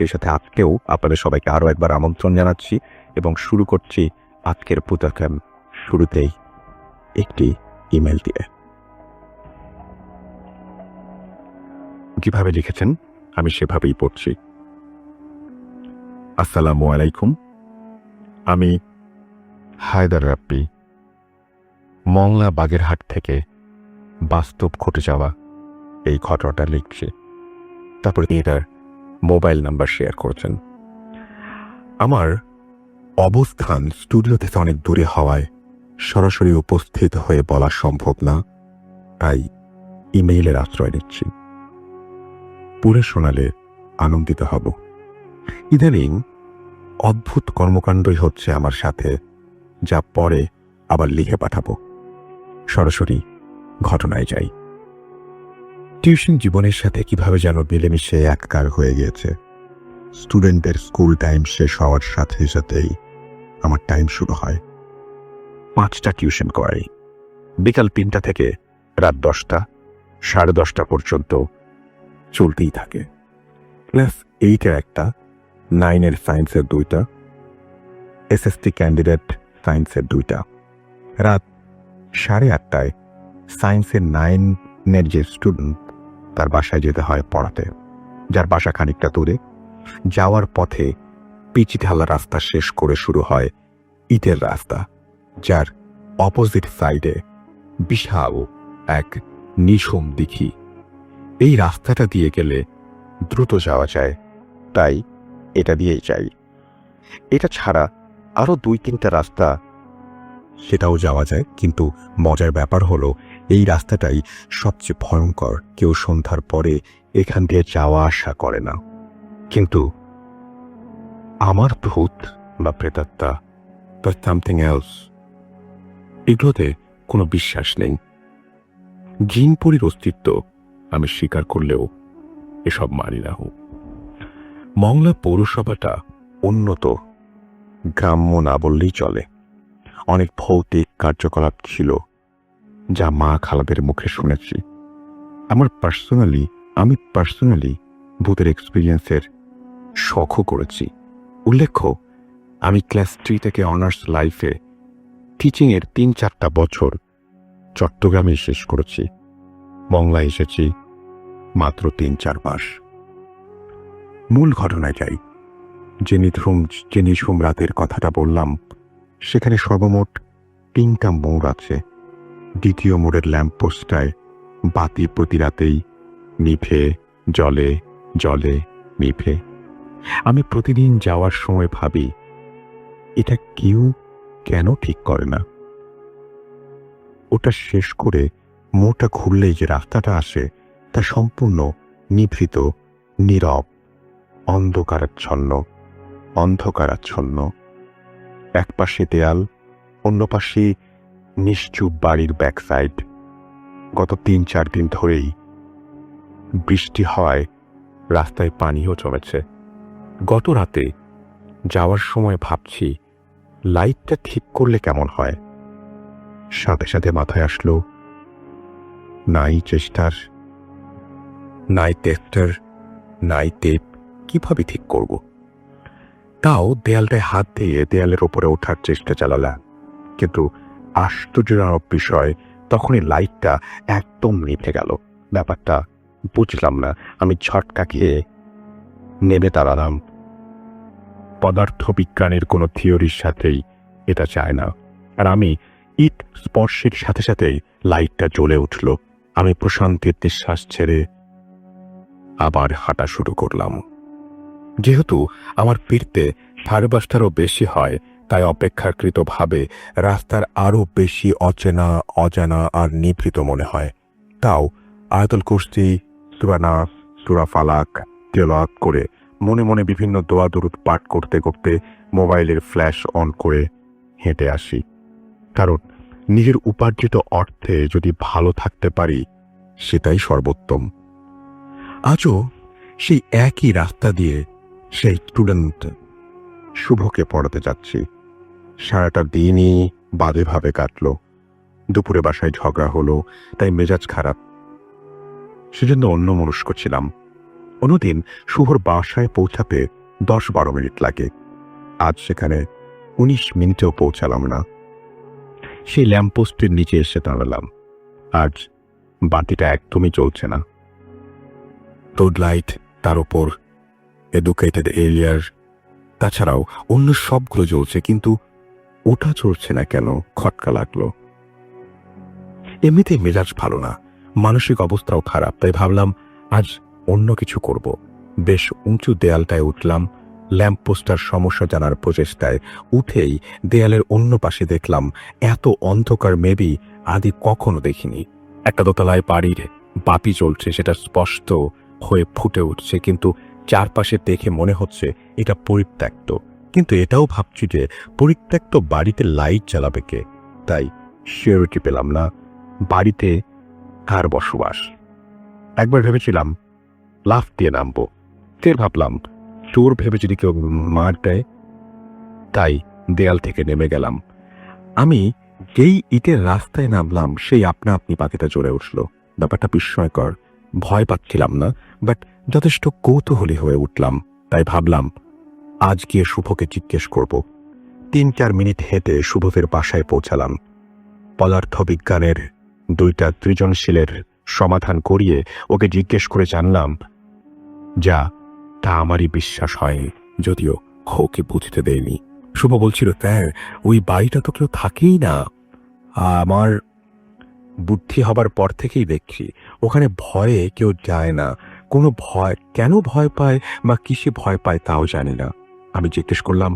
সেই সাথে আজকেও আপনাদের সবাইকে আরও একবার আমন্ত্রণ জানাচ্ছি এবং শুরু করছি আজকের পুতাকাম শুরুতেই একটি ইমেল দিয়ে। যেভাবে লিখেছেন আমি সেভাবেই পড়ছি। আসসালামু আলাইকুম, আমি হায়দার রাব্বি মংলা বাগেরহাট থেকে বাস্তব ঘটে যাওয়া এই ঘটনাটা লিখছি। তারপরে তিনি তার মোবাইল নাম্বার শেয়ার করছেন। আমার অবস্থান স্টুডিও থেকে অনেক দূরে হওয়ায় সরাসরি উপস্থিত হয়ে বলা সম্ভব না, তাই ইমেইলের আশ্রয় নিচ্ছি। পড়ে শোনালে আনন্দিত হব। ইদানিং অদ্ভুত কর্মকাণ্ডই হচ্ছে আমার সাথে, যা পরে আবার লিখে পাঠাবো। সরাসরি ঘটনায় যাই। টিউশন জীবনের সাথে কিভাবে যেন মিলেমিশে একাকার হয়ে গিয়েছে। স্টুডেন্টদের স্কুল টাইম শেষ হওয়ার সাথে সাথেই আমার টাইম শুরু হয়। 5টা টিউশন করাই। বিকাল 3টা থেকে রাত 10টা, 10:30 পর্যন্ত চলতেই থাকে। ক্লাস 8-এর একটা, 9-এর সায়েন্সের 2টা, SST ক্যান্ডিডেট সায়েন্সের 2টা। রাত 8:30টায় সায়েন্সের 9-এর যে স্টুডেন্ট তার বাসায় যেতে হয় পড়াতে, যার বাসা খানিকটা দূরে। যাওয়ার পথে পিচি ঢালা রাস্তা শেষ করে শুরু হয় ইটের রাস্তা, যার অপোজিট সাইডে বিশাল এক নিঝুম দিঘি। এই রাস্তাটা দিয়ে গেলে দ্রুত যাওয়া যায়, তাই এটা দিয়েই যাই। এটা ছাড়া আরো 2-3টা রাস্তা সেটাও যাওয়া যায়, কিন্তু মজার ব্যাপার হলো এই রাস্তাটাই সবচেয়ে ভয়ঙ্কর। কেউ সন্ধ্যার পরে এখান দিয়ে যাওয়া আসা করে না। কিন্তু আমার ভূত বা প্রেতাত্মা বা সামথিং এলস, এগুলোতে কোনো বিশ্বাস নেই। জিনপুরীর অস্তিত্ব আমি স্বীকার করলেও এসব মানি না। মংলা পৌরসভাটা উন্নত গ্রাম্য না বললেই চলে। অনেক ভৌতিক কার্যকলাপ ছিল, যা মা খালাদের মুখে শুনেছি। আমি পার্সোনালি ভূতের এক্সপিরিয়েন্সের শখও করেছি। উল্লেখ্য, আমি ক্লাস 3 থেকে অনার্স লাইফে টিচিংয়ের 3-4টা বছর চট্টগ্রামে শেষ করেছি। মংলায় এসেছি মাত্র 3-4 মাস। মূল ঘটনায় যাই। যে নিঝুম রাতের কথাটা বললাম, সেখানে সর্বমোট 3টা মোড় আছে। দ্বিতীয় মোড়ের ল্যাম্পপোস্টটায় বাতি প্রতি রাতেই নিভে, জলে জলে নিভে। আমি প্রতিদিন যাওয়ার সময় ভাবি, এটা কেউ কেন ঠিক করে না? ওটা শেষ করে মোড়টা ঘুরলেই যে রাস্তাটা আসে তা সম্পূর্ণ নিভৃত, নীরব, অন্ধকারাচ্ছন্ন। এক পাশে দেয়াল, অন্য পাশে নিশ্চুপ বাড়ির ব্যাক সাইড। গত 3-4 দিন ধরেই বৃষ্টি হওয়ায় রাস্তায় পানিও জমেছে। গত রাতে যাওয়ার সময় ভাবছি, লাইটটা ঠিক করলে কেমন হয়। সাথে সাথে মাথায় আসলো, নাই টেস্টার, নাই টেপ, কিভাবে ঠিক করব? তাও দেয়ালটায় হাত দিয়ে দেয়ালের ওপরে ওঠার চেষ্টা চালালাম, কিন্তু আশ্চর্যজনক বিষয়, তখনই লাইটটা একদম নিভে গেল। ব্যাপারটা বুঝলাম না। আমি ঝটকা খেয়ে নেমে দাঁড়ালাম। পদার্থবিজ্ঞানের কোনো থিওরির সাথেই এটা চায় না। আর আমি ইট স্পর্শের সাথে সাথেই লাইটটা জ্বলে উঠল। আমি প্রশান্তির নিঃশ্বাস ছেড়ে আবার হাঁটা শুরু করলাম। যেহেতু আমার ফিরতে 5:30টারও বেশি হয়, তাই অপেক্ষাকৃতভাবে রাস্তার আরও বেশি অজানা আর নিভৃত মনে হয়। তাও আয়াতুল কুরসি, সূরা নাস, সূরা ফালাক তেলাওয়াত করে মনে মনে বিভিন্ন দোয়া দরুদ পাঠ করতে করতে মোবাইলের ফ্ল্যাশ অন করে হেঁটে আসি। কারণ নিজের উপার্জিত অর্থে যদি ভালো থাকতে পারি, সেটাই সর্বোত্তম। আজও সেই একই রাস্তা দিয়ে সেই স্টুডেন্ট শুভকে পড়াতে যাচ্ছি। সারাটা দিনই বাজেভাবে কাটল। দুপুরে বাসায় ঝগড়া হলো, তাই মেজাজ খারাপ। সেজন্য অন্যমনস্ক ছিলাম। অন্যদিন শুভর বাসায় পৌঁছাতে 10-12 মিনিট লাগে। আজ সেখানে 19 মিনিটেও পৌঁছালাম না। সেই ল্যাম্পপোস্টের নিচে এসে দাঁড়ালাম। আজ বাতিটা একদমই চলছে না। রোড লাইট, তার উপর এডুকেটেড এরিয়ার, তাছাড়াও অন্য সবগুলো জ্বলছে, কিন্তু ওটা চলছে না কেন? খটকা লাগলো। এমনিতেই মেজাজ ভালো না, মানসিক অবস্থাও খারাপ, তাই ভাবলাম আজ অন্য কিছু করব। বেশ উঁচু দেয়ালটায় উঠলাম। ল্যাম্পপোস্টার সমস্যা জানার প্রচেষ্টায় উঠেই দেয়ালের অন্য পাশে দেখলাম এত অন্ধকার মেবি আদি কখনো দেখিনি। একটা দোতলায় বাড়ির বাতি জ্বলছে, সেটা স্পষ্ট হয়ে ফুটে উঠছে, কিন্তু চারপাশে দেখে মনে হচ্ছে এটা পরিত্যক্ত। কিন্তু এটাও ভাবছি যে পরিত্যক্ত বাড়িতে লাইট জ্বালাবে কে? তাই সিওরিটি পেলাম না বাড়িতে কার বসবাস। একবার ভেবেছিলাম লাফ দিয়ে নামবো, ফের ভাবলাম চোর ভেবে যদি কেউ মার দেয়, তাই দেয়াল থেকে নেমে গেলাম। আমি যেই ইটের রাস্তায় নামলাম সেই আপনা আপনি পাখিটা জ্বলে উঠল। ব্যাপারটা বিস্ময়কর। ভয় পাচ্ছিলাম না, বাট যথেষ্ট কৌতূহলী হয়ে উঠলাম। তাই ভাবলাম আজ গিয়ে শুভকে জিজ্ঞেস করব। 3-4 মিনিট হেঁটে শুভের বাসায় পৌঁছালাম। পদার্থবিজ্ঞানের 2টা সৃজনশীলের সমাধান করিয়ে ওকে জিজ্ঞেস করে জানলাম যা তা আমারই বিশ্বাস হয়, যদিও ওকে বুঝতে দেয়নি। শুভ বলছিল, স্যার ওই বাড়িটা তো কেউ থাকেই না। আমার বুদ্ধি হবার পর থেকেই দেখছি ওখানে ভয়ে কেউ যায় না। কোনো ভয়, কেন ভয় পায় বা কিসে ভয় পায় তাও জানি না। আমি জিজ্ঞেস করলাম,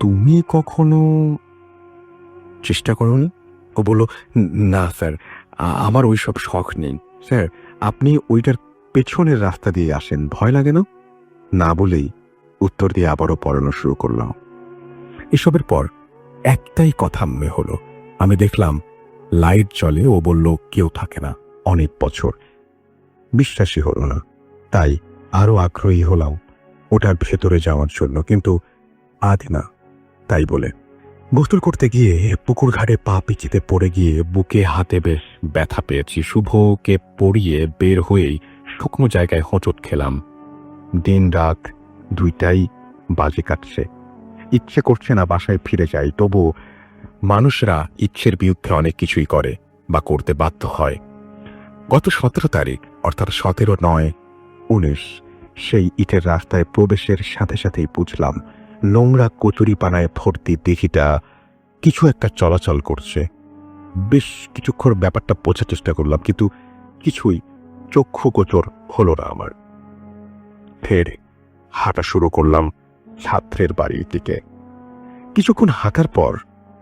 তুমি কখনো চেষ্টা করোনি? ও বলল, না স্যার, আমার ওইসব শখ নেই। স্যার আপনি ওইটার পেছনের রাস্তা দিয়ে আসেন, ভয় লাগে না? না বলেই উত্তর দিয়ে আবারও পড়ানো শুরু করলাম। এসবের পর একটাই কথা মনে হলো। আমি দেখলাম লাইট জ্বলে। ও বলল কেউ থাকে না অনেক বছর। বিশ্বাসই হলো না, তাই আরো আগ্রহী হলাম ওটার ভেতরে যাওয়ার জন্য, কিন্তু আজ না। তাই বলে গোসল করতে গিয়ে পুকুর ঘাটে পা পিচিতে পড়ে গিয়ে বুকে হাতে বেশ ব্যথা পেয়েছি। শুভকে পড়িয়ে বের হয়েই শুকনো জায়গায় হোঁচট খেলাম। দিন রাত 2টাই বাজে কাটছে। ইচ্ছে করছে না বাসায় ফিরে যাই, তবু মানুষরা ইচ্ছের বিরুদ্ধে অনেক কিছুই করে বা করতে বাধ্য হয়। গত 17 তারিখ, অর্থাৎ 17-9-19 সেই ইটের রাস্তায় প্রবেশের সাথে সাথেই বুঝলাম নোংরা কচুরিপানায় ভর্তি দিঘিটা কিছু একটা চলাচল করছে। বেশ কিছুক্ষণ ব্যাপারটা বোঝার চেষ্টা করলাম, কিন্তু কিছুই চক্ষুগোচর হলো না আমার। ফের হাঁটা শুরু করলাম ছাত্রের বাড়ির দিকে। কিছুক্ষণ হাঁটার পর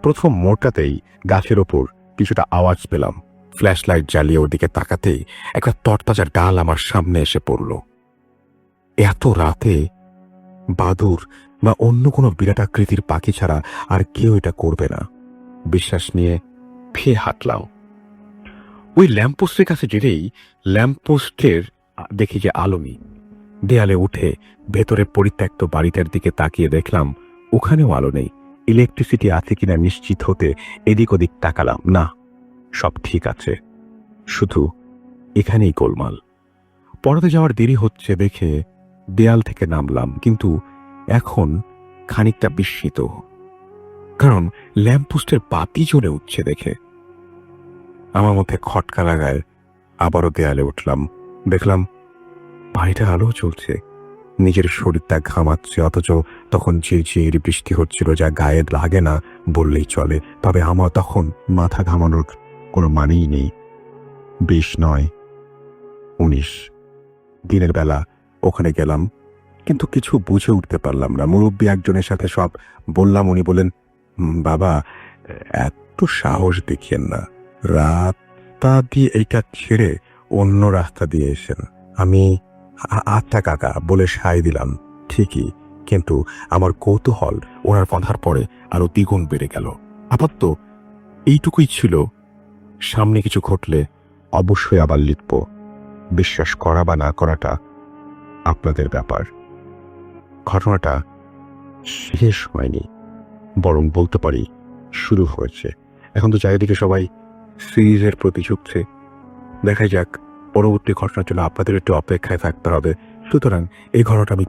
প্রথম মোড়টাতেই গাছের ওপর কিছুটা আওয়াজ পেলাম। ফ্ল্যাশ লাইট জ্বালিয়ে ওর দিকে তাকাতেই একটা তরতাজা ডাল আমার সামনে এসে পড়ল। এত রাতে বাদুর বা অন্য কোনো বিরাট আকৃতির পাখি ছাড়া আর কেউ এটা করবে না বিশ্বাস নিয়ে ফের হাঁটলাম। ওই ল্যাম্পপোস্টের কাছে যেতেই ল্যাম্পপোস্টের দেখি যে আলো নেই। দেয়ালে উঠে ভেতরে পরিত্যক্ত বাড়িটার দিকে তাকিয়ে দেখলাম ওখানেও আলো নেই। ইলেকট্রিসিটি আছে কিনা নিশ্চিত হতে এদিক ওদিক তাকালাম, না, সব ঠিক আছে, শুধু এখানেই গোলমাল। পড়াতে যাওয়ার দেরি হচ্ছে দেখে দেয়াল থেকে নামলাম, কিন্তু এখন খানিকটা বিস্মিত, কারণ ল্যাম্পপোস্টের বাতি জ্বলে উঠছে দেখে। আমার মধ্যে খটকা লাগায় আবারও দেয়ালে উঠলাম। দেখলাম বাড়িটা আলো চলছে। নিজের শরীরটা ঘামাচ্ছে, অথচ তখন ঝিরঝির বৃষ্টি হচ্ছিল, যা গায়ে লাগে না বললেই চলে। তবে আমার তখন মাথা ঘামানোর কোনো মানেই নেই। 20-9-19 দিনের বেলা ওখানে গেলাম, কিন্তু কিছু বুঝে উঠতে পারলাম না। মুরব্বী একজনের সাথে সব বললাম। উনি বলেন, বাবা এত সাহস দেখিয়েন না, রাস্তা দিয়ে এইটা ছেড়ে অন্য রাস্তা দিয়ে এসেন। আমি আচ্ছা কাকা বলে সায় দিলাম ঠিকই, কিন্তু আমার কৌতূহল ওনার কথার পরে আরো দ্বিগুণ বেড়ে গেল। আপাতত এইটুকুই ছিল, সামনে কিছু ঘটলে অবশ্যই আবার লিখব। বিশ্বাস করা বা না করাটা আপনাদের ব্যাপার। ঘটনাটা শেষ হয়নি, বরং বলতে পারি শুরু হয়েছে। এখন তো চারিদিকে সবাই সিরিজের প্রতি ঝুঁকছে। দেখা যাক পরবর্তী ঘটনার জন্য আপনাদের একটু অপেক্ষায় থাকতে হবে। সুতরাং এই ঘটনাটা আমি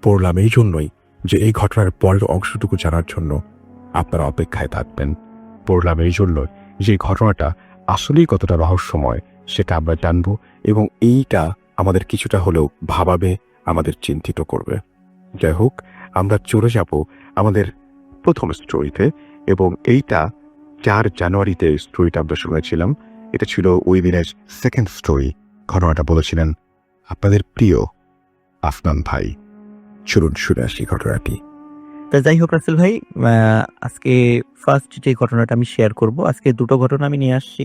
পড়লাম এই জন্যই যে এই ঘটনার পরের অংশটুকু জানার জন্য আপনারা অপেক্ষায় থাকবেন। পড়লাম এই জন্য যে এই ঘটনাটা আসলেই কতটা রহস্যময় সেটা আমরা জানবো, এবং এইটা আমাদের কিছুটা হলেও ভাবাবে, আমাদের চিন্তিত করবে। যাই হোক, আমরা চলে যাব আমাদের প্রথম স্টোরিতে, এবং এইটা 4 জানুয়ারিতে স্টোরিটা আমরা শুনেছিলাম। এটা ছিল ওই দিনের সেকেন্ড স্টোরি। ঘটনাটা বলেছিলেন আপনাদের প্রিয় আফনান ভাই। চলুন শুনে আসি ঘটনাটি। তা যাই হোক রাসেল ভাই, আজকে ফার্স্ট যে ঘটনাটা আমি শেয়ার করব, আজকে দুটো ঘটনা আমি নিয়ে আসছি।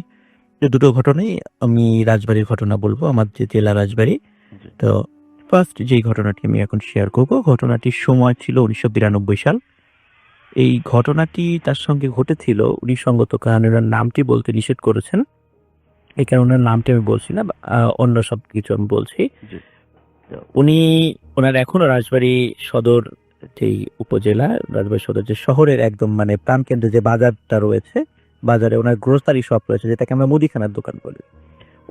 যে দুটো ঘটনাই আমি রাজবাড়ির ঘটনা বলবো, আমার যে জেলা রাজবাড়ি। তো ফার্স্ট যেই ঘটনাটি আমি এখন শেয়ার করব, ঘটনাটির সময় ছিল 1992 সাল। এই ঘটনাটি তার সঙ্গে ঘটেছিল, উনি সঙ্গত কারণে ওনার নামটি বলতে নিষেধ করেছেন, এই কারণে ওনার নামটি আমি বলছি না, অন্য সব কিছু আমি বলছি। তো উনি ওনার এখনো রাজবাড়ী সদর যেই উপজেলা, রাজবাড়ী সদর যে শহরের একদম মানে প্রাণকেন্দ্রে যে বাজারটা রয়েছে, বাজারে ওনার গ্রোসারি শপ রয়েছে, যেটাকে আমরা মুদিখানার দোকান বলি।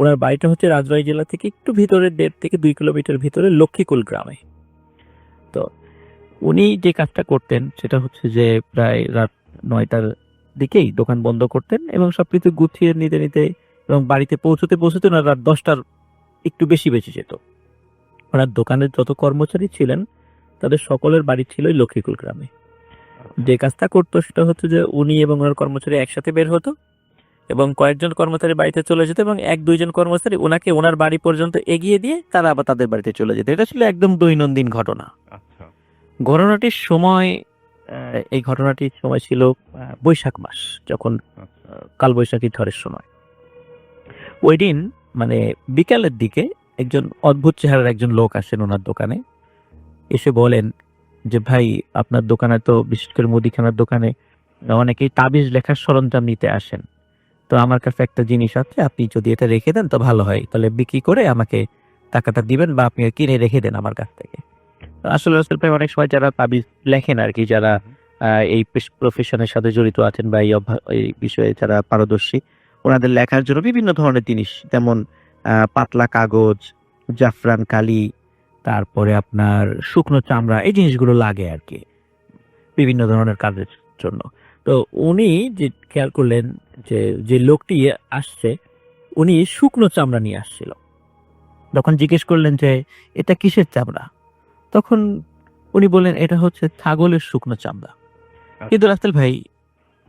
ওনার বাড়িটা হচ্ছে রাজবাড়ী জেলা থেকে একটু ভিতরে 1.5 থেকে 2 কিলোমিটার ভিতরে লক্ষ্মীকুল গ্রামে। তো উনি যে কাজটা করতেন সেটা হচ্ছে যে প্রায় রাত 9টার দিকেই দোকান বন্ধ করতেন এবং সবকিছু গুছিয়ে নিতে নিতে এবং বাড়িতে পৌঁছতে পৌঁছতে ওনার রাত 10টার একটু বেশি বেঁচে যেত। ওনার দোকানের যত কর্মচারী ছিলেন তাদের সকলের বাড়ি ছিল ওই লক্ষ্মীকুল গ্রামে। যে কাজটা করতো সেটা হচ্ছে যে উনি এবং ওনার কর্মচারী একসাথে বের হতো এবং কয়েকজন কর্মচারী বাড়িতে চলে যেত এবং 1-2 জন কর্মচারী ওনাকে ওনার বাড়ি পর্যন্ত এগিয়ে দিয়ে তারা আবার তাদের বাড়িতে চলে যেত। এটা ছিল একদম দৈনন্দিন ঘটনা। ঘটনাটির সময় এই ঘটনাটির সময় ছিল বৈশাখ মাস, যখন কালবৈশাখী ঝড়ের সময়। ওই দিন মানে বিকালের দিকে একজন অদ্ভুত চেহারার একজন লোক আসেন ওনার দোকানে, এসে বলেন যে ভাই, আপনার দোকানে তো বিশেষ করে মুদিখানার দোকানে অনেকেই তাবিজ লেখার সরঞ্জাম নিতে আসেন, তো আমার কাছে একটা জিনিস আছে, আপনি যদি এটা রেখে দেন তো ভালো হয়, তাহলে বিক্রি করে আমাকে টাকাটা দিবেন বা আপনি কিনে রেখে দেন আমার কাছ থেকে। আসলে ভাই অনেক সময় যারা তাবিজ লেখেন আর কি, যারা এই প্রফেশনের সাথে জড়িত আছেন বা এই বিষয়ে যারা পারদর্শী, ওনাদের লেখার জন্য বিভিন্ন ধরনের জিনিস, যেমন পাতলা কাগজ, জাফরান কালি, তারপরে আপনার শুকনো চামড়া, এই জিনিসগুলো লাগে আর কি বিভিন্ন ধরনের কাজের জন্য। তো উনি যে খেয়াল করলেন যে যে লোকটি আসছে উনি শুকনো চামড়া নিয়ে আসছিল। তখন জিজ্ঞেস করলেন যে এটা কিসের চামড়া? তখন উনি বললেন এটা হচ্ছে ছাগলের শুকনো চামড়া। কিন্তু রাসেল ভাই,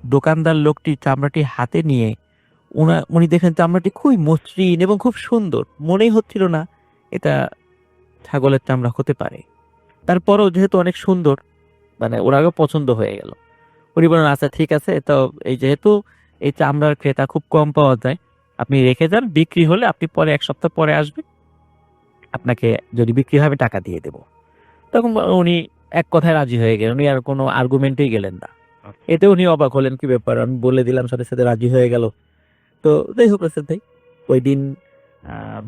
দোকানদার লোকটি চামড়াটি হাতে নিয়ে উনি দেখেন চামড়াটি খুবই মসৃণ এবং খুব সুন্দর, মনেই হচ্ছিল না এটা ছাগলের চামড়া হতে পারে। তারপরও যেহেতু অনেক সুন্দর, মানে ওনাকে পছন্দ হয়ে গেল। উনি বললেন আচ্ছা ঠিক আছে, তো এই যেহেতু এই চামড়ার ক্রেতা খুব কম পাওয়া যায়, আপনি রেখে যান, বিক্রি হলে আপনি পরে 1 সপ্তাহ পরে আসবেন, আপনাকে যদি বিক্রি হয় আমি টাকা দিয়ে দেব। তখন উনি এক কথায় রাজি হয়ে গেলেন, উনি আর কোনো আর্গুমেন্টেই গেলেন না। এতে উনি অবাক হলেন, কি ব্যাপার, আমি বলে দিলাম, সাথে সাথে রাজি হয়ে গেল। তো যাই হোক রাসেল ভাই, ওই দিন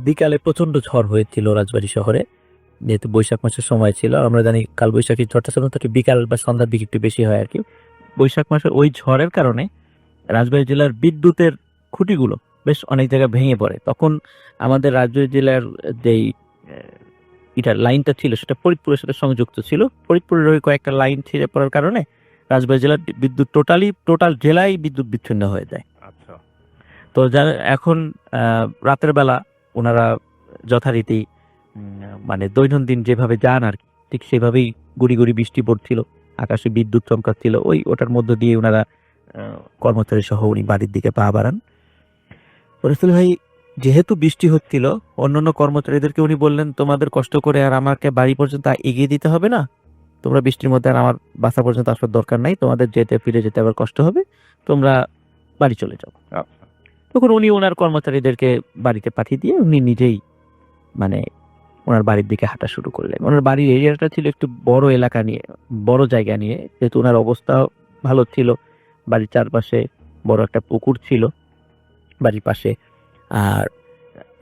বিকালে প্রচন্ড ঝড় হয়েছিল রাজবাড়ী শহরে, যেহেতু বৈশাখ মাসের সময় ছিল। আমরা জানি কালবৈশাখী ঝড়টা সাধারণত বিকাল বা সন্ধ্যার দিকে একটু বেশি হয় আর কি। বৈশাখ মাসের ওই ঝড়ের কারণে রাজবাড়ী জেলার বিদ্যুতের খুঁটিগুলো বেশ অনেক জায়গায় ভেঙে পড়ে। তখন আমাদের রাজবাড়ী জেলার যেই এটার লাইনটা ছিল সেটা ফরিদপুরের সাথে সংযুক্ত ছিল। ফরিদপুরের ওই কয়েকটা লাইন ছিঁড়ে পড়ার কারণে রাজবাড়ী জেলার বিদ্যুৎ টোটাল জেলায় বিদ্যুৎ বিচ্ছিন্ন হয়ে যায়। তো যারা এখন রাতের বেলা ওনারা যথারীতি মানে দৈনন্দিন যেভাবে যান আর কি, ঠিক সেভাবেই গুড়ি গুড়ি বৃষ্টি পড়ছিল, আকাশে বিদ্যুৎ চমকাচ্ছিল, ওটার মধ্য দিয়ে ওনারা কর্মচারী সহ উনি বাড়ির দিকে পা বাড়ান। রাসেল ভাই, যেহেতু বৃষ্টি হচ্ছিল, অন্যান্য কর্মচারীদেরকে উনি বললেন তোমাদের কষ্ট করে আর আমাকে বাড়ি পর্যন্ত এগিয়ে দিতে হবে না, তোমরা বৃষ্টির মধ্যে আর আমার বাসা পর্যন্ত আসার দরকার নাই, তোমাদের ফিরে যেতে আবার কষ্ট হবে, তোমরা বাড়ি চলে যাও। তখন উনি ওনার কর্মচারীদেরকে বাড়িতে পাঠিয়ে দিয়ে উনি নিজেই মানে ওনার বাড়ির দিকে হাঁটা শুরু করলেন। ওনার বাড়ির এরিয়াটা ছিল একটু বড় এলাকা নিয়ে, বড় জায়গা নিয়ে, যেহেতু ওনার অবস্থা ভালো ছিল, বাড়ির চারপাশে বড় একটা পুকুর ছিল বাড়ির পাশে। আর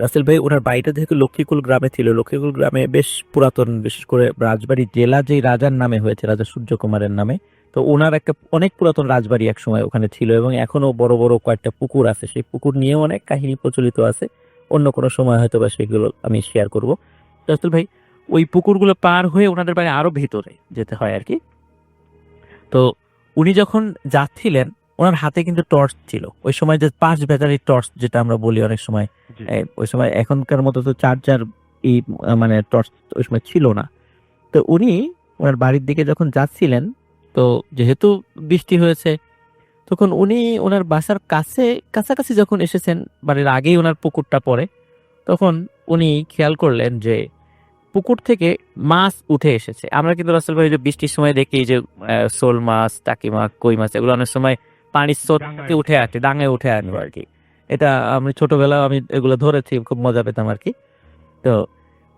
রাসেল ভাই, ওনার বাড়িটা যেহেতু লক্ষ্মীকুল গ্রামে ছিল, লক্ষ্মীকুল গ্রামে বেশ পুরাতন, বিশেষ করে রাজবাড়ী জেলা যেই রাজার নামে হয়েছে, রাজা সূর্য কুমারের নামে, তো ওনার একটা অনেক পুরাতন রাজবাড়ি এক সময় ওখানে ছিল এবং এখনো বড় বড় কয়েকটা পুকুর আছে। সেই পুকুর নিয়েও অনেক কাহিনী প্রচলিত আছে, অন্য কোনো সময় হয়তো বা সেগুলো আমি শেয়ার করব। তো রাসেল ভাই ওই পুকুরগুলো পার হয়ে ওনাদের বাড়ি আরো ভেতরে যেতে হয় আর কি। তো উনি যখন যাচ্ছিলেন ওনার হাতে কিন্তু টর্চ ছিল, ওই সময় যে 5 ব্যাটারির টর্চ যেটা আমরা বলি অনেক সময়, ওই সময় এখনকার মতো তো চার্জার এই মানে টর্চ ওই সময় ছিল না। তো উনি ওনার বাড়ির দিকে যখন যাচ্ছিলেন, তো যেহেতু বৃষ্টি হয়েছে তখন উনি ওনার বাসার কাছাকাছি যখন এসেছেন, বাড়ির আগেই ওনার পুকুরটা পড়ে, তখন উনি খেয়াল করলেন যে পুকুর থেকে মাছ উঠে এসেছে। আমরা কিন্তু রাসেল ভাই যে বৃষ্টির সময় দেখি যে শোল মাছ, টাকি মাছ, কই মাছ এগুলো অনেক সময় পানির স্রোতে উঠে আসে, ডাঙায় উঠে আসে আর কি। এটা আমি ছোটবেলায় আমি এগুলো ধরেছি, খুব মজা পেতাম আর কি। তো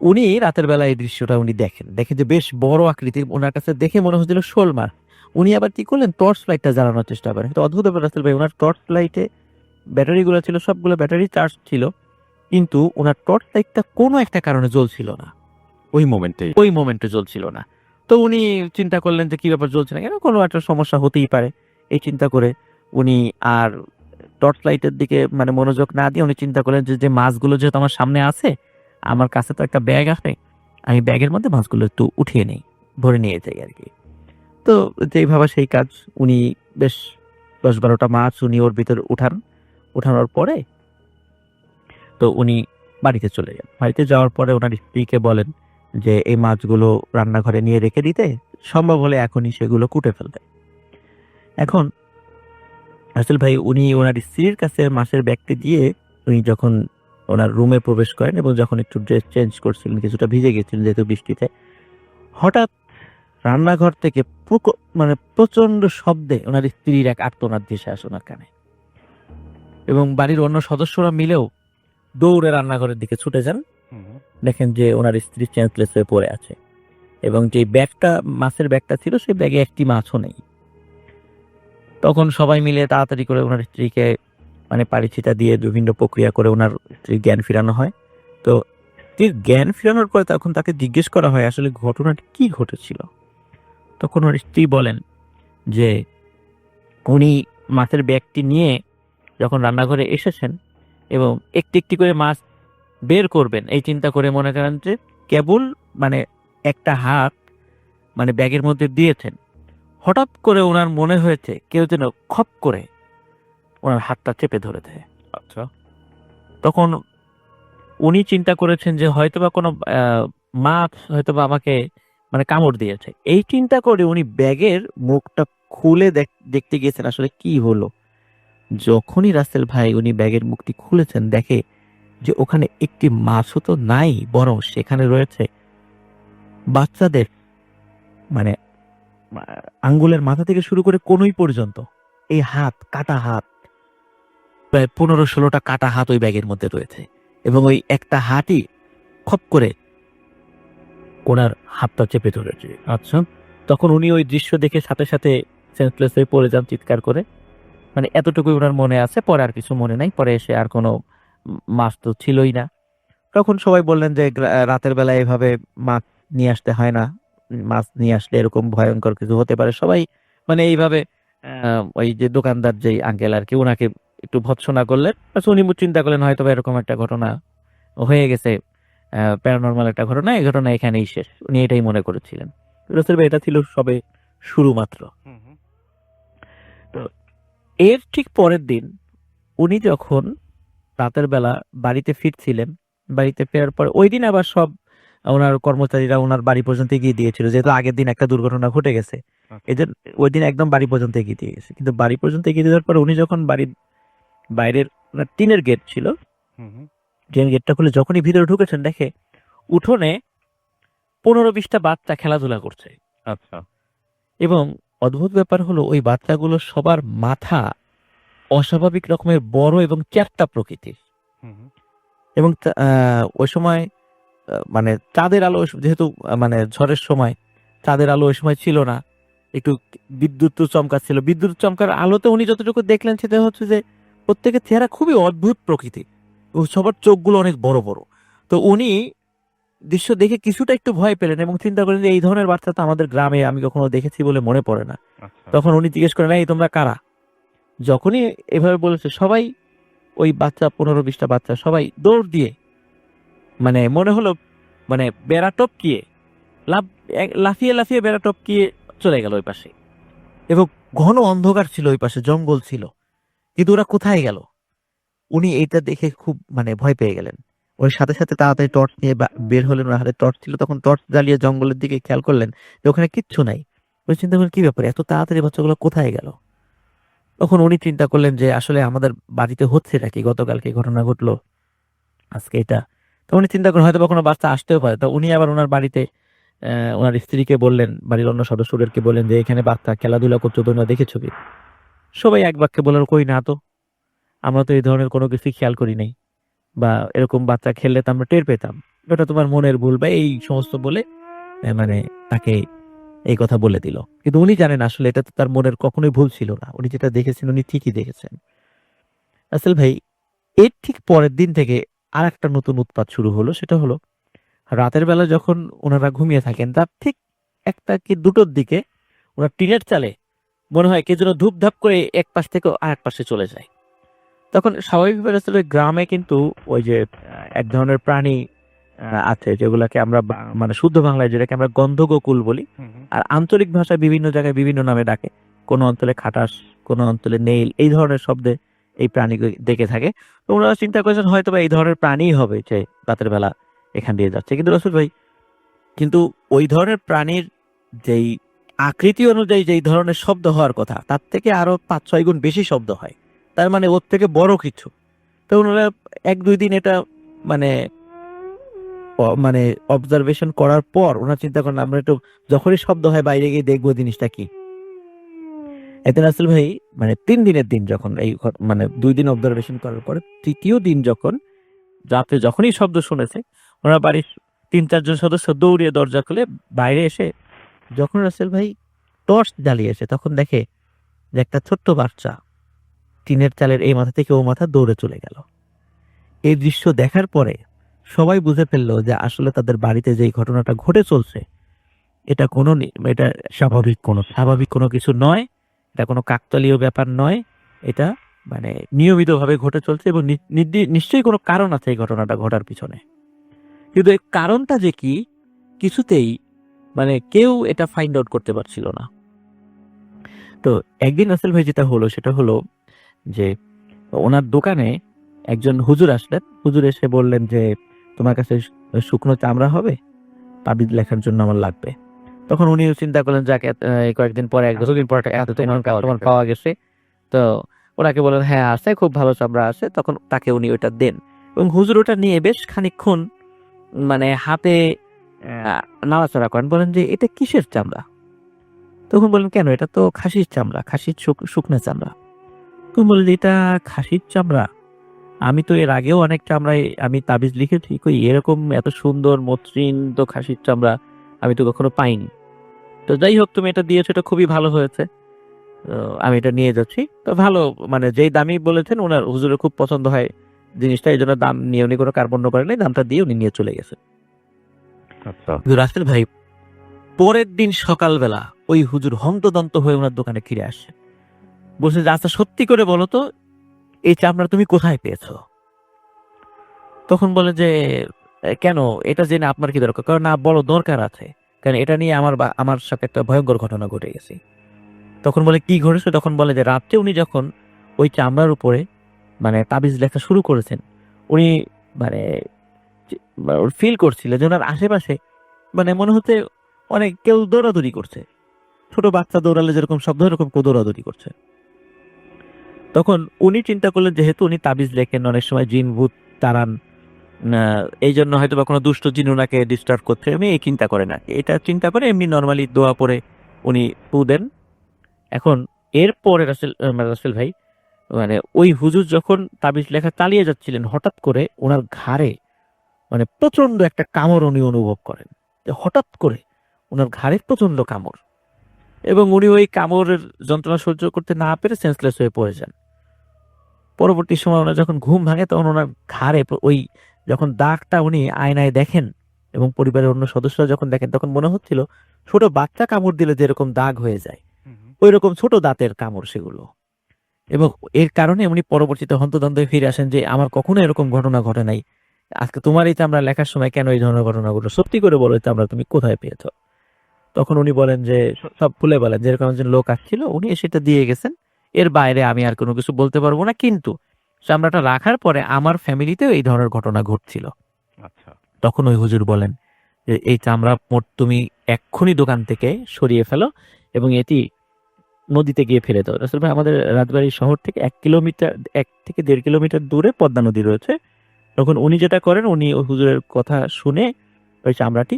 উনি রাতের বেলা এই দৃশ্যটা উনি দেখেন যে বেশ বড় আকৃতির, ওনার কাছে দেখে মনে হচ্ছিল শোল মাছ। উনি আবার কি করলেন, টর্চ লাইটটা জ্বালানোর চেষ্টা করেন। তো অদ্ভুত ব্যাপার রাসেল ভাই, ওনার টর্চ লাইটে ব্যাটারিগুলো ছিল, সবগুলো ব্যাটারি চার্জ ছিল, কিন্তু ওনার টর্চ লাইটটা কোনো একটা কারণে জ্বলছিল না, ওই মোমেন্টে জ্বলছিল না। তো উনি চিন্তা করলেন যে কি ব্যাপার, জ্বলছে না কেন, কোনো একটা সমস্যা হতেই পারে। এই চিন্তা করে উনি আর টর্চ লাইটের দিকে মানে মনোযোগ না দিয়ে উনি চিন্তা করলেন যে মাছগুলো যেহেতু আমার সামনে আছে, আমার কাছে তো একটা ব্যাগ আছে, আমি ব্যাগের মধ্যে মাছগুলো একটু উঠিয়ে নেই, ভরে নিয়ে যাই আর কি। তো যেই ভাবা সেই কাজ, উনি বেশ 10-12টা মাছ উনি ওর ভিতরে উঠানোর পরে তো উনি বাড়িতে চলে যান। বাড়িতে যাওয়ার পরে ওনার স্ত্রীকে বলেন যে এই মাছগুলো রান্নাঘরে নিয়ে রেখে দিতে, সম্ভব হলে এখনই সেগুলো কুটে ফেলতে। এখন আসল ভাই উনি ওনার স্ত্রীর কাছে মাছের ব্যাগটি দিয়ে উনি যখন ওনার রুমে প্রবেশ করেন এবং যখন একটু ড্রেস চেঞ্জ করছিলেন, কিছুটা ভিজে গেছিলেন যেহেতু বৃষ্টিতে, হঠাৎ রান্নাঘর থেকে মানে প্রচন্ড শব্দে ওনার স্ত্রীর এক আর্তনাদ ভেসে আসে ওনার কানে, এবং বাড়ির অন্য সদস্যরা মিলেও দৌড়ে রান্নাঘরের দিকে ছুটে যান। দেখেন যে ওনার স্ত্রী চেঞ্জলেস হয়ে পড়ে আছে, এবং যে ব্যাগটা, মাছের ব্যাগটা ছিল, সেই ব্যাগে একটি মাছও নেই। তখন সবাই মিলে তাড়াতাড়ি করে ওনার স্ত্রীকে মানে পারিচিতা দিয়ে বিভিন্ন প্রক্রিয়া করে ওনার স্ত্রীর জ্ঞান ফিরানো হয়। তো স্ত্রীর জ্ঞান ফিরানোর পরে তখন তাকে জিজ্ঞেস করা হয় আসলে ঘটনাটি কি ঘটেছিল। তখন ওনার স্ত্রী বলেন যে উনি মাছের ব্যাগটি নিয়ে যখন রান্নাঘরে এসেছেন এবং একটি একটি করে মাছ বের করবেন এই চিন্তা করে মনে করেন যে কেবল মানে একটা হাত মানে ব্যাগের মধ্যে দিয়েছেন, হঠাৎ করে ওনার মনে হয়েছে কেউ যেন খপ করে ওনার হাতটা চেপে ধরেছে। আচ্ছা, তখন উনি চিন্তা করেছেন যে হয়তোবা কোনো মাছ হয়তোবা আমাকে মানে কামড় দিয়েছে। এই চিন্তা করে উনি ব্যাগের মুখটা খুলে দেখতে গিয়েছেন আসলে কি হলো। যখনই রাসেল ভাই উনি ব্যাগের মুখটি খুলেছেন, দেখে যে ওখানে একটি মাছও তো নাই, বরং সেখানে রয়েছে বাচ্চাদের মানে আঙ্গুলের মাথা থেকে শুরু করে কনুই পর্যন্ত এই হাত, কাটা হাত, প্রায় 15-16টা কাটা হাত ওই ব্যাগের মধ্যে রয়েছে, এবং ওই একটা হাতই খপ করে ওনার হাতটা চেপে ধরেছে। আচ্ছা, তখন উনি ওই দৃশ্য দেখে সাথে সাথে সেন্সলেস হয়ে পড়ে যান চিৎকার করে। মানে এতটুকুই ওনার মনে আছে, পরে আর কিছু মনে নাই। পরে এসে আর কোনো মাছ তো ছিলই না। তখন সবাই বললেন যে রাতের বেলা এভাবে মাছ নিয়ে আসতে হয় না, মাছ নিয়ে আসলে এরকম ভয়ঙ্কর কিছু হতে পারে। সবাই মানে এইভাবে ওই যে দোকানদার যেই আঙ্কেল আর কি, ওনাকে একটু ভৎসনা করলেন। উনি চিন্তা করলেন হয়তো এরকম একটা ঘটনা হয়ে গেছে, প্যারানরমাল একটা ঘটনা, এই ঘটনা এখানেই শেষ, উনি এটাই মনে করেছিলেন। রাসেল ভাই, এটা ছিল সবে শুরু মাত্র। তো এর ঠিক পরের দিন উনি যখন রাতের বেলা বাড়িতে ফিরছিলেন, বাড়িতে ফেরার পর ওই দিন আবার সব ওনার কর্মচারীরা ওনার বাড়ি পর্যন্ত এগিয়ে দিয়েছিল, যেহেতু আগের দিন একটা দুর্ঘটনা ঘটে গেছে। এদের ওই দিন একদম বাড়ি পর্যন্ত এগিয়ে দিয়ে গেছে। কিন্তু বাড়ি পর্যন্ত এগিয়ে দেওয়ার পর উনি যখন বাড়ির বাইরের টিনের গেট ছিল, টিনের গেটটা খুলে যখনই ভিতরে ঢুকেছেন, দেখে উঠোনে 15-20টা বাচ্চা খেলাধুলা করছে। আচ্ছা, এবং অদ্ভুত ব্যাপার হলো ওই বাচ্চাগুলো সবার মাথা অস্বাভাবিক রকমের বড় এবং চ্যাপ্টা প্রকৃতির, এবং ওই সময় মানে চাঁদের আলো, যেহেতু মানে ঝড়ের সময় চাঁদের আলো ওই সময় ছিল না, একটু বিদ্যুৎ চমকাচ্ছিল। বিদ্যুৎ চমকার আলোতে উনি যতটুকু দেখলেন সেটা হচ্ছে যে প্রত্যেকের চেহারা খুবই অদ্ভুত প্রকৃতির, ও সবার চোখগুলো অনেক বড় বড়। তো উনি দৃশ্য দেখে কিছুটা একটু ভয় পেলেন এবং চিন্তা করেন যে এই ধরনের বাচ্চা তো আমাদের গ্রামে আমি কখনো দেখেছি বলে মনে পড়ে না। তখন উনি জিজ্ঞেস করেন, এই তোমরা কারা? যখনই এভাবে বলেছে, সবাই ওই বাচ্চা 15-20টা বাচ্চা সবাই দৌড় দিয়ে, মানে মনে হলো মানে বেড়া টপকিয়ে লাফিয়ে লাফিয়ে বেড়া টপকিয়ে চলে গেল ওই পাশে, এবং ঘন অন্ধকার ছিল, ওই পাশে জঙ্গল ছিল, কিন্তু ওরা কোথায় গেল? উনি এটা দেখে খুব মানে ভয় পেয়ে গেলেন। ওর সাথে সাথে তাড়াতাড়ি টর্চ নিয়ে বের হলেন, ওর হাতে টর্চ ছিল, তখন টর্চ জ্বালিয়ে জঙ্গলের দিকে খেয়াল করলেন যে ওখানে কিচ্ছু নাই। ওই চিন্তা করলেন কি ব্যাপার, এত তাড়াতাড়ি বাচ্চাগুলো কোথায় গেল? তখন উনি চিন্তা করলেন যে আসলে আমাদের বাড়িতে হচ্ছে নাকি, গতকালকে এই ঘটনা ঘটলো, আজকে এটা। তো উনি চিন্তা করেন হয়তো বা কোনো বাচ্চা আসতেও পারে। তো উনি আবার ওনার বাড়িতে ওনার স্ত্রীকে বললেন, বাড়ির অন্য সদস্যদেরকে বললেন যে এখানে বাচ্চা খেলাধুলা করছো, তোমরা দেখেছো কি? সবাই এক বাক্যে বললেন, কই না তো, আমরা তো এই ধরনের কোনো কিছু খেয়াল করি নাই, বা এরকম বাচ্চা খেললে তো আমরা টের পেতাম, ওটা তোমার মনের ভুল, বা এই সমস্ত বলে মানে তাকে এই কথা বলে দিল। কিন্তু উনি জানেন আসলে এটা তো তার মনের কখনোই ভুল ছিল না, উনি যেটা দেখেছেন উনি ঠিকই দেখেছেন। আসল ভাই, এর ঠিক পরের দিন থেকে আর একটা নতুন উৎপাত শুরু হলো। সেটা হলো রাতের বেলা যখন ওনারা ঘুমিয়ে থাকেন, তার ঠিক একটা কি দুটোর দিকে ওনার টিনের চালে মনে হয় কে যেন ধূপধাপ করে এক পাশ থেকে আর এক পাশে চলে যায়। তখন স্বাভাবিকভাবে আসলে গ্রামে কিন্তু ওই যে এক ধরনের প্রাণী আছে যেগুলাকে আমরা মানে শুদ্ধ বাংলায় যেটাকে আমরা গন্ধগোকুল বলি, আর আঞ্চলিক ভাষায় বিভিন্ন জায়গায় বিভিন্ন নামে ডাকে। কোনো অঞ্চলে খাটাস, কোনো অঞ্চলে নেইল, এই ধরনের শব্দে এই প্রাণী ডেকে থাকে। তো ওনারা চিন্তা করেছেন হয়তো বা এই ধরনের প্রাণীই হবে যে রাতের বেলা এখান দিয়ে যাচ্ছে। কিন্তু রসুল ভাই, কিন্তু ওই ধরনের প্রাণীর যেই আকৃতি অনুযায়ী যেই ধরনের শব্দ হওয়ার কথা, তার থেকে আরো 5-6 গুণ বেশি শব্দ হয়। তার মানে ওর থেকে বড় কিছু। তো ওনারা 1-2 দিন এটা মানে মানে অবজারভেশন করার পর ওনারা চিন্তা করেন আমরা একটু যখনই শব্দ হয় বাইরে গিয়ে দেখবো জিনিসটা কি। একদিন আসল ভাই মানে 3 দিনের দিন যখন এই মানে 2 দিন অবজারভেশন করার পরে তৃতীয় দিন যখন রাতে যখনই শব্দ শুনেছে, ওনারা বাড়ির 3-4 জন সদস্য দৌড়িয়ে দরজা খুলে বাইরে এসে যখন রাসেল ভাই টর্চ জ্বালিয়েছে, তখন দেখে যে একটা ছোট্ট বাচ্চা টিনের চালের এই মাথা থেকে ও মাথা দৌড়ে চলে গেল। এই দৃশ্য দেখার পরে সবাই বুঝে ফেললো যে আসলে তাদের বাড়িতে যেই ঘটনাটা ঘটে চলছে এটা এটা স্বাভাবিক কোনো কিছু নয়, এটা কোনো কাকতালীয় ব্যাপার নয়, এটা মানে নিয়মিতভাবে ঘটে চলছে, এবং নিশ্চয়ই কোনো কারণ আছে এই ঘটনাটা ঘটার পিছনে। কিন্তু এই কারণটা যে কি কিছুতেই মানে কেউ এটা ফাইন্ড আউট করতে পারছিল না। তো একদিন রাসেল ভাই যেটা হলো সেটা হলো যে ওনার দোকানে একজন হুজুর আসলেন। হুজুর এসে বললেন যে তোমার কাছে শুকনো চামড়া হবে, তাবিজ লেখার জন্য আমার লাগবে। তখন উনি চিন্তা করলেন যাকে কয়েকদিন পরে কিছুদিন পরে তোমার পাওয়া গেছে। তো ওনাকে বললেন হ্যাঁ আছে, খুব ভালো চামড়া আছে। তখন তাকে উনি ওটা দেন, এবং হুজুর ওটা নিয়ে বেশ খানিকক্ষণ মানে হাতে নাড়াচাড়া করেন, বলেন যে এটা কিসের চামড়া? তখন বললেন কেন, এটা তো খাসির চামড়া, খাসির শুকনো চামড়া। তখন বললেন এটা খাসির চামড়া, আমি তো এর আগেও অনেক চামড়ায় আমি তাবিজ লিখেছি, কই এরকম এত সুন্দর মসৃণ তো খাসির চামড়া আমি তো কখনো পাইনি। তো যাই হোক, তুমি এটা দিয়েছো, এটা খুবই ভালো হয়েছে, তো আমি এটা নিয়ে যাচ্ছি। তো ভালো মানে যেই দামই বলেছেন ওনার হুজুরের খুব পছন্দ হয় জিনিসটা, এই জন্য দাম নিয়ে উনি কোনো কার্পণ্য করেন নাই, দামটা দিয়ে উনি নিয়ে চলে গেছে। আচ্ছা, কিন্তু রাসেল ভাই পরের দিন সকালবেলা ওই হুজুর হন্তদন্ত হয়ে ওনার দোকানে ফিরে আসে, বলছে যে আচ্ছা সত্যি করে বলো তো এই চামড়া তুমি কোথায় পেয়েছো? তখন বলে যে কেন, এটা জেনে আপনার কি দরকার? কারণ না, বড় দরকার আছে, কারণ এটা নিয়ে আমার সাথে একটা ভয়ঙ্কর ঘটনা ঘটে গেছে। তখন বলে কি ঘটেছে? তখন বলে যে রাত্রে উনি যখন ওই চামড়ার উপরে মানে তাবিজ লেখা শুরু করেছেন, উনি মানে ফিল করছিলেন যে ওনার আশেপাশে মানে মনে হচ্ছে অনেক কেউ দৌড়াদৌড়ি করছে, ছোট বাচ্চা দৌড়ালে যেরকম শব্দ এরকম কেউ দৌড়াদৌড়ি করছে। তখন উনি চিন্তা করলেন যেহেতু উনি তাবিজ লেখেন, অনেক সময় জিন ভূত তাড়ান, এই জন্য হয়তো বা কোনো দুষ্ট জিন ওনাকে ডিস্টার্ব করছে, উনি এই চিন্তা করেন না, এটা চিন্তা করে এমনি নর্মালি দোয়া পরে উনি ফু দেন। এখন এরপরে রাসেল ভাই মানে ওই হুজুর যখন তাবিজ লেখা চালিয়ে যাচ্ছিলেন, হঠাৎ করে ওনার ঘাড়ে মানে প্রচন্ড একটা কামড় উনি অনুভব করেন, যে হঠাৎ করে ওনার ঘাড়ে প্রচন্ড কামড়, এবং উনি ওই কামড়ের যন্ত্রণা সহ্য করতে না পেরে সেন্সলেস হয়ে পড়ে যান। পরবর্তী সময় ওনার যখন ঘুম ভাঙে তখন ওনার ঘাড়ে ওই যখন দাগটা উনি আয়নায় দেখেন এবং পরিবারের অন্য সদস্যরা যখন দেখেন, তখন মনে হচ্ছিল ছোট বাচ্চা কামড় দিলে যেরকম দাগ হয়ে যায় ওই রকম ছোট দাঁতের কামড় সেগুলো। এবং এর কারণে উনি পরবর্তীতে হন্তদন্ত হয়ে ফিরে আসেন যে আমার কখনো এরকম ঘটনা ঘটে নাই, আজকে তোমার এই চামড়া লেখার সময় কেন এই ধরনের ঘটনাগুলো, সত্যি করে বলো এই চামড়া তুমি কোথায় পেয়েছো? তখন উনি বলেন যে সব খুলে বলেন, যেরকম একজন লোক আসছিল উনি সেটা দিয়ে গেছেন, এর বাইরে আমি আর কোনো কিছু বলতে পারবো না, কিন্তু চামড়াটা রাখার পরে আমার ফ্যামিলিতেও এই ধরনের ঘটনা ঘটছিল। আচ্ছা। তখন ওই হুজুর বলেন যে এই চামড়া মোট তুমি এক্ষুনি দোকান থেকে সরিয়ে ফেলো এবং এটি নদীতে গিয়ে ফেলে দাও। আসলে ভাই আমাদের রাজবাড়ী শহর থেকে 1 কিলোমিটার, 1 থেকে 1.5 কিলোমিটার দূরে পদ্মা নদী রয়েছে। তখন উনি যেটা করেন, উনি ওই হুজুরের কথা শুনে ওই চামড়াটি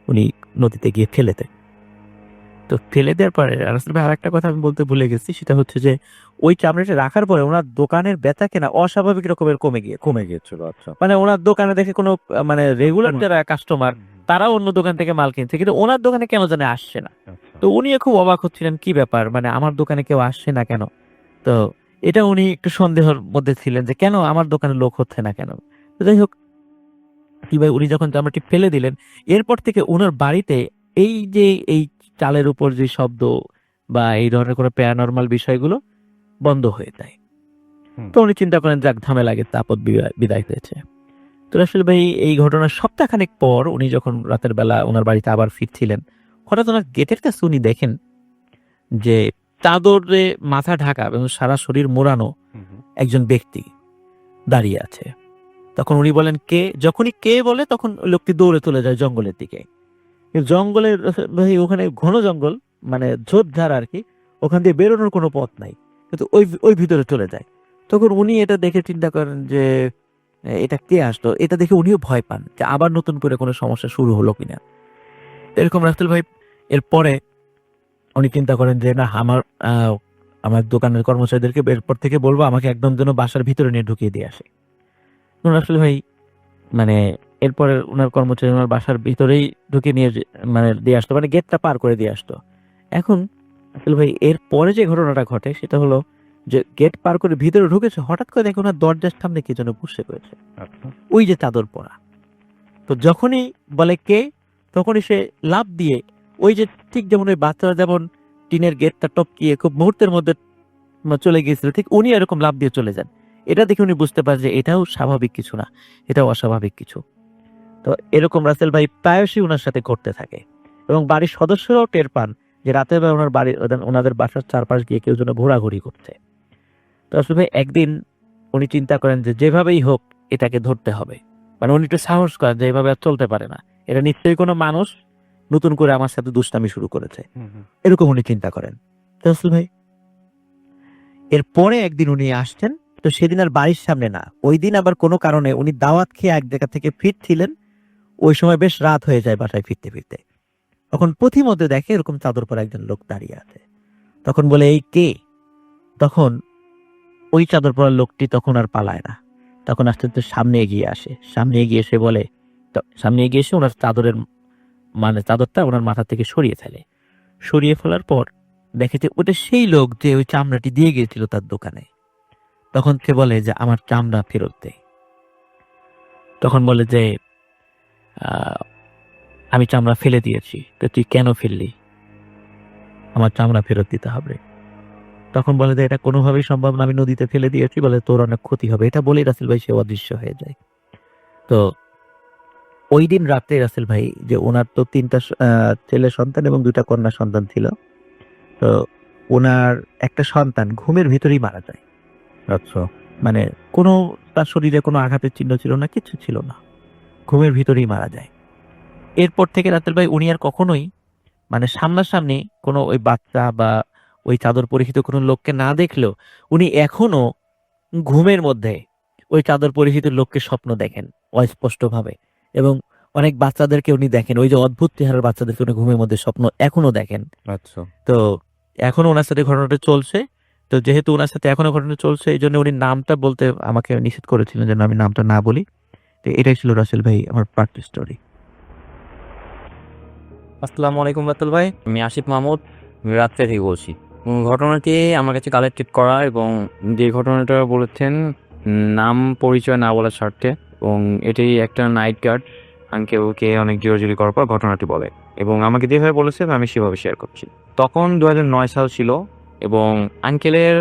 উনি নদীতে গিয়ে ফেলে দেন। তো ফেলে দেওয়ার পরে আসলে ভাই আরেকটা কথা আমি বলতে ভুলে গেছি, সেটা হচ্ছে যে ওই চামড়াটা রাখার পরে ওনার দোকানের বেচা কেনা অস্বাভাবিক রকমের কমে গিয়েছিল। আচ্ছা। মানে ওনার দোকানে দেখে কোনো মানে রেগুলার যারা কাস্টমার তারাও অন্য দোকান থেকে মাল কিনছে, কিন্তু ওনার দোকানে কেন জানে আসছে না। আচ্ছা। তো উনিও খুব অবাক হচ্ছিলেন, কি ব্যাপার, মানে আমার দোকানে কেউ আসছে না কেন। তো এটা উনি একটু সন্দেহের মধ্যে ছিলেন যে কেন আমার দোকানে লোক হচ্ছে না কেন। তো যাই হোক, কি ভাই উনি যখন চামড়াটি ফেলে দিলেন, এরপর থেকে ওনার বাড়িতে এই যে এই চালের উপর যে শব্দ বা এই ধরনের কোনো প্যারানর্মাল বিষয়গুলো বন্ধ হয়ে যায়। হুম। তো উনি চিন্তা করেন যাক ঝামেলা গেছে, আপদ বিদায় হয়েছে। তো আসলে ভাই এই ঘটনার সপ্তাহখানেক পর উনি যখন রাতের বেলা ওনার বাড়িতে আবার ফিরছিলেন, হঠাৎ ওনার গেটের কাছে উনি দেখেন যে চাদরে মাথা ঢাকা এবং সারা শরীর মোড়ানো একজন ব্যক্তি দাঁড়িয়ে আছে। তখন উনি বলেন কে? যখনই কে বলে তখন ওই লোকটি দৌড়ে চলে যায় জঙ্গলের দিকে। কিন্তু জঙ্গলের ভাই ওখানে ঘন জঙ্গল, মানে ঝোপঝাড় আর কি, ওখান দিয়ে বেরোনোর কোনো পথ নাই, কিন্তু ওই ওই ভিতরে চলে যায়। তখন উনি এটা দেখে চিন্তা করেন যে এটা কে আসলো। এটা দেখে উনিও ভয় পান যে আবার নতুন করে কোনো সমস্যা শুরু হলো কিনা। এরকম রাসেল ভাই এরপরে উনি চিন্তা করেন যে না, আমার দোকানের কর্মচারীদেরকে এরপর থেকে বলবো আমাকে একদম যেন বাসার ভিতরে নিয়ে ঢুকিয়ে দিয়ে আসে। আসলে ভাই মানে এরপরে ওনার কর্মচারী ওনার বাসার ভিতরেই ঢুকে নিয়ে মানে দিয়ে আসতো, মানে গেটটা পার করে দিয়ে আসতো। এখন আসলে ভাই এর পরে যে ঘটনাটা ঘটে সেটা হলো যে গেট পার করে ভিতরে ঢুকেছে, হঠাৎ করে দেখে ওনার দরজার সামনে কি যেন বসে রয়েছে, আচ্ছা। ওই যে চাদর পরা। তো যখনই বলে কে, তখনই সে লাফ দিয়ে ওই যে ঠিক যেমন ওই বাচ্চারা যেমন টিনের গেটটা টপকিয়ে খুব মুহূর্তের মধ্যে চলে গিয়েছিল, ঠিক উনি এরকম লাফ দিয়ে চলে যান। এটা দেখে উনি বুঝতে পারেন যে এটাও স্বাভাবিক কিছু না, এটাও অস্বাভাবিক কিছু। তো এরকম রাসেল ভাই প্রায়শই ওনার সাথে ঘটতে থাকে এবং বাড়ির সদস্যরাও টের পান যে রাতের বেলা ওনার বাড়ি ওনাদের বাসার চারপাশ গিয়ে কেউ যেন ঘোরাঘুরি করছে। তো আসলে ভাই একদিন উনি চিন্তা করেন যে যেভাবেই হোক এটাকে ধরতে হবে, মানে উনি একটু সাহস করেন যে এভাবে আর চলতে পারে না, এটা নিশ্চয়ই কোনো মানুষ নতুন করে আমার সাথে দুষ্টামি শুরু করেছে, এরকম উনি চিন্তা করেন। তো আসলে ভাই এরপরে একদিন উনি আসছেন, তো সেদিন আর বাড়ির সামনে না, ওই দিন আবার কোনো কারণে উনি দাওয়াত খেয়ে এক জায়গা থেকে ফিরছিলেন। ওই সময় বেশ রাত হয়ে যায় বাসায় ফিরতে ফিরতে। তখন পথিমধ্যে দেখে এরকম চাদর পরা একজন লোক দাঁড়িয়ে আছে। তখন বলে এই কে? তখন ওই চাদর পরা লোকটি তখন আর পালায় না, তখন আস্তে আস্তে সামনে এগিয়ে আসে। সামনে এগিয়ে এসে বলে, সামনে এগিয়ে এসে ওনার চাদরের মানে চাদরটা ওনার মাথা থেকে সরিয়ে ফেলে। সরিয়ে ফেলার পর দেখে যে ওটা সেই লোক যে ওই চামড়াটি দিয়ে গিয়েছিল তার দোকানে। তখন সে বলে যে আমার চামড়া ফেরত দে। তখন বলে যে আমি চামড়া ফেলে দিয়েছি। তো তুই কেন ফেললি? আমার চামড়া ফেরত দিতে হবে। তখন বলে যে এটা কোনোভাবেই সম্ভব না, আমি নদীতে ফেলে দিয়েছি, বলে তোর অনেক ক্ষতি হবে। এটা বলেই রাসেল ভাই সে অদৃশ্য হয়ে যায়। তো ওই দিন রাতে রাসেল ভাই যে ওনার তো 3টা ছেলে সন্তান এবং 2টা কন্যা সন্তান ছিল। তো ওনার একটা সন্তান ঘুমের ভিতরেই মারা যায়। আচ্ছা। মানে কোনো তার শরীরে কোনো আঘাতের চিহ্ন ছিল না, কিছু ছিল না, ঘুমের ভিতরেই মারা যায়। এরপর থেকে রাসেল ভাই উনি আর কখনোই মানে সামনাসামনি কোনো ওই বাচ্চা বা ওই চাদর পরিহিত কোনো লোককে না দেখলেও উনি এখনো ঘুমের মধ্যে ওই চাদর পরিহিত লোককে স্বপ্ন দেখেন অস্পষ্টভাবে, এবং অনেক বাচ্চাদেরকে উনি দেখেন, ওই যে অদ্ভুত চেহারার বাচ্চাদেরকে উনি ঘুমের মধ্যে স্বপ্ন এখনো দেখেন। আচ্ছা। তো এখনো ওনার সাথে ঘটনাটা চলছে। তো যেহেতু ওনার সাথে এখনো ঘটনা চলছে, এই জন্য উনি নামটা বলতে আমাকে নিষেধ করেছিলেন যেন আমি নামটা না বলি। তো এটাই ছিল রাসেল ভাই আমার পার্ট স্টোরি। আসসালামু আলাইকুম রাতুল ভাই, আমি আসিফ মাহমুদ, আমি রাজশাহী থেকে বলছি। ঘটনাটি আমার কাছে কালেক্টেড করা এবং যে ঘটনাটা বলেছেন নাম পরিচয় না বলার স্বার্থে, এবং এটি একটা নাইট গার্ড আঙ্কেলকে অনেক জোরাজুরি করার পর ঘটনাটি বলে এবং আমাকে যেভাবে বলেছে আমি সেভাবে শেয়ার করছি। তখন 2009 সাল ছিল এবং আঙ্কেলের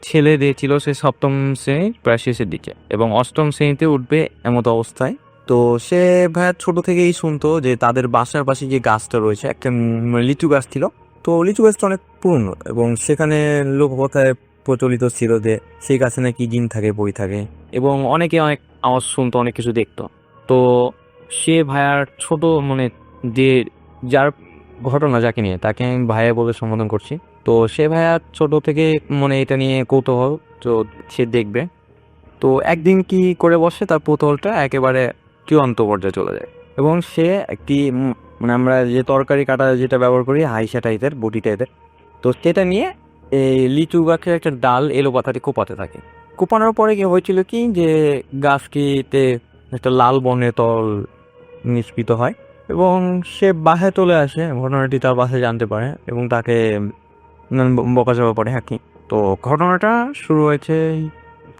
ছেলে দিয়েছিল সে সপ্তম শ্রেণীর প্রায় শেষের দিকে এবং অষ্টম শ্রেণীতে উঠবে এমতো অবস্থায়। তো সে ভাইয়া ছোট থেকেই শুনতো যে তাদের বাসার পাশে যে গাছটা রয়েছে একটা লিচু গাছ ছিল। তো লিচু গাছটা অনেক পুরনো এবং সেখানে লোককথায় প্রচলিত ছিল যে সেই গাছে নাকি জিন থাকে, বই থাকে এবং অনেকে অনেক আওয়াজ শুনতো, অনেক কিছু দেখতো। তো সে ভাইয়ার ছোট মানে যে যার ঘটনা যাকে নিয়ে তাকে আমি ভাইয়া বলে সম্বোধন করছি। তো সে ভাইয়া ছোট থেকে মানে এটা নিয়ে কৌতূহল, তো সে দেখবে। তো একদিন কি করে বসে তার কৌতূহলটা একেবারে চূড়ান্ত পর্যায়ে চলে যায় এবং সে একটি মানে আমরা যে তরকারি কাটা যেটা ব্যবহার করি হাইসা টাইপের বটি টাইপের, তো সেটা নিয়ে এই লিচু গাছের একটা ডাল এলো পাতাটি কোপাতে থাকে। কোপানোর পরে কি হয়েছিল কি যে গাছটিতে একটা লাল বর্ণের তল নিষ্পৃত হয় এবং সে বাসায় চলে আসে। ঘটনাটি তার বাসায় জানতে পারে এবং তাকে বকাঝকা করে আর কি। তো ঘটনাটা শুরু হয়েছে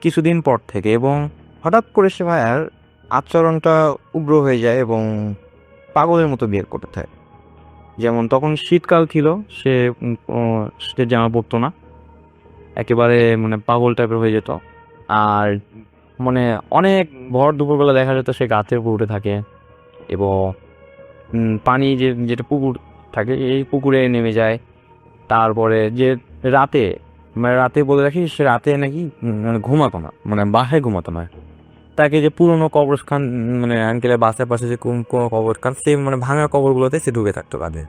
কিছুদিন পর থেকে এবং হঠাৎ করে সে ভাইয়ার আচরণটা উগ্র হয়ে যায় এবং পাগলের মতো বিহেভ করতে থাকে। যেমন তখন শীতকাল ছিল, সে জামা পরতো না, একেবারে মানে পাগল টাইপের হয়ে যেত। আর মানে অনেক ভর দুপুরবেলা দেখা যেত সে গাছের উপর উঠে থাকে এবং পানি যেটা পুকুর থাকে এই পুকুরে নেমে যায়। তারপরে যে রাতে মানে রাতে বলে রাখি সে রাতে নাকি মানে ঘুমাতো না, মানে বাসায় ঘুমাতো না। তাকে যে পুরোনো কবরস্থান মানে আঙ্কেলের বাসার পাশে যে কোনো কবরস্থান সে মানে ভাঙা কবরগুলোতে সে ঢুকে থাকতো কাঁধে।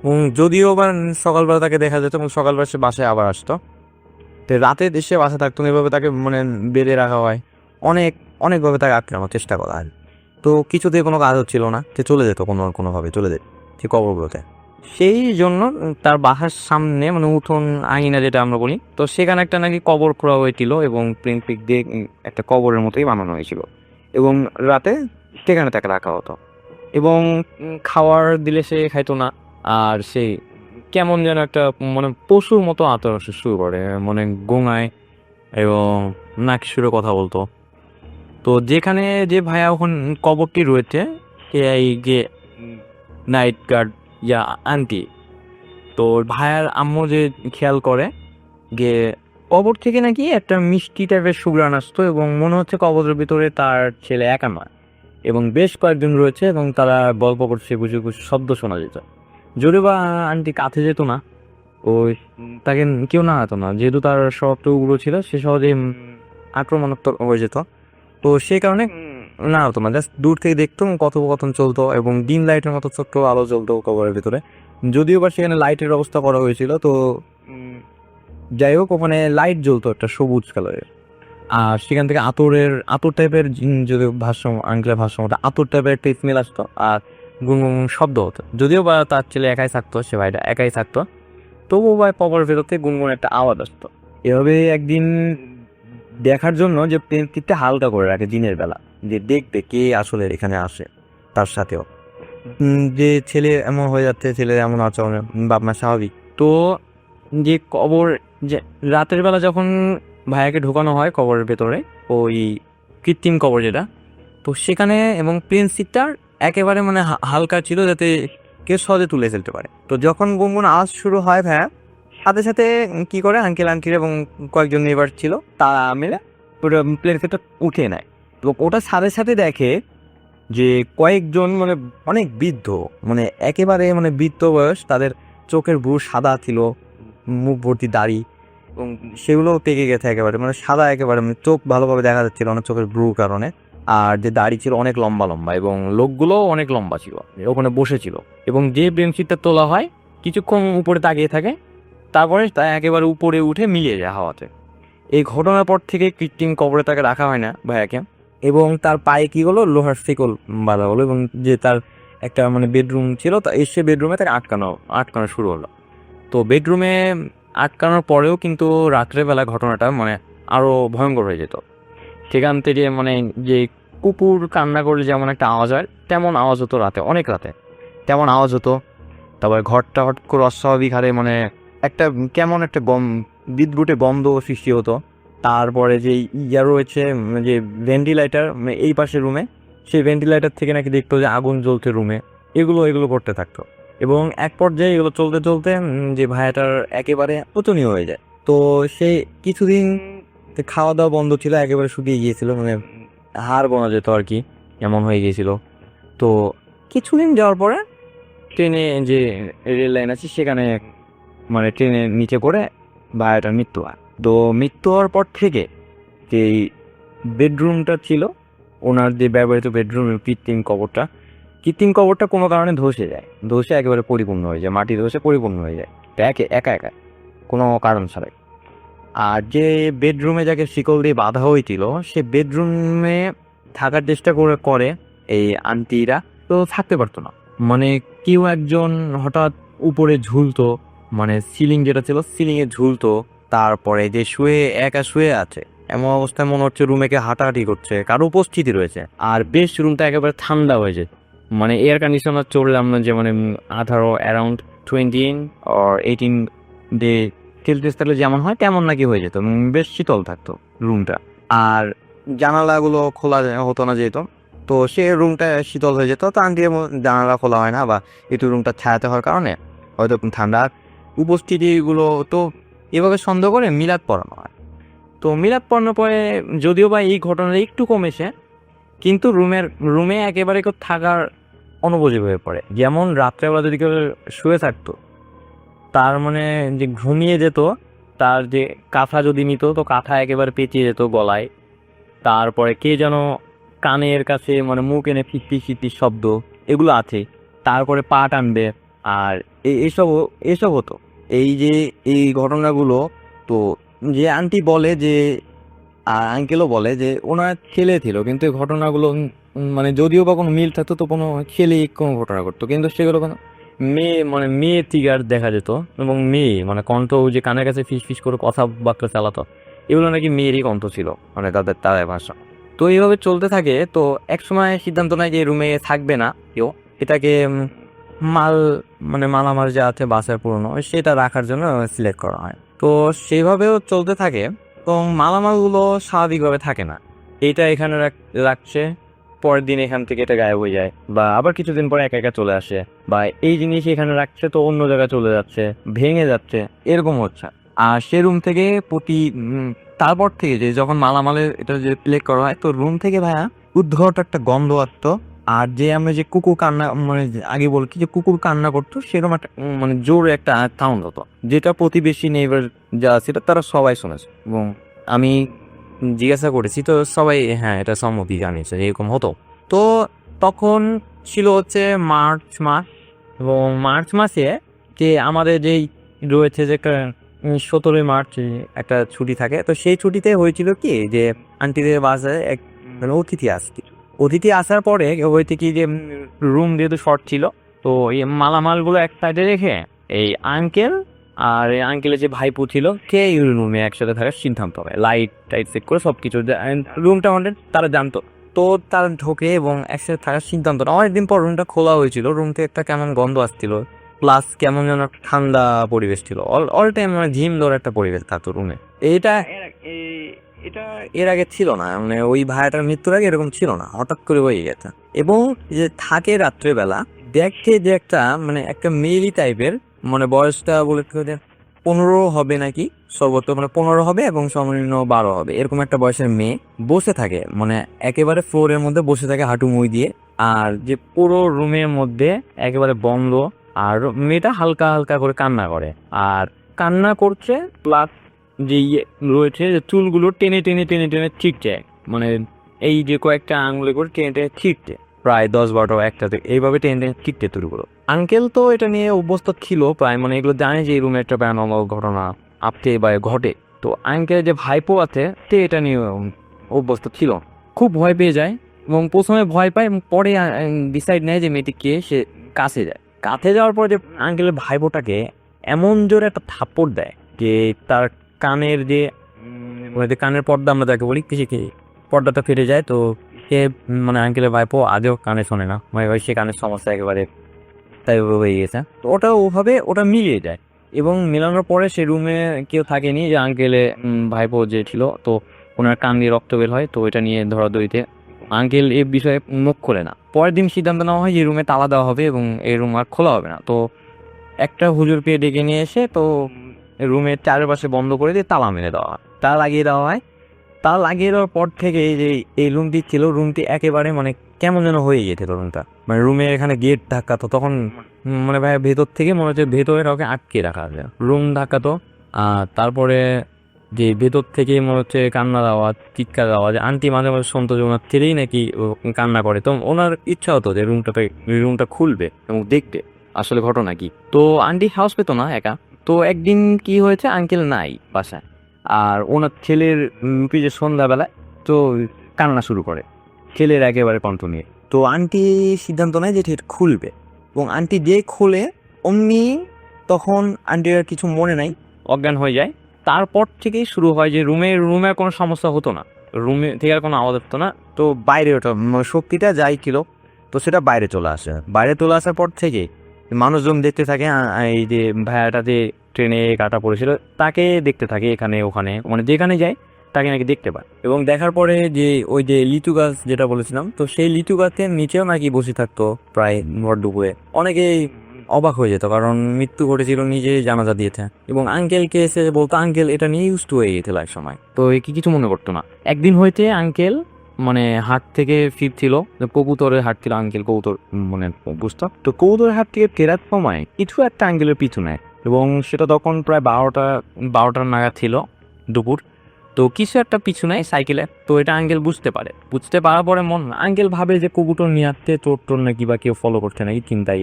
এবং যদিও বা সকালবেলা তাকে দেখা যেত এবং সকালবেলা সে বাসায় আবার আসতো। তো রাতে দেশে বাসা থাকতো না, এভাবে তাকে মানে বেঁধে রাখা হয়, অনেকভাবে তাকে আটকানোর চেষ্টা করা হয়। তো কিছুতেই কোনো কাজ হচ্ছিল না, সে চলে যেত কোনোভাবে চলে যেত সে কবরগুলোতে। সেই জন্য তার বাসার সামনে মানে উঠোন আঙিনা যেটা আমরা বলি, তো সেখানে একটা নাকি কবর খোঁড়া হয়েছিল এবং প্রিন্ট পিক দিয়ে একটা কবরের মতোই বানানো হয়েছিল এবং রাতে সেখানে তাকে রাখা হতো এবং খাওয়ার দিলে সে খাইতো না। আর সে কেমন যেন একটা মানে পশুর মতো আচরণ শুরু করে, মানে গোঙায় এবং নাকি সুরে কথা বলতো। তো যেখানে যে ভাইয়া এখন কবরটি রয়েছে এই যে নাইট গার্ড ইয়া আন্টি, তো ভাইয়ার আম্মু যে খেয়াল করে যে কবর থেকে নাকি একটা মিষ্টি টাইপের সুঘ্রাণ আসতো এবং মনে হচ্ছে কবরের ভিতরে তার ছেলে একা নয় এবং বেশ কয়েকজন রয়েছে এবং তারা গল্প করছে, বুঝে শব্দ শোনা যেত। যদিও বা আন্টি কাছে যেত না, ওই তাকে কেউ না হতো না, যেহেতু তার স্বভাবটা উগ্র ছিল, সে সহজে আক্রমণাত্মক হয়ে যেত। তো সেই কারণে না হতো না, জাস্ট দূর থেকে দেখতাম কথোপকথন চলতো এবং ডিম লাইটের মতো ছোট্ট আলো জ্বলতো কবরের ভিতরে। যদিও বা সেখানে লাইটের ব্যবস্থা করা হয়েছিল, তো যাই হোক ওখানে লাইট জ্বলতো একটা সবুজ কালারের। আর সেখান থেকে আতর টাইপের যদি আঙ্কেলের ভাষ্য মতো আতর টাইপের একটা স্মেল আসতো আর গুনগুন শব্দ হতো। যদিও বা তার ছেলে একাই থাকতো, সে ভাইটা একাই থাকতো, তবুও ভাই কবরের ভেতরতে গুনগুন একটা আওয়াজ আসতো। এভাবে একদিন দেখার জন্য যে প্লেনটিতে হালকা করে রাখে দিনের বেলা, যে দেখবে কে আসলে এখানে আসে তার সাথেও। যে ছেলে এমন হয়ে যাচ্ছে, ছেলে এমন আচরণ, বাপ মা স্বাভাবিক। তো যে কবর যে রাতের বেলা যখন ভাইয়াকে ঢোকানো হয় কবরের ভেতরে, ওই কৃত্রিম কবর যেটা, তো সেখানে এবং প্লেন সিটটার একেবারে মানে হালকা ছিল যাতে কেউ সহজে তুলে ফেলতে পারে। তো যখন গুনগুন আওয়াজ শুরু হয় ভাইয়া সাথে সাথে কি করে আঙ্কেল আন্টির এবং কয়েকজন নেবার ছিল তারা মিলে পুরো প্লেন সিটটা উঠে নেয়। তো ওটা সাথে সাথে দেখে যে কয়েকজন মানে অনেক বৃদ্ধ, মানে একেবারে মানে বৃদ্ধ বয়স, তাদের চোখের ব্রু সাদা ছিল, মুখ ভর্তি দাড়ি এবং সেগুলো পেকে গেছে একেবারে, মানে সাদা একেবারে, মানে চোখ ভালোভাবে দেখা যাচ্ছিল না চোখের ব্রুর কারণে। আর যে দাড়ি ছিল অনেক লম্বা লম্বা এবং লোকগুলো অনেক লম্বা ছিল, ওখানে বসেছিল। এবং যে বেডশিটটা তোলা হয় কিছুক্ষণ উপরে তাকিয়ে থাকে, তারপরে তা একেবারে উপরে উঠে মিলিয়ে যায় হাওয়াতে। এই ঘটনার পর থেকে কৃত্রিম কবরে তাকে রাখা হয় না ভাইয়াকে, এবং তার পায়ে কি হলো লোহার শিকল বাঁধা হলো এবং যে তার একটা মানে বেডরুম ছিল তা এসে বেডরুমে তাকে আটকানো শুরু হলো। তো বেডরুমে আটকানোর পরেও কিন্তু রাত্রেবেলা ঘটনাটা মানে আরও ভয়ঙ্কর হয়ে যেত। সেখান থেকে মানে যে কুকুর কান্না করলে যেমন একটা আওয়াজ হয় তেমন আওয়াজ হতো রাতে, অনেক রাতে তেমন আওয়াজ হতো। তারপরে ঘরটা হট করে অস্বাভাবিক হারে মানে একটা কেমন একটা বিদ্যুটে গন্ধ সৃষ্টি হতো। তারপরে যে ইয়া রয়েছে যে ভেন্টিলেটর এই পাশে রুমে, সেই ভেন্টিলেটর থেকে নাকি দেখতো যে আগুন জ্বলছে রুমে, এগুলো করতে থাকতো। এবং এক পর্যায়ে এগুলো চলতে চলতে যে ভাইয়াটার একেবারে অচনীয় হয়ে যায়, তো সে কিছুদিন খাওয়া দাওয়া বন্ধ ছিল, একেবারে শুকিয়ে গিয়েছিল, মানে হাড় বোনা যেত আর কি, এমন হয়ে গিয়েছিল। তো কিছুদিন যাওয়ার পরে ট্রেনে যে রেল লাইন আছে সেখানে মানে ট্রেনের নিচে করে ভাইয়াটার মৃত্যু হয়। তো মৃত্যু হওয়ার পর থেকে যেই বেডরুমটা ছিল, ওনার যে ব্যবহৃত বেডরুমের কৃত্রিম কবরটা কোনো কারণে ধসে যায়, ধসে একেবারে পরিপূর্ণ হয়ে যায়, মাটি ধসে পরিপূর্ণ হয়ে যায় একা একা কোনো কারণ ছাড়াই। আর যে বেডরুমে যাকে শিকল দিয়ে বাঁধা হয়েছিল, সে বেডরুমে থাকার চেষ্টা করে এই আন্টিরা, তো থাকতে পারতো না। মানে কেউ একজন হঠাৎ উপরে ঝুলতো, মানে সিলিং যেটা ছিল সিলিংয়ে ঝুলতো, তারপরে যে একা শুয়ে আছে এমন অবস্থায় মনে হচ্ছে রুমে কে হাঁটাহাঁটি করছে, কারো উপস্থিতি রয়েছে। আর বেশ রুমটা একেবারে ঠান্ডা হয়ে যায়, মানে এয়ার কন্ডিশনার চললাম না যে মানে 18 20 or 18 ডে টেলটেস্টালে যেমন হয় তেমন নাকি হয়ে যেত, বেশ শীতল থাকতো রুমটা। আর জানালাগুলো খোলা হতো না যেহেতু, তো সে রুমটা শীতল হয়ে যেত। তো আন্টি জানালা খোলা হয় না, বা একটু রুমটা ছায়াতে হওয়ার কারণে হয়তো ঠান্ডা। উপস্থিতিগুলো তো এভাবে সন্দেহ করে মিলাদ পড়ানো হয়। তো মিলাদ পড়ানোর পরে যদিও বা এই ঘটনাটা একটু কমেছে, কিন্তু রুমে একেবারে কেউ থাকার অনুপযোগী হয়ে পড়ে। যেমন রাত্রেবেলা যদি কেউ শুয়ে থাকতো, তার মানে যে ঘুমিয়ে যেত, তার যে কাঁথা যদি নিত তো কাঁথা একেবারে পেঁচিয়ে যেত গলায়। তারপরে কে যেন কানের কাছে মানে মুখ এনে ফিটফিট শব্দ, এগুলো আছে। তারপরে পা টানবে, আর এসব হতো। এই ঘটনাগুলো, তো যে আন্টি বলে যে আঙ্কেলও বলে যে ওনার ছেলে ছিল, কিন্তু এই ঘটনাগুলো মানে যদিও বা কোনো মিল থাকতো তো কোনো ছেলে কোনো ঘটনা করতো, কিন্তু সেগুলো কোনো মেয়ে টিগার দেখা যেত। এবং মেয়ে মানে কণ্ঠ যে কানের কাছে ফিস করে কথাবার্তা চালাতো, এগুলো নাকি মেয়েরই কণ্ঠ ছিল, মানে তাদের ভাষা। তো এইভাবে চলতে থাকে। তো একসময় সিদ্ধান্ত নেয় যে রুমে থাকবে না কেউ, এটাকে মালামাল যা আছে বাসায় পুরনো সেটা রাখার জন্য সিলেক্ট করা হয়। তো সেইভাবেও চলতে থাকে। তো মালামালগুলো স্বাভাবিকভাবে থাকে না, এইটা এখানে রাখছে, পরের দিন এখান থেকে এটা গায়েব হয়ে যায়, বা আবার কিছুদিন পরে একা একা চলে আসে, বা এই জিনিস এখানে রাখছে তো অন্য জায়গায় চলে যাচ্ছে, ভেঙে যাচ্ছে, এরকম হচ্ছে। আর সে রুম থেকে তারপর থেকে যে যখন মালামালের এটা যে প্লে করা হয়, তো রুম থেকে ভাইয়া উদ্ভট একটা গন্ধ আসতো। আর যে আমরা যে কুকুর কান্না, মানে আগে বলছি যে কুকুর কান্না করতো, সেরকম একটা মানে জোরে একটা সাউন্ড হতো, যেটা প্রতিবেশী নেইবার যা ছিল তারা সবাই শুনেছে। এবং আমি জিজ্ঞাসা করেছি, তো সবাই হ্যাঁ এটা সম্মতি জানিয়েছে এরকম হতো। তো তখন ছিল হচ্ছে মার্চ মাস, এবং মার্চ মাসে যে আমাদের যেই রয়েছে যে 17 মার্চ একটা ছুটি থাকে, তো সেই ছুটিতে হয়েছিল কি যে আন্টিদের বাসায় এক মানে অতিথি আসার পরে হয়েছে কি যে রুম যেহেতু শর্ট ছিল, তো এই মালামালগুলো এক সাইডে রেখে এই আঙ্কেল আর এই আঙ্কেলের যে ভাইপু ছিল কে এই রুমে একসাথে থাকার সিদ্ধান্ত হবে, লাইট টাইট চেক করে সবকিছু রুমটা আমাদের তারা জানতো। তো তারা ঢোকে এবং একসাথে থাকার সিদ্ধান্ত না। অনেকদিন পর রুমটা খোলা হয়েছিল, রুম থেকে একটা কেমন গন্ধ আসছিল, প্লাস কেমন যেন একটা ঠান্ডা পরিবেশ ছিল, অল টাইম মানে ঝিম ধরে একটা পরিবেশ থাকতো রুমে। এটা এর আগে ছিল না, মানে ওই ভাইয়াটার মৃত্যুর আগে এরকম ছিল না, হঠাৎ করে হয়ে গেছে। এবং যে থাকে রাত্রেবেলা দেখে যে একটা মানে একটা মেয়েলি টাইপের, মানে বয়সটা বলে 15 হবে নাকি, সর্বোচ্চ মানে 15 হবে এবং সর্বনিম্ন 12 হবে, এরকম একটা বয়সের মেয়ে বসে থাকে, মানে একেবারে ফ্লোরের মধ্যে বসে থাকে হাঁটু মুই দিয়ে। আর যে পুরো রুমের মধ্যে একেবারে বন্ধ, আর মেয়েটা হালকা হালকা করে কান্না করে, আর কান্না করছে প্লাস যে রয়েছে যে চুলগুলো টেনে টেনে টেনে টেনে ছিটছে, মানে এই যে কয়েকটা আঙুলে করে টেনে টেনে ছিটছে, প্রায় 10-12 একটাতে এইভাবে টেনে টেনে ছিটতে চুলগুলো। আঙ্কেল তো এটা নিয়ে অভ্যস্ত ছিল প্রায়, মানে এগুলো জানে যে এই রুমে একটা প্যারানর্মাল ঘটনা আপটে বা ঘটে। তো আঙ্কেল যে ভাইপো আছে সে এটা নিয়ে অভ্যস্ত ছিল, খুব ভয় পেয়ে যায়। এবং প্রথমে ভয় পায় এবং পরে ডিসাইড নেয় যে মেয়েটি কে, সে কাছে যায়। কাছে যাওয়ার পর যে আঙ্কেলের ভাইপোটাকে এমন জোরে একটা থাপ্পড় দেয় যে তার কানের যে কানের পর্দা আমরা যাকে বলি কি পর্দাটা ফেটে যায়। তো সে মানে আঙ্কেলের ভাইপো আজও কানে শোনে না, মানে সে কানের সমস্যা একেবারে তাই হয়ে গেছে। তো ওটা মিলিয়ে যায়, এবং মেলানোর পরে সে রুমে কেউ থাকেনি, যে আঙ্কেলে ভাইপো যে ছিল, তো ওনার কান দিয়ে রক্ত বের হয়। তো এটা নিয়ে ধরাধরিতে আঙ্কেল এ বিষয়ে মুখ খোলে না। পরের দিন সিদ্ধান্ত নেওয়া হয় যে রুমে তালা দেওয়া হবে এবং এই রুম আর খোলা হবে না। তো একটা হুজুরকে ডেকে নিয়ে এসে তো রুমের চারপাশে বন্ধ করে দিয়ে তালা মেরে দেওয়া হয়, তালা লাগিয়ে দেওয়া হয়। তালা লাগিয়ে দেওয়ার পর থেকে এই যে এই রুমটি ছিল, রুমটি একেবারে মানে কেমন যেন হয়ে গিয়েছিল রুমটা, মানে রুমের এখানে গেট ধাক্কাতো তখন, মানে ভাই ভেতর থেকে মনে হচ্ছে ভেতরে কাউকে আটকে রাখা আছে, রুম ধাক্কাতো। তারপরে যে ভেতর থেকে মনে হচ্ছে কান্নার আওয়াজ, চিৎকার আওয়াজ, আন্টি মাঝে মাঝে শুনতো যে ওনার ছেলেই নাকি ও কান্না করে। তো ওনার ইচ্ছা হতো যে রুমটা খুলবে এবং দেখতে আসলে ঘটনা কি। তো আন্টি হাউস পেতো না একা। তো একদিন কি হয়েছে, আঙ্কেল নাই বাসায়, আর ওনার ছেলের যে সন্ধ্যাবেলায় তো কান্না শুরু করে ছেলের একেবারে কণ্ঠ নিয়ে। তো আন্টি সিদ্ধান্ত নেয় যে ঠিক খুলবে, এবং আন্টি যে খুলে অমনি তখন আন্টির আর কিছু মনে নাই, অজ্ঞান হয়ে যায়। তারপর থেকেই শুরু হয় যে রুমে কোনো সমস্যা হতো না, রুমে থেকে আর কোনো আওয়াজ হতো না। তো বাইরে ওটা শক্তিটা যাই ছিল, তো সেটা বাইরে চলে আসে। বাইরে চলে আসার পর থেকে মানুষজন দেখতে থাকে এই যে ভাইয়াটা যে ট্রেনে কাটা পড়েছিল তাকে দেখতে থাকে, এখানে ওখানে মানে যেখানে যায় তাকে নাকি দেখতে পায়। এবং দেখার পরে যে ওই যে লিচু গাছ যেটা বলেছিলাম, তো সেই লিচু গাছের নিচেও নাকি বসে থাকতো প্রায় ভর দুপুরে। অনেকেই অবাক হয়ে যেত, কারণ মৃত্যু ঘটেছিল, নিজে জানাজা দিয়েছে। এবং আঙ্কেলকে এসে বলতো, আঙ্কেল এটা নিয়ে ইউজ টু হয়ে গেছিল এক সময়, তো কি কিছু মনে করতো না। একদিন হইতে আঙ্কেল মানে হাট থেকে ফিরছিল, কবুতরের হাট ছিল, আঙ্কেল কবুতর মানে বুঝতো। তো কবুতরের হাট থেকে ফেরার সময় কিছু একটা আঙ্কেলের পিছু নেয়, এবং সেটা তখন প্রায় বারোটার নাগাদ ছিল দুপুর। তো কিছু একটা পিছু নেয় সাইকেলে। তো এটা আঙ্কেল বুঝতে পারার পরে আঙ্কেল ভাবে যে কবুতর নিয়ে আসতে চোর নাকি বা কেউ ফলো করছে নাকি, চিন্তায়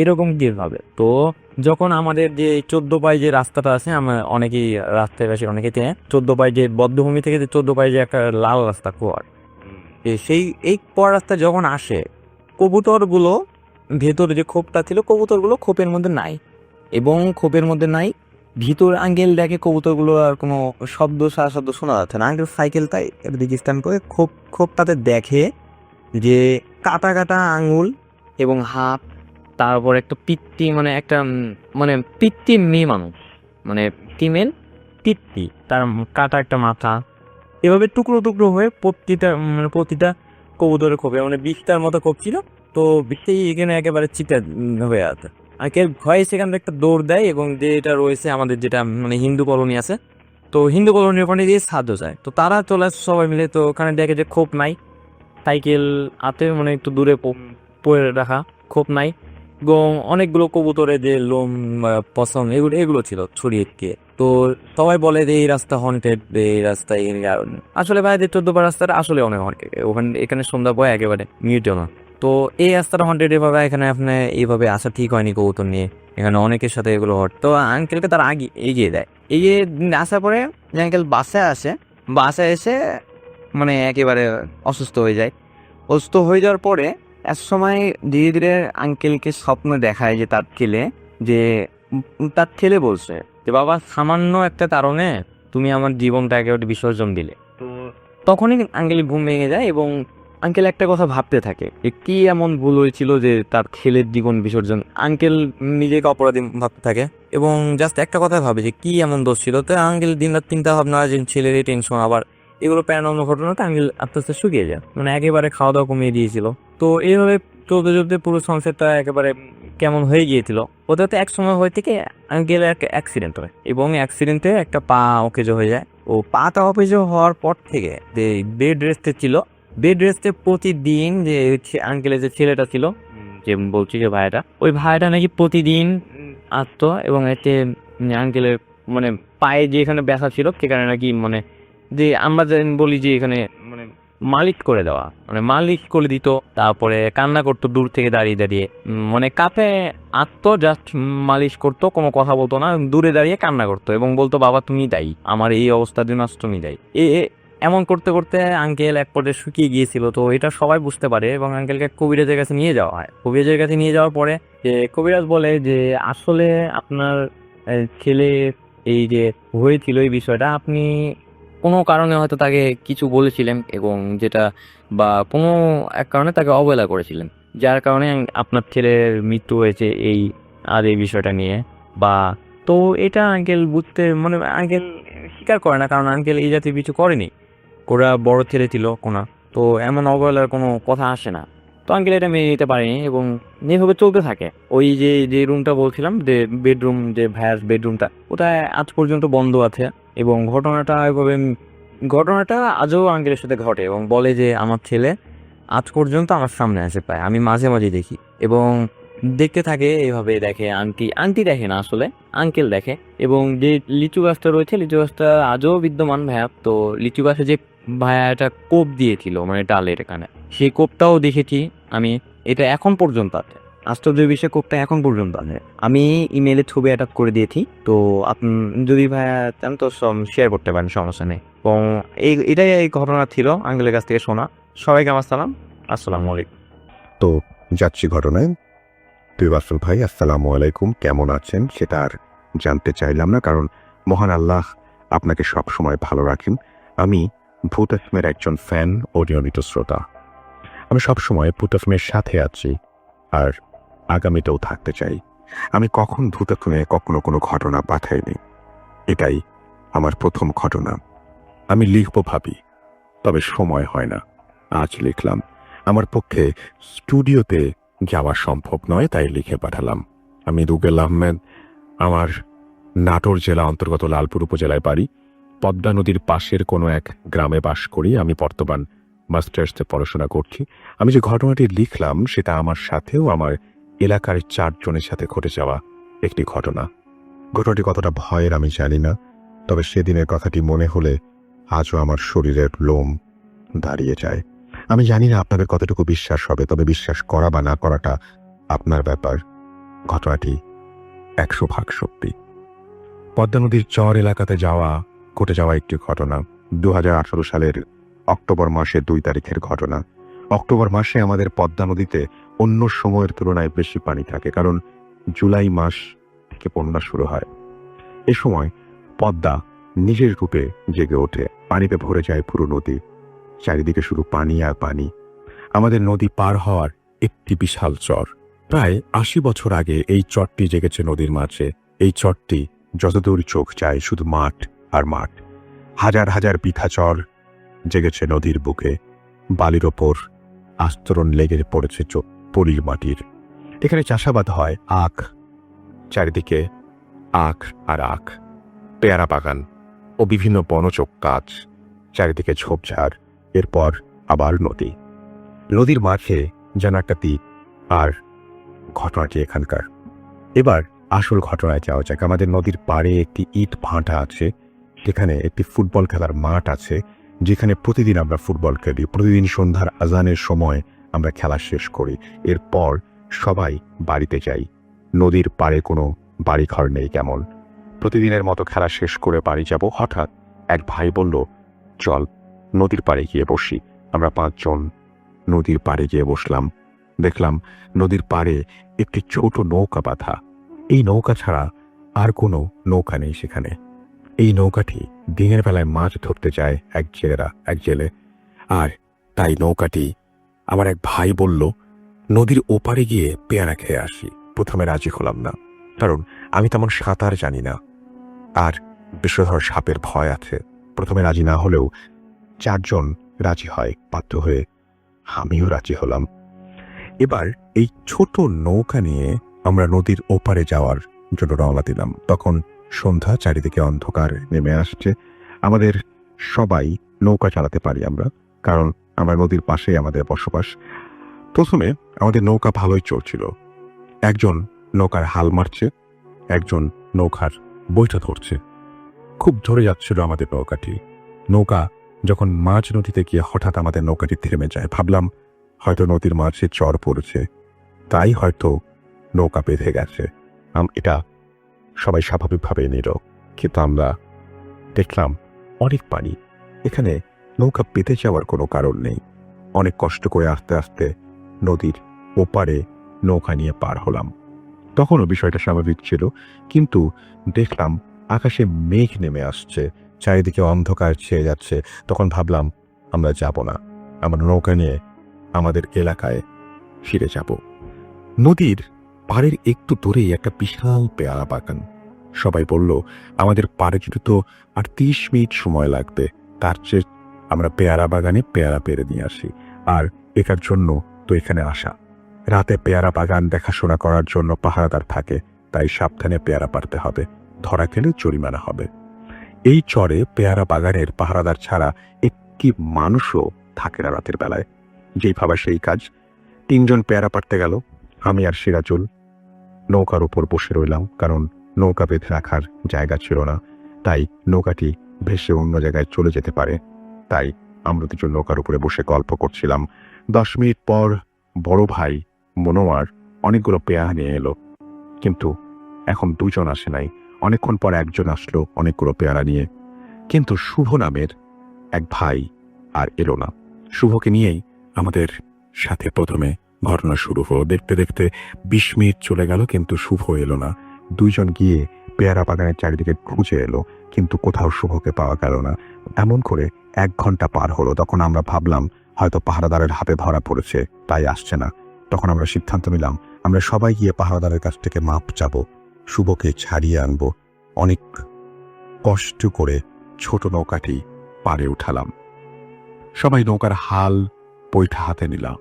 এরকম কি ভাবে। তো যখন আমাদের যে 14 পাই যে রাস্তাটা আছে, আমরা অনেকেই রাস্তায় বাসী অনেকে চেনে, 14 পাই যে বদ্ধভূমি থেকে যে 14 পাই যে একটা লাল রাস্তা কুয়ার, এই কুয়ার রাস্তা যখন আসে, কবুতরগুলো ভেতরে যে খোপটা ছিল, কবুতরগুলো খোপের মধ্যে নাই, এবং খোপের মধ্যে নাই। ভিতর আঙ্কেল দেখে কবুতরগুলো আর কোনো সারা শব্দ শোনা যাচ্ছে না। আঙ্কেল সাইকেলটাই দিকে স্ট্যান্ড করে খোপটাতে দেখে যে কাটা কাটা আঙুল এবং হাত, তারপর একটা পিত্তি, মানে একটা মানে পিত্তি মেয়ে মানুষ, মানে ফিমেল পিত্তি, তার কাটা একটা মাথা, এভাবে টুকরো টুকরো হয়ে প্রতিটা কবুতরের খোপে, মানে 20টার মতো খোপ ছিল। তো 20টাই এখানে একেবারে চিটা হয়ে আছে। আঙ্কেল ভয়ে সেখান থেকে একটা দৌড় দেয়, এবং যেটা রয়েছে আমাদের যেটা মানে হিন্দু কলোনি আছে, তো হিন্দু কলোনির ওখানে দিয়ে সাহায্য চায়। তো তারা চলে আসে সবাই মিলে। তো ওখানে দেখে যে খোপ নাই, সাইকেল হাতে মানে একটু দূরে পড়ে রাখা, খোপ নাই, এবং অনেকগুলো কবুতরে যে লোম পছন্দ এগুলো ছিল ছড়িয়ে গিয়ে। তো সবাই বলে যে এই রাস্তা হন্টেড, এই রাস্তায় আসলে ভাই 14 রাস্তাটা আসলে অনেক হন্টেড, এখানে সন্ধ্যা পয় একেবারে মিউটেও না। তো এই রাস্তাটা হন্টেড, এভাবে এখানে আপনি এইভাবে আসা ঠিক হয়নি কবুতর নিয়ে, এখানে অনেকের সাথে এগুলো হট। তো আঙ্কেলকে তার আগে এগিয়ে দেয়, এগিয়ে আসার পরে আঙ্কেল বাসায় এসে মানে একেবারে অসুস্থ হয়ে যায়। অসুস্থ হয়ে যাওয়ার পরে এক সময় ধীরে ধীরে আঙ্কেলকে স্বপ্ন দেখায় যে তার ছেলে বলছে যে বাবা, সামান্য একটা কারণে তুমি আমার জীবনটা একেবারে বিসর্জন দিলে। তো তখনই আঙ্কেল ঘুম ভেঙে যায়, এবং আঙ্কেল একটা কথা ভাবতে থাকে যে কি এমন ভুল হয়েছিল যে তার ছেলের জীবন বিসর্জন। আঙ্কেল নিজেকে অপরাধী ভাবতে থাকে, এবং জাস্ট একটা কথা ভাবে যে কি এমন দোষ ছিল। তো আঙ্কেল দিন রাত চিন্তা ভাবনা, যে ছেলের এই টেনশন, আবার এগুলো প্যারানর্মাল ঘটনাতে আঙ্কেল আস্তে আস্তে শুকিয়ে যায়, মানে একেবারে খাওয়া দাওয়া কমিয়ে দিয়েছিল। তো এইভাবে চলতে চলতে পুরো সংসারটা একেবারে কেমন হয়ে গিয়েছিল। ওটাতে এক সময় হয়ে থেকে আঙ্কেল এক অ্যাক্সিডেন্ট হয়, এবং অ্যাক্সিডেন্টে একটা পা অকেজো হয়ে যায়। ও পাটা অকেজো হওয়ার পর থেকে যে বেড রেস্টে ছিল, বেড রেস্টে প্রতিদিন যে আঙ্কেলের যে ছেলেটা ছিল, যে বলছি যে ভাইটা, ওই ভাইটা নাকি প্রতিদিন আসতো, এবং এতে আঙ্কেলের মানে পায়ে যে এখানে ব্যথা ছিল সেখানে নাকি মানে যে আমরা বলি যে এখানে মানে মালিশ করে দেওয়া, মানে মালিশ করে দিত। তারপরে কান্না করতো দূর থেকে দাঁড়িয়ে দাঁড়িয়ে, মানে কাপে আঁকতো, জাস্ট মালিশ করতো, কোনো কথা বলতো না, দূরে দাঁড়িয়ে কান্না করতো, এবং বলতো বাবা তুমি দায়ী, আমার এই অবস্থার জন্য তুমি দায়ী। এমন করতে করতে আঙ্কেল এক পর্যায়ে শুকিয়ে গিয়েছিল। তো এটা সবাই বুঝতে পারে, এবং আঙ্কেলকে কবিরাজের কাছে নিয়ে যাওয়া হয়। কবিরাজের কাছে নিয়ে যাওয়ার পরে যে কবিরাজ বলে যে আসলে আপনার ছেলে এই যে হয়েছিল এই বিষয়টা, আপনি কোনো কারণে হয়তো তাকে কিছু বলেছিলেন, এবং যেটা বা কোনো এক কারণে তাকে অবহেলা করেছিলেন, যার কারণে আপনার ছেলের মৃত্যু হয়েছে এই বিষয়টা নিয়ে। বা তো এটা আঙ্কেল বুঝতে মানে আঙ্কেল স্বীকার করে না, কারণ আঙ্কেল এই জাতীয় কিছু করেনি, ওরা বড় ছেলে ছিল কোনা, তো এমন অবহেলার কোনো কথা আসে না। তো আঙ্কেল এটা মেনে নিতে পারেনি এবং এইভাবে চলতে থাকে। ওই যে রুমটা বলছিলাম, যে বেডরুম, যে ভাইয়ার বেডরুমটা, ওটা আজ পর্যন্ত বন্ধ আছে। এবং ঘটনাটা আজও আঙ্কেলের সাথে ঘটে এবং বলে যে আমার ছেলে আজ পর্যন্ত আমার সামনে আসে পায়, আমি মাঝে মাঝে দেখি। এবং দেখতে থাকে, এইভাবে দেখে। আন্টি দেখে না আসলে, আঙ্কেল দেখে। এবং যে লিচু গাছটা রয়েছে, লিচু গাছটা আজও বিদ্যমান ভাইয়া। তো লিচু গাছে যে ভাইয়া একটা কোপ দিয়েছিল, মানে ডালের এখানে, সেই কোপটাও দেখেছি আমি। এটা এখন পর্যন্ত আছে, আশ্চর্য বিষয়, কোপটা এখন পর্যন্ত আছে। আমি ইমেলে ছবি অ্যাটাচ করে দিয়েছি, তো আপনি যদি ভাইয়া চান তো শেয়ার করতে পারেন, সমস্যা নেই। এবং এটাই এই ঘটনা ছিল আঙ্কেলের কাছ থেকে শোনা। সবাইকে আমার সালাম, আসসালামু আলাইকুম। তো যাচ্ছি ঘটনায়। তুই রাসেল ভাই, আসসালামু আলাইকুম, কেমন আছেন সেটা আর জানতে চাইলাম না, কারণ মহান আল্লাহ আপনাকে সব সময় ভালো রাখেন। আমি ভূত এফএমের একজন ফ্যান ও নিয়মিত শ্রোতা। আমি সবসময় ভূত এফএমের সাথে আছি আর আগামীতেও থাকতে চাই। আমি কখন ভূত এফএমে কখনো কোনো ঘটনা পাঠাইনি, এটাই আমার প্রথম ঘটনা। আমি লিখব ভাবি, তবে সময় হয় না। আজ লিখলাম। আমার পক্ষে স্টুডিওতে যাওয়া সম্ভব নয়, তাই লিখে পাঠালাম। আমি রুবেল আহমেদ। আমার নাটোর জেলা অন্তর্গত লালপুর উপজেলায় বাড়ি। পদ্মা নদীর পাশের কোনো এক গ্রামে বাস করি। আমি বর্তমান মাস্টার্সে পড়াশোনা করছি। আমি যে ঘটনাটি লিখলাম সেটা আমার সাথেও আমার এলাকার 4 জনের সাথে ঘটে যাওয়া একটি ঘটনা। ঘটনাটি কতটা ভয়ের আমি জানি না, তবে সেদিনের কথাটি মনে হলে আজও আমার শরীরের লোম দাঁড়িয়ে যায়। আমি জানি না আপনাদের কতটুকু বিশ্বাস হবে, তবে বিশ্বাস করা বা না করাটা আপনার ব্যাপার। ঘটনাটি 100% সত্যি। পদ্মা নদীর চর এলাকাতে ঘটে যাওয়া একটি ঘটনা। 2018 সালের অক্টোবর মাসের 2 তারিখের ঘটনা। অক্টোবর মাসে আমাদের পদ্মা নদীতে অন্য সময়ের তুলনায় বেশি পানি থাকে, কারণ জুলাই মাস থেকে বন্যা শুরু হয়। এ সময় পদ্মা নিজের রূপে জেগে ওঠে, পানিতে ভরে যায় পুরো নদী। চারিদিকে শুধু পানি আর পানি। আমাদের নদী পার হওয়ার একটি বিশাল চর। প্রায় 80 বছর আগে এই চরটি জেগেছে নদীর মাঝে। এই চরটি যতদূর চোখ যায় শুধু মাঠ আর মাঠ। হাজার হাজার বিঘা চর জেগেছে নদীর বুকে। বালির ওপর আস্তরণ লেগে পড়েছে পলির মাটির। এখানে চাষাবাদ হয় আখ, চারিদিকে আখ আর আখ, পেয়ারা বাগান ও বিভিন্ন বনচক গাছ, চারিদিকে ঝোপঝাড়। এরপর আবার নদী। নদীর মাঝে যেন একটা দ্বীপ। আর ঘটনাটি এখানকার। এবার আসল ঘটনায় যাওয়া যাক। আমাদের নদীর পাড়ে একটি ইট ভাঁটা আছে, যেখানে একটি ফুটবল খেলার মাঠ আছে, যেখানে প্রতিদিন আমরা ফুটবল খেলি। প্রতিদিন সন্ধ্যার আজানের সময় আমরা খেলা শেষ করি, এরপর সবাই বাড়িতে যাই। নদীর পাড়ে কোনো বাড়িঘর নেই কেমন। প্রতিদিনের মতো খেলা শেষ করে বাড়ি যাব। হঠাৎ এক ভাই বলল, চল নদীর পাড়ে গিয়ে বসি। আমরা 5 জন নদীর পাড়ে গিয়ে বসলাম। দেখলাম নদীর পাড়ে একটি ছোট নৌকা বাঁধা। এই নৌকা ছাড়া আর কোনো নৌকা নেই সেখানে। এই নৌকাটি দিনের বেলায় মাছ ধরতে যায় এক জেলে। আর তাই নৌকাটি আমার এক ভাই বলল, নদীর ওপারে গিয়ে পেয়ারা খেয়ে আসি। প্রথমে রাজি হলাম না, কারণ আমি তেমন সাঁতার জানি না আর বিষধর সাপের ভয় আছে। প্রথমে রাজি না হলেও 4 জন রাজি হয়, বাধ্য হয়ে আমিও রাজি হলাম। এবার এই ছোট নৌকা নিয়ে আমরা নদীর ওপারে যাওয়ার জন্য রওনা দিলাম। তখন সন্ধ্যা, চারিদিকে অন্ধকার নেমে আসছে। আমাদের সবাই নৌকা চালাতে পারি আমরা, কারণ আমরা নদীর পাশেই আমাদের বসবাস। প্রথমে আমাদের নৌকা ভালোই চলছিল। একজন নৌকার হাল মারছে, একজন নৌকার বইটা ধরছে। খুব ধরে যাচ্ছিল আমাদের নৌকাটি। নৌকা যখন মাঝ নদীতে গিয়ে হঠাৎ আমাদের নৌকাটি থেমে যায়। ভাবলাম হয়তো নদীর মাঝে চর পড়েছে, তাই হয়তো নৌকা বেঁধে গেছে। এটা সবাই স্বাভাবিকভাবে নিল, কিন্তু আমরা দেখলাম অনেক পানি। এখানে নৌকা পেতে যাওয়ার কোনো কারণ নেই। অনেক কষ্ট করে আস্তে আস্তে নদীর ওপারে নৌকা নিয়ে পার হলাম। তখনও বিষয়টা স্বাভাবিক ছিল, কিন্তু দেখলাম আকাশে মেঘ নেমে আসছে, চারিদিকে অন্ধকার ছেয়ে যাচ্ছে। তখন ভাবলাম আমরা যাব না, আমরা নৌকা নিয়ে আমাদের এলাকায় ফিরে যাব। নদীর পাড়ের একটু দূরেই একটা বিশাল পেয়ারা বাগান। সবাই বলল আমাদের পাড়ে যেতে তো আর 30 মিনিট সময় লাগবে, তার চেয়ে আমরা পেয়ারা বাগানে পেয়ারা পেরে নিয়ে আসি। আর এটার জন্য তো এখানে আসা। রাতে পেয়ারা বাগান দেখাশোনা করার জন্য পাহারাদার থাকে, তাই সাবধানে পেয়ারা পারতে হবে, ধরা খেলে জরিমানা হবে। এই চরে পেয়ারা বাগানের পাহারাদার ছাড়া একটি মানুষও থাকে না রাতের বেলায়। যেই ভাবা সেই কাজ। 3 জন পেয়ারা পারতে গেল, আমি আর সিরাজুল নৌকার উপর বসে রইলাম, কারণ নৌকা বেঁধে রাখার জায়গা ছিল না, তাই নৌকাটি ভেসে অন্য জায়গায় চলে যেতে পারে। তাই আমরা 2 জন নৌকার উপরে বসে গল্প করছিলাম। 10 মিনিট পর বড় ভাই মনোয়ার অনেকগুলো পেয়ারা নিয়ে এলো, কিন্তু এখন 2 জন আসে নাই। অনেকক্ষণ পর একজন আসলো অনেকগুলো পেয়ারা নিয়ে, কিন্তু শুভ নামের এক ভাই আর এলো না। শুভকে নিয়েই আমাদের সাথে প্রথমে ঘটনা শুরু হলো। দেখতে দেখতে 20 মিনিট চলে গেল, কিন্তু শুভ এলো না। 2 জন গিয়ে পেয়ারা বাগানের চারিদিকে খুঁজে এলো, কিন্তু কোথাও শুভকে পাওয়া গেল না। এমন করে 1 ঘন্টা পার হলো। তখন আমরা ভাবলাম হয়তো পাহারাদারের হাতে ধরা পড়েছে, তাই আসছে না। তখন আমরা সিদ্ধান্ত নিলাম আমরা সবাই গিয়ে পাহারাদারের কাছ থেকে মাপ চাবো, শুভকে ছাড়িয়ে আনবো। অনেক কষ্ট করে ছোট নৌকাটি পাড়ে উঠালাম। সবাই নৌকার হাল বৈঠা হাতে নিলাম।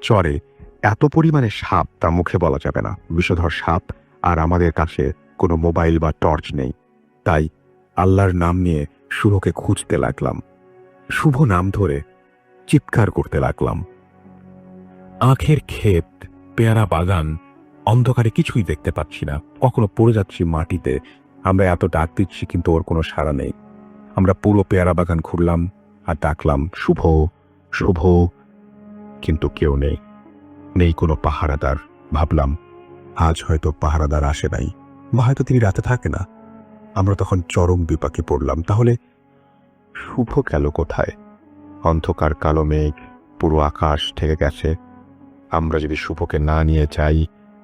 চরে এত পরিমাণে সাপ তা মুখে বলা যাবে না, বিষধর সাপ। আর আমাদের কাছে কোনো মোবাইল বা টর্চ নেই, তাই আল্লাহর নাম নিয়ে শুভকে খুঁজতে লাগলাম। শুভ নাম ধরে চিৎকার করতে লাগলাম। আখের ক্ষেত, পেয়ারা বাগান, অন্ধকারে কিছুই দেখতে পাচ্ছি না। কখনো পড়ে যাচ্ছি মাটিতে। আমরা এত ডাক দিচ্ছি, কিন্তু ওর কোনো সাড়া নেই। আমরা পুরো পেয়ারা বাগান ঘুরলাম আর ডাকলাম শুভ, শুভ, কিন্তু কেউ নেই। নেই কোনো পাহারাদার। ভাবলাম আজ হয়তো পাহারাদার আসে নাই, বা হয়তো তিনি রাতে থাকে না। আমরা তখন চরম বিপাকে পড়লাম। তাহলে শুভ গেল কোথায়? অন্ধকার কালো মেঘ, পুরো আকাশ ঢেকে গেছে। আমরা যদি শুভকে না নিয়ে যাই,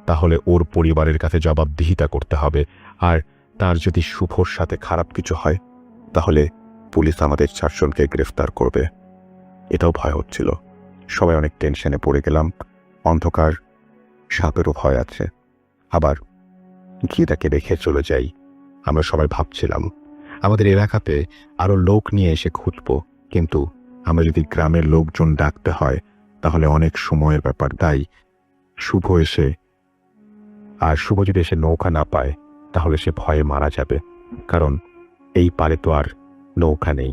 তাহলে ওর পরিবারের কাছে জবাবদিহিতা করতে হবে। আর তার যদি শুভর সাথে খারাপ কিছু হয়, তাহলে পুলিশ আমাদের 4 জনকে গ্রেফতার করবে। এটাও ভয় হচ্ছিল। সবাই অনেক টেনশনে পড়ে গেলাম। অন্ধকার, সাপেরও ভয় আছে। আবার গিয়েটাকে রেখে চলে যাই, আমরা সবাই ভাবছিলাম। আমাদের এলাকাতে আরো লোক নিয়ে এসে খুঁজব, কিন্তু আমরা যদি গ্রামের লোকজন ডাকতে হয়, তাহলে অনেক সময়ের ব্যাপার। তাই শুভ যদি এসে নৌকা না পায়, তাহলে সে ভয়ে মারা যাবে, কারণ এই পারে তো আর নৌকা নেই।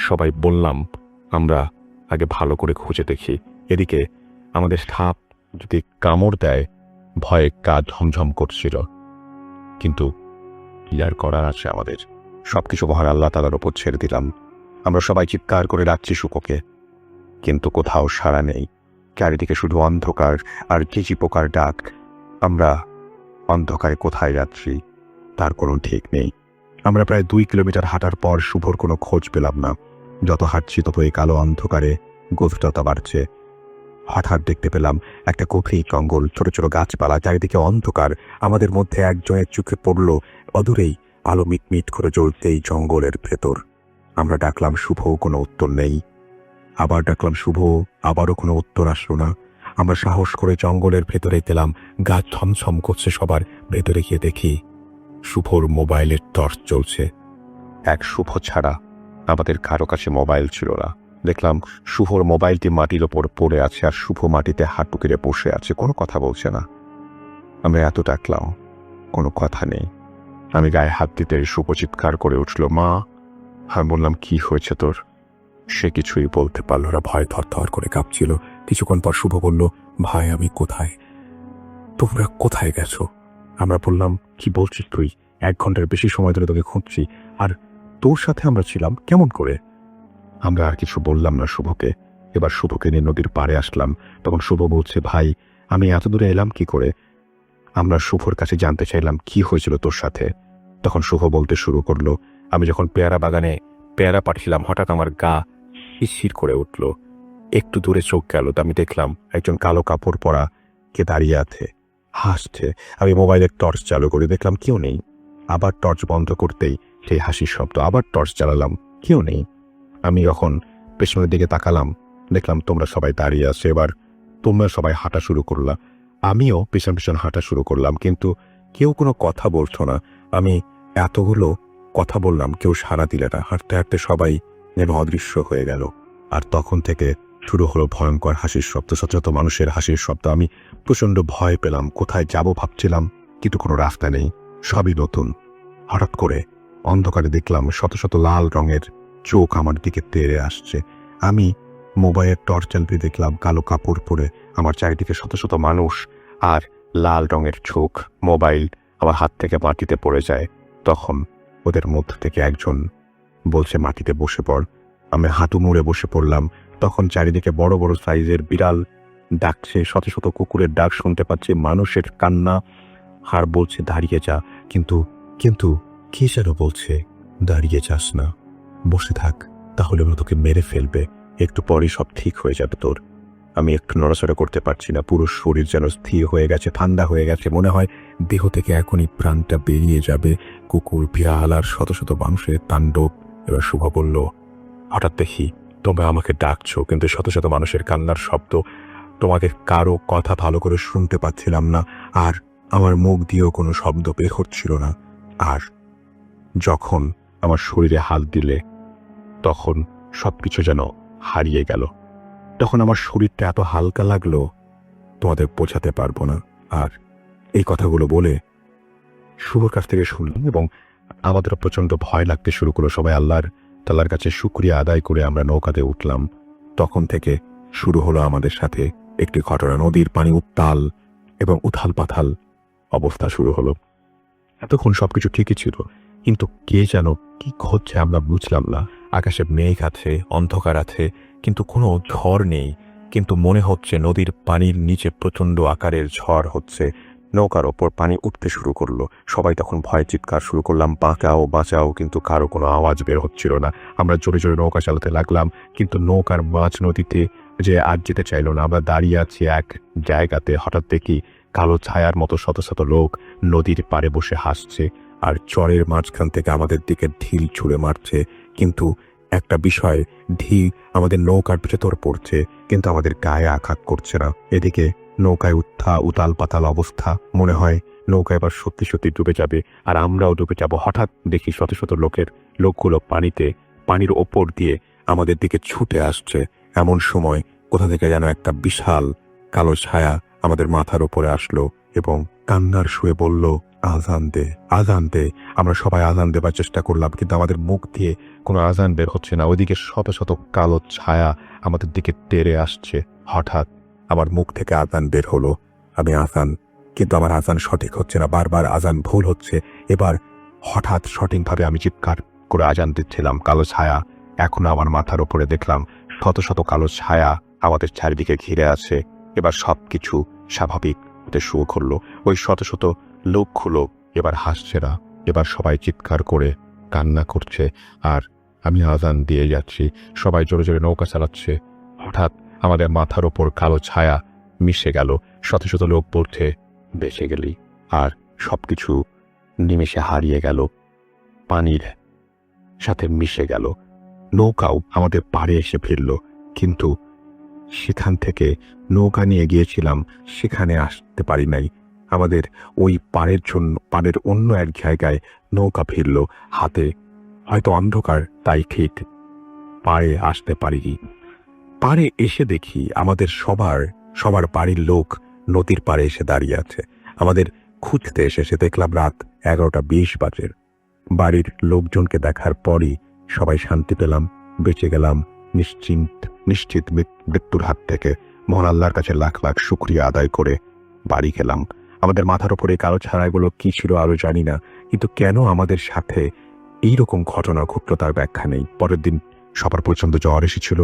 সবাই বললাম আমরা আগে ভালো করে খুঁজে দেখি। এদিকে আমাদের সাপ যদি কামড় দেয়, ভয়ে গা ঝমঝম করছিল। কিন্তু কি আর করার আছে আমাদের? সবকিছু মহান আল্লাহ তাআলার উপর ছেড়ে দিলাম। আমরা সবাই চিৎকার করে ডাকছি শুভকে, কিন্তু কোথাও সাড়া নেই। চারিদিকে শুধু অন্ধকার আর চিচি পোকার ডাক। আমরা অন্ধকারে কোথায় যাচ্ছি তার কোনো ঠিক নেই। আমরা প্রায় 2 কিলোমিটার হাঁটার পর শুভর কোনো খোঁজ পেলাম না। যত হাঁটছি তত এই কালো অন্ধকারে গভীরতা বাড়ছে। হঠাৎ দেখতে পেলাম একটা গভীর জঙ্গল, ছোট ছোট গাছপালা, চারিদিকে অন্ধকার। আমাদের মধ্যে একজনের চোখে পড়ল অদূরেই আলো মিটমিট করে জ্বলছে এই জঙ্গলের ভেতর। আমরা ডাকলাম শুভ, কোনো উত্তর নেই। আবার ডাকলাম শুভ, আবারও কোনো উত্তর আসলো না। আমরা সাহস করে জঙ্গলের ভেতরে গেলাম। গা ছমছম করছে সবার। ভেতরে গিয়ে দেখি শুভর মোবাইলের টর্চ জ্বলছে। এক শুভ ছাড়া আমাদের কারো কাছে মোবাইল ছিল না। দেখলাম শুভর মোবাইলটি মাটির ওপর পড়ে আছে, আর শুভ মাটিতে হাঁটু কেড়ে বসে আছে, কোনো কথা বলছে না। আমরা এত ডাকলাম, কোনো কথা নেই। আমি গায়ে হাত দিতে শুভ চিৎকার করে উঠল, মা। আমি বললাম কি হয়েছে তোর? সে কিছুই বলতে পারল না, ভয় থরথর করে কাঁপছিল। কিছুক্ষণ পর শুভ বলল, ভাই আমি কোথায়? তোমরা কোথায় গেছো? আমরা বললাম, কি বলছিস তুই? 1 ঘন্টার বেশি সময় ধরে তোকে খুঁজছি, আর তোর সাথে আমরা ছিলাম কেমন করে? আমরা আর কিছু বললাম না শুভকে। এবার শুভকে নিয়ে নদীর পাড়ে আসলাম। তখন শুভ বলছে, ভাই আমি এত দূরে এলাম কি করে? আমরা শুভর কাছে জানতে চাইলাম কি হয়েছিল তোর সাথে। তখন শুভ বলতে শুরু করলো, আমি যখন পেয়ারা বাগানে পেয়ারা পাড়ছিলাম, হঠাৎ আমার গা শিরশির করে উঠল। একটু দূরে চোখ গেল, তো আমি দেখলাম একজন কালো কাপড় পরা কে দাঁড়িয়ে আছে, হাসছে। আমি মোবাইলের টর্চ চালু করে দেখলাম কেউ নেই। আবার টর্চ বন্ধ করতেই সেই হাসির শব্দ। আবার টর্চ চালালাম, কেউ নেই। আমি যখন পেছনের দিকে তাকালাম, দেখলাম তোমরা সবাই দাঁড়িয়ে আছে। এবার তোমরা সবাই হাঁটা শুরু করলা, আমিও পেছন পেছন হাঁটা শুরু করলাম, কিন্তু কেউ কোনো কথা বলছো না। আমি এতগুলো কথা বললাম, কেউ সাড়া দিলে না। হাঁটতে হাঁটতে সবাই যেন অদৃশ্য হয়ে গেল। আর তখন থেকে শুরু হলো ভয়ঙ্কর হাসির শব্দ, শত শত মানুষের হাসির শব্দ। আমি প্রচণ্ড ভয় পেলাম, কোথায় যাব ভাবছিলাম, কিন্তু কোনো রাস্তা নেই, সবই নতুন। হঠাৎ করে অন্ধকারে দেখলাম শত শত লাল রঙের চোখ আমার দিকে তেড়ে আসছে। আমি মোবাইলের টর্চ জ্বালিয়ে দেখলাম কালো কাপড় পরে আমার চারিদিকে শত শত মানুষ, আর লাল রঙের চোখ। মোবাইল আমার হাত থেকে মাটিতে পড়ে যায়। তখন ওদের মধ্য থেকে একজন বলছে, মাটিতে বসে পড়। আমি হাঁটু মুড়ে বসে পড়লাম। তখন চারিদিকে বড় বড় সাইজের বিড়াল ডাকছে, শত শত কুকুরের ডাক শুনতে পাচ্ছি, মানুষের কান্না। আর বলছে দাঁড়িয়ে যা, কিন্তু কিন্তু কে যেন বলছে দাঁড়িয়ে যাস না, বসে থাক, তাহলে ওরা তোকে মেরে ফেলবে, একটু পরেই সব ঠিক হয়ে যাবে তোর। আমি একটু নড়াচড়া করতে পারছি না, পুরো শরীর যেন স্থির হয়ে গেছে, ঠান্ডা হয়ে গেছে, মনে হয় দেহ থেকে এখনই প্রাণটা বেরিয়ে যাবে। কুকুর, বিড়াল আর শত শত মানুষের তাণ্ডব। এবার শুভ বলল, হঠাৎ দেখি তোমরা আমাকে ডাকছো, কিন্তু শত শত মানুষের কান্নার শব্দ, তোমাকে কারো কথা ভালো করে শুনতে পাচ্ছিলাম না, আর আমার মুখ দিয়েও কোনো শব্দ বের হচ্ছিল না। আর যখন আমার শরীরে হাত দিলে তখন সবকিছু যেন হারিয়ে গেল। তখন আমার শরীরটা এত হালকা লাগলো তোমাদের বোঝাতে পারবো না। আর এই কথাগুলো বলে শুভর কাছ থেকে শুনলাম এবং আমাদের প্রচণ্ড ভয় লাগতে শুরু করলো। সবাই আল্লাহর কাছে শুকরিয়া আদায় করে আমরা নৌকাতে উঠলাম। তখন থেকে শুরু হলো আমাদের সাথে একটি ঘটনা। নদীর পানি উত্তাল এবং উথাল পাথাল অবস্থা শুরু হলো। এতক্ষণ সবকিছু ঠিকই ছিল, কিন্তু কে যেন কি হচ্ছে আমরা বুঝলাম না। আকাশে মেঘ আছে, অন্ধকার আছে, কিন্তু কোনো ঝড় নেই। কিন্তু মনে হচ্ছে নদীর পানির নিচে প্রচণ্ড আকারের ঝড় হচ্ছে। নৌকার ওপর পানি উঠতে শুরু করলো। সবাই তখন ভয়ে চিৎকার শুরু করলাম, বাঁচাও বাঁচাও, কিন্তু কারো কোনো আওয়াজ বের হচ্ছিল না। আমরা জোরে জোরে নৌকা চালাতে লাগলাম, কিন্তু নৌকার মাঝ নদীতে যে আর যেতে চাইল না। আমরা দাঁড়িয়ে আছি এক জায়গাতে, হঠাৎ দেখি কালো ছায়ার মতো শত শত লোক নদীর পাড়ে বসে হাসছে আর চরের মাঝখান থেকে আমাদের দিকে ঢিল ছুঁড়ে মারছে। কিন্তু একটা বিষয়, ঢিল আমাদের নৌকার ভেতর পড়ছে, কিন্তু আমাদের গায়ে আঘাত করছে না। এদিকে নৌকায় উতাল পাতাল অবস্থা, মনে হয় নৌকা এবার সত্যি সত্যি ডুবে যাবে আর আমরাও ডুবে যাব। হঠাৎ দেখি শত শত লোকগুলো পানির ওপর দিয়ে আমাদের দিকে ছুটে আসছে। এমন সময় কোথা থেকে যেন একটা বিশাল কালো ছায়া আমাদের মাথার ওপরে আসলো এবং কান্নার শুয়ে বলল, আজান দে, আজান দে। আমরা সবাই আজান দেবার চেষ্টা করলাম, কিন্তু আমাদের মুখ দিয়ে কোনো আজান বের হচ্ছে না। ওইদিকে শত শত কালো ছায়া আমাদের দিকে তেড়ে আসছে। হঠাৎ আমার মুখ থেকে আজান বের হলো, আমি আজান, কিন্তু আমার আজান সঠিক হচ্ছে না, বারবার আজান ভুল হচ্ছে। এবার হঠাৎ সঠিকভাবে আমি চিৎকার করে আজান দিচ্ছিলাম। কালো ছায়া এখনো আমার মাথার উপরে, দেখলাম শত শত কালো ছায়া আমাদের চারিদিকে ঘিরে আছে। এবার সবকিছু স্বাভাবিক হতে শুরু করলো। ওই শত শত লোকগুলো এবার হাসছে না, এবার সবাই চিৎকার করে কান্না করছে আর আমি আজান দিয়ে যাচ্ছি। সবাই জোরে জোরে নৌকা চালাচ্ছে। হঠাৎ আমাদের মাথার ওপর কালো ছায়া মিশে গেল। শত শত লোক বলছে, বেঁচে গেলি, আর সবকিছু নিমেষে হারিয়ে গেল, পানির সাথে মিশে গেল। নৌকাও আমাদের পাড়ে এসে ফিরল, কিন্তু সেখান থেকে নৌকা নিয়ে গিয়েছিলাম সেখানে আসতে পারি নাই। আমাদের ওই পাড়ের অন্য এক জায়গায় নৌকা ফিরল। হাতে হয়তো অন্ধকার, তাই ঠিক পাড়ে আসতে পারিনি। পাড়ে এসে দেখি আমাদের সবার বাড়ির লোক নদীর পাড়ে এসে দাঁড়িয়ে আছে। আমাদের খুঁজতে এসে দেখলাম রাত 11:20 বাজে। বাড়ির লোকজনকে দেখার পরই সবাই শান্তি পেলাম, বেঁচে গেলাম নিশ্চিত মৃত্যুর হাত থেকে। মহান আল্লাহর কাছে লাখ লাখ শুকরিয়া আদায় করে বাড়ি গেলাম। আমাদের মাথার উপরে কালো ছায়াগুলো কি ছিল আরো জানি না, কিন্তু কেন আমাদের সাথে এইরকম ঘটনা ঘটল তার ব্যাখ্যা নেই। পরের দিন সবার প্রচন্ড জ্বর এসেছিল,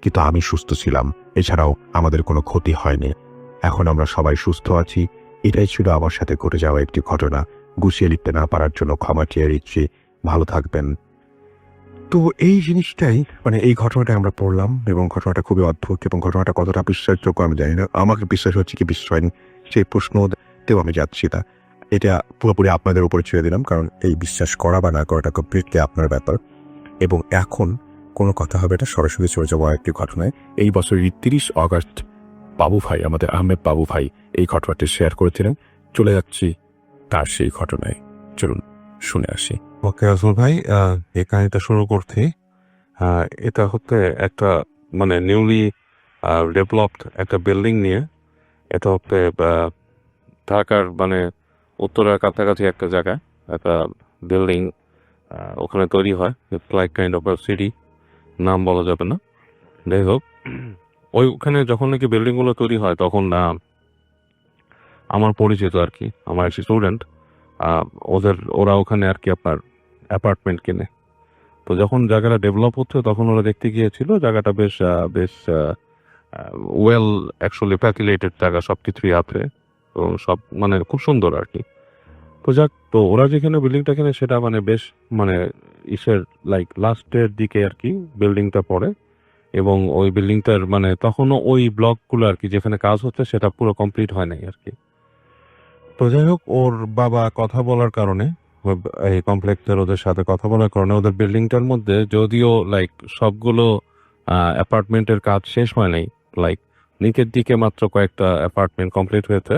কিন্তু আমি সুস্থ ছিলাম। এছাড়াও আমাদের কোনো ক্ষতি হয়নি। এখন আমরা সবাই সুস্থ আছি। এটাই ছিল আমার সাথে ঘটে যাওয়া একটি ঘটনা। গুছিয়ে লিখতে না পারার জন্য ক্ষমা চেয়ে দিচ্ছি। ভালো থাকবেন। তো এই জিনিসটাই, এই ঘটনাটা আমরা পড়লাম এবং ঘটনাটা খুবই অদ্ভুত, এবং ঘটনাটা কতটা বিশ্বাসযোগ্য আমি জানি না। আমাকে বিশ্বাস হচ্ছে কি বিশ্বাস হয়নি সেই প্রশ্নতেও আমি যাচ্ছি না। এটা পুরোপুরি আপনাদের উপরে ছেড়ে দিলাম, কারণ এই বিশ্বাস করা বা না করাটা কমপ্লিটলি আপনার ব্যাপার। এবং এখন কোনো কথা হবে না, সরাসরি চলে যাবো একটি ঘটনায়। এই বছরের 30 অগস্ট বাবু ভাই, আমাদের আহমেদ বাবু ভাই এই ঘটনাটি শেয়ার করেছিলেন। চলে যাচ্ছি তার সেই ঘটনায়, চলুন শুনে আসি। ওকে আজমল ভাই, এই কাহিনীটা শুরু করতে এটা হচ্ছে একটা নিউলি ডেভেলপড একটা বিল্ডিং নিয়ে, এটা হচ্ছে ঢাকার মানে উত্তরার কাছাকাছি একটা জায়গায় একটা বিল্ডিং ওখানে তৈরি হয়, লাইক কাইন্ড অফ সিটি, নাম বলা যাবে না। যাই হোক, ওখানে যখন নাকি বিল্ডিংগুলো তৈরি হয় তখন আমার পরিচিত আর কি, আমার একটি স্টুডেন্ট, ওরা ওখানে আর কি আপনার অ্যাপার্টমেন্ট কিনে। তো যখন জায়গাটা ডেভেলপ হচ্ছে তখন ওরা দেখতে গিয়েছিল জায়গাটা বেশ বেশ ওয়েল অ্যাকচুয়ালি প্যাকুলেটেড জায়গা, সব কিছুই আছে, তো সব মানে খুব সুন্দর আর কি। তো যাক, তো ওরা যেখানে বিল্ডিংটা কিনে সেটা মানে বেশ মানে ইসের লাইক লাস্টের দিকে আর কি বিল্ডিংটা পড়ে, এবং ওই বিল্ডিংটার মানে তখনও ওই ব্লকগুলো আর কি যেখানে কাজ হচ্ছে সেটা পুরো কমপ্লিট হয় নাই আর কি। তো যাই হোক, ওর বাবা কথা বলার কারণে, এই কমপ্লেক্সের ওদের সাথে কথা বলার কারণে ওদের বিল্ডিংটার মধ্যে যদিও লাইক সবগুলো অ্যাপার্টমেন্টের কাজ শেষ হয় নাই, লাইক নিচের দিকে মাত্র কয়েকটা অ্যাপার্টমেন্ট কমপ্লিট হয়েছে,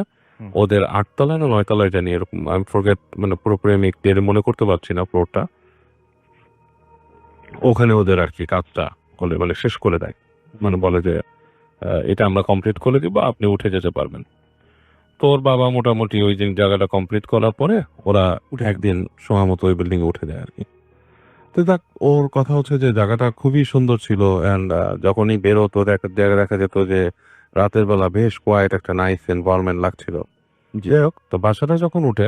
ওদের 8 তলায় না 9 তলায় জানি এরকম, আমি ফরগেট মানে পুরোপুরি আমি ক্লিয়ার মনে করতে পারছি না ফ্লোরটা, ওখানে ওদের আর কি কাজটা বলে মানে শেষ করে দেয়, মানে বলে যে এটা আমরা কমপ্লিট করে দিব, আপনি উঠে যেতে পারবেন। তো ওর বাবা মোটামুটি ওই যে জায়গাটা কমপ্লিট করার পরে ওরা একদিন সময় মতো ওই বিল্ডিং এ উঠে যায় আর কি। তো দেখ, ওর কথা হচ্ছে যে জায়গাটা খুবই সুন্দর ছিল, অ্যান্ড যখনই বেরোতো দেখা যেত যে রাতের বেলা বেশ কোয়াইট একটা নাইস এনভায়রনমেন্ট লাগছিল। যাই হোক, তো বাসাটা যখন উঠে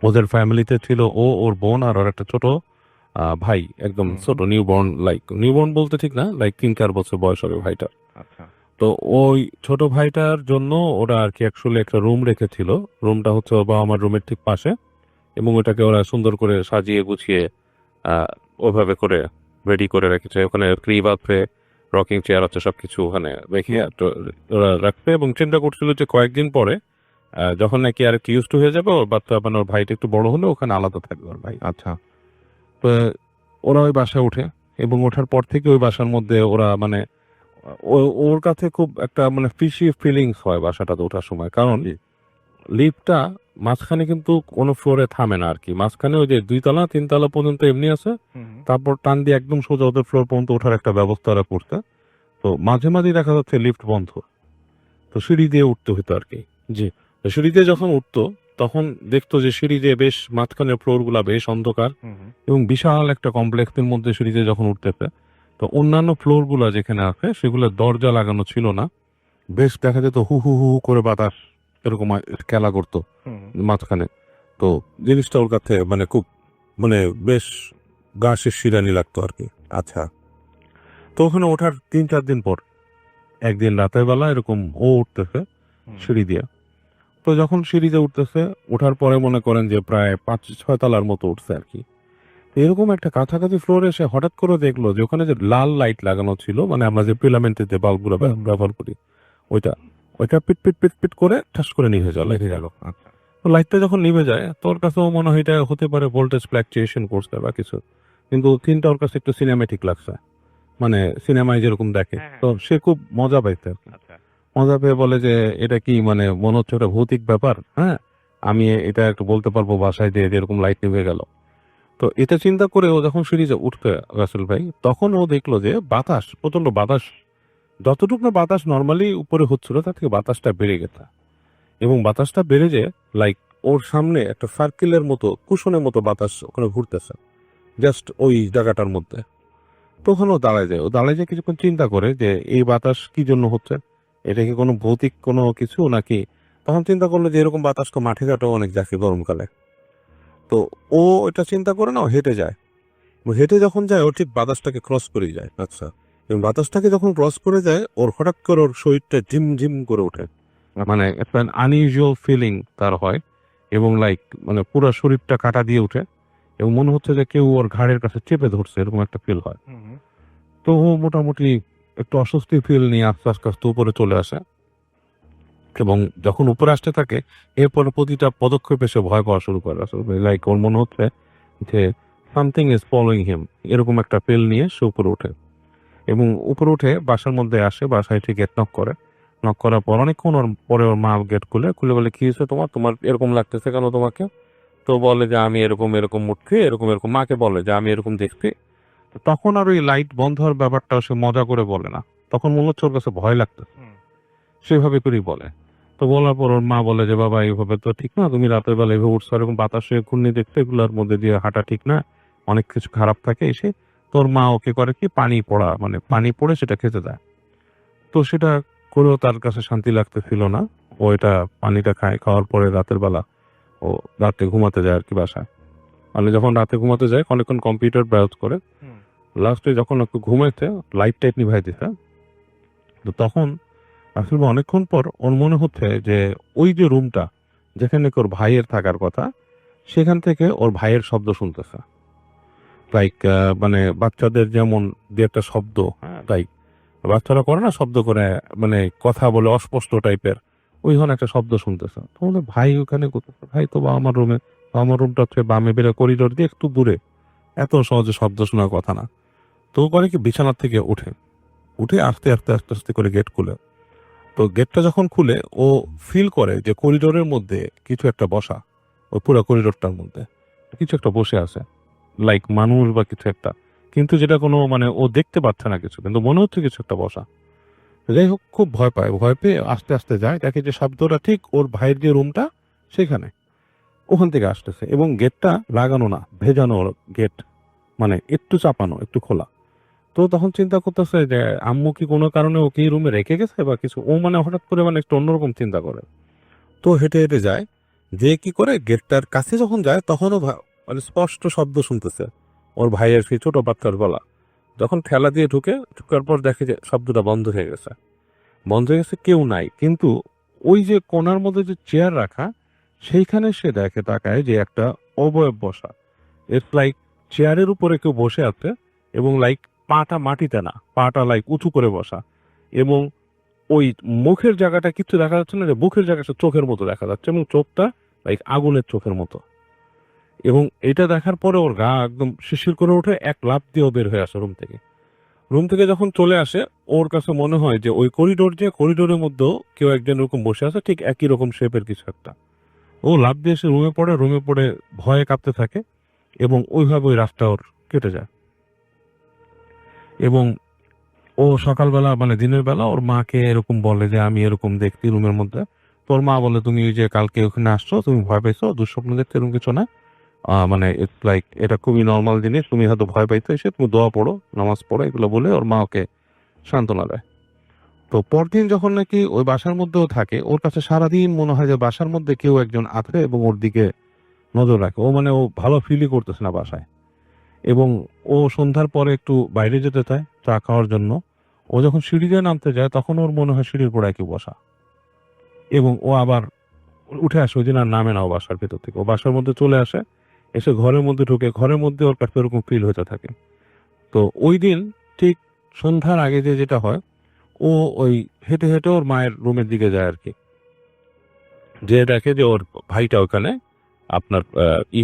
ওদের ফ্যামিলিতে ছিল ওর বোন আর ওর একটা ছোট ভাই, একদম ছোট নিউবর্ন বলতে ঠিক না, লাইক 3-4 বছর বয়স হবে ভাইটা। আচ্ছা। তো ওই ছোট ভাইটার জন্য ওরা আর কি অ্যাকচুয়ালি একটা রুম রেখেছিল, রুমটা হচ্ছে ওর বাবা আমার রুমের ঠিক পাশে, এবং ওটাকে ওরা সুন্দর করে সাজিয়ে গুছিয়ে ওইভাবে করে রেডি করে রেখেছে। ওখানে ক্রিব আছে, রকিং চেয়ার আছে, সবকিছু ওখানে রেখে তো ওরা রাখবে, এবং চিন্তা করছিল যে কয়েকদিন পরে যখন নাকি আর কি ইউজ টু হয়ে যাবে ওর বাচ্চা, মানে ওর ভাইটা একটু বড় হলে ওখানে আলাদা থাকবে ওর ভাই। আচ্ছা। তো ওরা ওই বাসায় ওঠে, এবং ওঠার পর থেকে ওই বাসার মধ্যে ওরা মানে ওর কাছে খুব একটা মানে ফিশি ফিলিংস হয় বাসাটাতে ওঠার সময়, কারণ লিফটটা মাঝখানে কিন্তু কোনো ফ্লোরে থামে না আর কি, মাঝখানে ওই যে 2 তলা 3 তলা পর্যন্ত এমনি আছে, তারপর টান দিয়ে একদম সোজা ওদের ফ্লোর পর্যন্ত ওঠার একটা ব্যবস্থা ওরা করতে। তো মাঝে মাঝে দেখা যাচ্ছে লিফট বন্ধ, তো সিঁড়ি দিয়ে উঠতে হতো আর কি। জি। তো সিঁড়ি দিয়ে যখন উঠতো তখন দেখতো যে সিঁড়ি দিয়ে বেশ মাঝখানের ফ্লোর গুলা বেশ অন্ধকার, এবং বিশাল একটা কমপ্লেক্সের মধ্যে সিঁড়িতে যখন উঠতেছে, তো অন্যান্য ফ্লোর গুলা যেখানে আছে সেগুলো দরজা লাগানো ছিল না, বেশ দেখা যেত হু হু হু হু করে বাতাস এরকম খেলা করতো মাঝখানে। তো জিনিসটা ওর কাছে মানে খুব মানে বেশ গা শিরশিরানি লাগতো আর কি। আচ্ছা। তো ওখানে ওঠার 3-4 দিন পর একদিন রাতের বেলা এরকম ও উঠতেছে সিঁড়ি দিয়ে। তো যখন সিঁড়িতে উঠতেছে, ওঠার পরে মনে করেন যে প্রায় 5-6 তলার মতো উঠছে আর কি। এরকম একটা কাছাকাছি ফ্লোরে এসে হঠাৎ করে দেখলো যে ওখানে যে লাল লাইট লাগানো ছিল, মানে আমরা যে ফিলামেন্টের যে বাল্বগুলো ব্যবহার করি, ওইটা পিট পিট পিট পিট করে ঠাস করে নিভে গেল। আচ্ছা। তো লাইটটা যখন নিভে যায় তোর কাছেও মনে হয় এটা হতে পারে ভোল্টেজ ফ্ল্যাকচুয়েশন করছে বা কিছু, কিন্তু সিনটা ওর কাছে একটু সিনেমেটিক লাগছে, মানে সিনেমায় যেরকম দেখে। তো সে খুব মজা পাইছে আর কি। আচ্ছা। মজা পেয়ে বলে যে এটা কি মানে মনে হচ্ছে ওটা ভৌতিক ব্যাপার, হ্যাঁ আমি এটা একটু বলতে পারবো বাসায় যে এরকম লাইট নিভে গেল। তো এটা চিন্তা করে ও যখন সিঁড়িতে উঠতে রাসেল ভাই, তখন ও দেখলো যে বাতাস, প্রচন্ড বাতাস, যতটুকু না বাতাস নর্মালি উপরে হচ্ছিল তার থেকে বাতাসটা বেড়ে গেছে, এবং বাতাসটা বেড়ে যে লাইক ওর সামনে একটা সার্কেলের মতো কুশনের মতো বাতাস ওখানে ঘুরতেছে জাস্ট ওই জায়গাটার মধ্যে। তখন ও দাঁড়ায় যায় কিছুক্ষণ চিন্তা করে যে এই বাতাস কি জন্য হচ্ছে, এটা কি কোনো ভৌতিক কোনো কিছু নাকি। তখন চিন্তা করলো যে এরকম বাতাস তো মাঠে ঘাটেও অনেক যাকে গরমকালে। তো ও এটা চিন্তা করে না, ও হেঁটে যায়, হেঁটে যখন যায় ও ঠিক বাতাসটাকে ক্রস করে যায়। আচ্ছা। এবং বাতাসটাকে যখন ক্রস করে যায় ওর হঠাৎ করে ওর শরীরটা ঝিম ঝিম করে ওঠে, মানে একটা আনইউজুয়াল ফিলিং তার হয়, এবং লাইক মানে পুরো শরীরটা কাটা দিয়ে ওঠে, এবং মনে হচ্ছে যে কেউ ওর ঘাড়ের কাছে চেপে ধরছে, এরকম একটা ফিল হয়। তো ও মোটামুটি একটু অস্বস্তি ফিল নিয়ে আস্তে আস্তে উপরে চলে আসে, এবং যখন উপরে আসতে থাকে এরপরে প্রতিটা পদক্ষেপে সে ভয় পাওয়া শুরু করে। লাইক ওর মনে হচ্ছে যে সামথিং ইজ ফলোইং হিম, এরকম একটা ফিল নিয়ে সে উপরে ওঠে, এবং উপরে উঠে বাসার মধ্যে আসে, বাসায় ঠিক গেট নক করার পর অনেকক্ষণ পরে ওর মা গেট খুলে বলে কি হয়েছে তোমার এরকম লাগতেছে কেন তোমাকে। তো বলে যে আমি এরকম উঠছি, এরকম মাকে বলে যে আমি এরকম দেখছি। তখন আর ওই লাইট বন্ধ হওয়ার ব্যাপারটা সে মজা করে বলে না, তখন মনে হচ্ছে ওর কাছে ভয় লাগতেছে, সেভাবে করেই বলে। তো বলার পর ওর মা বলে যে বাবা এইভাবে তো ঠিক না, তুমি রাতের বেলা এইভাবে উঠছো, এরকম বাতাসে ঘূর্ণি দেখতে এগুলোর মধ্যে দিয়ে হাঁটা ঠিক না, অনেক কিছু খারাপ থাকে এসে। তোর মা ওকে করে কি পানি পড়া, মানে পানি পড়ে সেটা খেতে দেয়। তো সেটা করেও তার কাছে শান্তি লাগতেছিল না। ও এটা পানিটা খায়, খাওয়ার পরে রাতের বেলা ও রাতে ঘুমাতে যায় আর কি বাসায়। মানে যখন রাতে ঘুমাতে যায় অনেকক্ষণ কম্পিউটার ব্রাউজ করে, লাস্টে যখন একটু ঘুমাইতে লাইট টাইট নিভাই দিতে, তো তখন আসলে অনেকক্ষণ পর ওর মনে হচ্ছে যে ওই যে রুমটা যেখানে ওর ভাইয়ের থাকার কথা, সেখান থেকে ওর ভাইয়ের শব্দ শুনতেছে। লাইক মানে বাচ্চাদের যেমন যে একটা শব্দ, হ্যাঁ লাইক বাচ্চারা করে না শব্দ করে, মানে কথা বলে অস্পষ্ট টাইপের, ওই ধরনের একটা শব্দ শুনতেছে। তো বলে ভাই ওখানে কোথায়? ভাই তো আমার রুমে। আমার রুমটা হচ্ছে বামে বেরো করিডোর দিয়ে একটু দূরে, এত সহজে শব্দ শোনার কথা না। তো ও করে কি বিছানার থেকে উঠে উঠে আস্তে আস্তে আস্তে আস্তে করে গেট খুলে। তো গেটটা যখন খুলে ও ফিল করে যে করিডোরের মধ্যে কিছু একটা বসা, ওই পুরো করিডোরটার মধ্যে কিছু একটা বসে আছে, লাইক মানুষ বা কিছু একটা, কিন্তু যেটা কোনো মানে ও দেখতে পাচ্ছে না কিছু, কিন্তু মনে হচ্ছে কিছু একটা বসা। যাই হোক খুব ভয় পায়, ভয় পেয়ে আস্তে আস্তে যায়, দেখে যে শব্দটা ঠিক ওর ভাইয়ের যে রুমটা সেখানে, ওখান থেকে আসতেছে। এবং গেটটা লাগানো না, ভেজানো গেট, মানে একটু চাপানো একটু খোলা। তো তখন চিন্তা করতেছে যে আম্মু কি কোনো কারণে ওকে রুমে রেখে গেছে বা কিছু, ও মানে হঠাৎ করে মানে একটু অন্যরকম চিন্তা করে। তো হেঁটে হেঁটে যায়, যে কি করে গেটটার কাছে যখন যায় তখনও মানে স্পষ্ট শব্দ শুনতেছে ওর ভাইয়ের সেই ছোট বাচ্চার গলা। যখন ঠেলা দিয়ে ঢুকার পর দেখে যে শব্দটা বন্ধ হয়ে গেছে, বন্ধ হয়ে গেছে, কেউ নাই। কিন্তু ওই যে কোণার মধ্যে যে চেয়ার রাখা, সেইখানে সে দেখে তাকায় যে একটা অবয়ব বসা। ইটস লাইক চেয়ারের উপরে কেউ বসে আছে, এবং লাইক পাটা মাটিতে না, পাটা লাইক উঁচু করে বসা, এবং ওই মুখের জায়গাটা কিছু দেখা যাচ্ছে না, যে মুখের জায়গাটা চোখের মতো দেখা যাচ্ছে, এবং চোখটা লাইক আগুনের চোখের মতো। এবং এটা দেখার পরে ওর গা একদম শিরশির করে ওঠে, এক লাফ দিয়েও বের হয়ে আসে রুম থেকে। রুম থেকে যখন চলে আসে ওর কাছে মনে হয় যে ওই করিডোরের মধ্যেও কেউ একজন এরকম বসে আছে, ঠিক একই রকম শেপের কিছু একটা। ও লাফ দিয়ে এসে রুমে পড়ে ভয়ে কাঁপতে থাকে, এবং ওইভাবে ওই রাতটা ওর কেটে যায়। এবং ও সকালবেলা মানে দিনের বেলা ওর মাকে এরকম বলে যে আমি এরকম দেখছি রুমের মধ্যে। তোর মা বলে তুমি ওই যে কালকে ওখানে আসছো, তুমি ভয় পাইছো, দুঃস্বপ্ন দেখছো, এরকম কিছু না, মানে ইটস লাইক এটা খুবই নর্মাল জিনিস, তুমি হয়তো ভয় পাইছো, এসে তুমি দোয়া পড়ো, নামাজ পড়ো, এগুলো বলে ওর মা ওকে সান্ত্বনা দেয়। তো পরদিন যখন নাকি ওই বাসার মধ্যেও থাকে, ওর কাছে সারাদিন মনে হয় যে বাসার মধ্যে কেউ একজন আছে এবং ওর দিকে নজর রাখে। ও মানে ও ভালো ফিলই করতেছে না বাসায়। এবং ও সন্ধ্যার পরে একটু বাইরে যেতে চায় চা খাওয়ার জন্য। ও যখন সিঁড়ি দিয়ে নামতে যায় তখন ওর মনে হয় সিঁড়ির গোড়ায় কেউ বসা, এবং ও আবার উঠে আসে, ওই দিন আর নামে না ও বাসার ভেতর থেকে। ও বাসার মধ্যে চলে আসে, এসে ঘরের মধ্যে ঢুকে, ঘরের মধ্যে ওর কাছে এরকম ফিল হতে থাকে। তো ওই দিন ঠিক সন্ধ্যার আগে যেটা হয়, ও ওই হেঁটে হেঁটে ওর মায়ের রুমের দিকে যায় আর কি, যে দেখে যে ওর ভাইটা ওখানে আপনার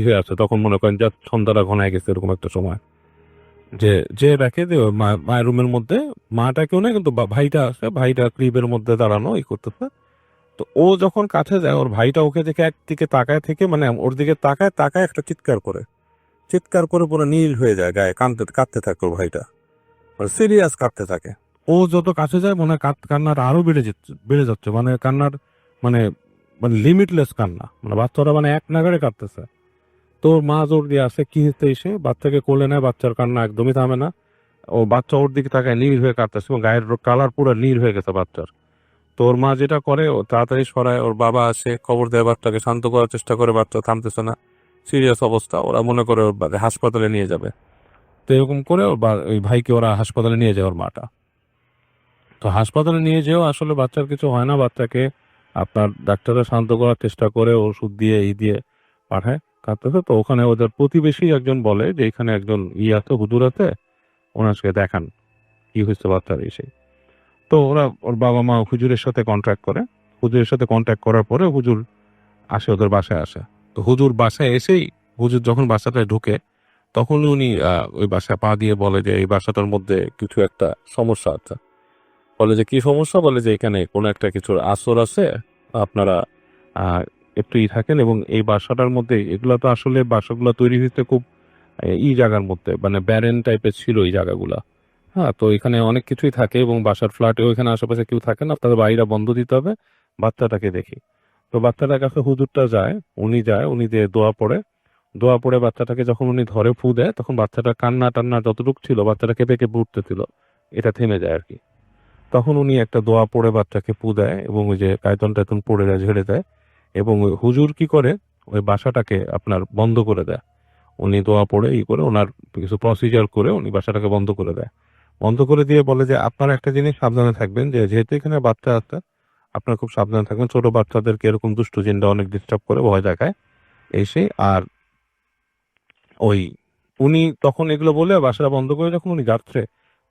হয়ে আছে। তখন মনে করেন যে সন্ধ্যাটা ঘনায় গেছে এরকম একটা সময়, যে যে দেখে যে ওর মায়ের রুমের মধ্যে মাটা কেউ নেই, কিন্তু ভাইটা আছে, ভাইটা ক্রিবের মধ্যে দাঁড়ানো করতেছে। তো ও যখন কাছে যায়, ওর ভাইটা ওকে দেখে একদিকে তাকায় থেকে, মানে ওর দিকে তাকায় তাকায় একটা চিৎকার করে পুরো নীল হয়ে যায়, গায়ে কাঁদতে থাকে ওর ভাইটা, মানে সিরিয়াস কাঁদতে থাকে। ও যত কাছে যায় মনে হয় কান্নার আরো বেড়ে যাচ্ছে, মানে কান্নার মানে মানে লিমিটলেস কান্না, মানে বাচ্চারা মানে এক নাগাড়ে কাঁদতেছে। তোর মা জোর দিয়ে আসে, কি হচ্ছে এসে বাচ্চাকে কোলে নেয়, বাচ্চার কান্না একদমই থামে না। ও বাচ্চা ওর দিকে তাকায় নীল হয়ে কাঁদতেছে, এবং গায়ের কালার পুরো নীল হয়ে গেছে বাচ্চার। তোর মা যেটা করে, ও তাড়াতাড়ি সরায়, ওর বাবা আসে, খবর দেয়, বাচ্চাকে শান্ত করার চেষ্টা করে, বাচ্চা থামতেছে না, সিরিয়াস অবস্থা। ওরা মনে করে ওর হাসপাতালে নিয়ে যাবে। তো এরকম করে ওই ভাইকে ওরা হাসপাতালে নিয়ে যায় ওর মাটা। তো হাসপাতালে নিয়ে যেও আসলে বাচ্চার কিছু হয় না, বাচ্চাকে আপনার ডাক্তাররা শান্ত করার চেষ্টা করে, ওষুধ দিয়ে দিয়ে পাঠায় কাঁদতেছে। তো ওখানে ওদের প্রতিবেশী একজন বলে যে এখানে একজন আছে, হুজুর আছে, ওনাকে দেখান কি হয়েছে বাচ্চার এসে। তো ওরা ওর বাবা মা হুজুরের সাথে কন্ট্যাক্ট করে। হুজুরের সাথে কন্ট্যাক্ট করার পরে হুজুর আসে, ওদের বাসায় আসে। তো হুজুর বাসায় এসেই, হুজুর যখন বাসাটায় ঢুকে তখন উনি ওই বাসায় পা দিয়ে বলে যে এই বাসাটার মধ্যে কিছু একটা সমস্যা আছে। বলে যে কি সমস্যা? বলে যে এখানে কোনো একটা কিছুর আসর আছে, আপনারা একটু থাকেন। এবং এই বাসাটার মধ্যে, এগুলা তো আসলে বাসাগুলো তৈরি হয়েছে খুব জায়গার মধ্যে, মানে ব্যারেন টাইপের ছিল এই জায়গাগুলা, হ্যাঁ, তো এখানে অনেক কিছুই থাকে এবং বাসার ফ্ল্যাটেও এখানে আশেপাশে কেউ থাকে না, তাদের বাইরে বন্ধ দিতে হবে, বাচ্চাটাকে দেখি। তো বাচ্চাটার কাছে হুজুরটা যায়, উনি যে দোয়া পড়ে বাচ্চাটাকে যখন উনি ধরে ফু দেয়, তখন বাচ্চাটা কান্না টান্না যতটুকু ছিল, বাচ্চাটা কেঁপে কেঁপে উঠতেছিল, এটা থেমে যায় আর কি। তখন উনি একটা দোয়া পড়ে বাচ্চাকে ফু দেয় এবং ওই যে কায়তন টায়তন পড়ে দেয়, ঝেড়ে দেয়, এবং ওই হুজুর কি করে, ওই বাসাটাকে আপনার বন্ধ করে দেয়। উনি দোয়া পড়ে করে ওনার কিছু প্রসিজার করে উনি বাসাটাকে বন্ধ করে দেয়। বন্ধ করে দিয়ে বলে যে আপনারা একটা জিনিস সাবধানে থাকবেন, যে যেহেতু এখানে বাচ্চা আছে, আপনারা খুব সাবধানে থাকবেন। ছোট বাচ্চাদেরকে এরকম দুষ্টু জিনরা অনেক ডিস্টার্ব করে, ভয় দেখায় এই সেই। আর ওই উনি তখন এগুলো বলে বাসাটা বন্ধ করে যখন উনি যাচ্ছে,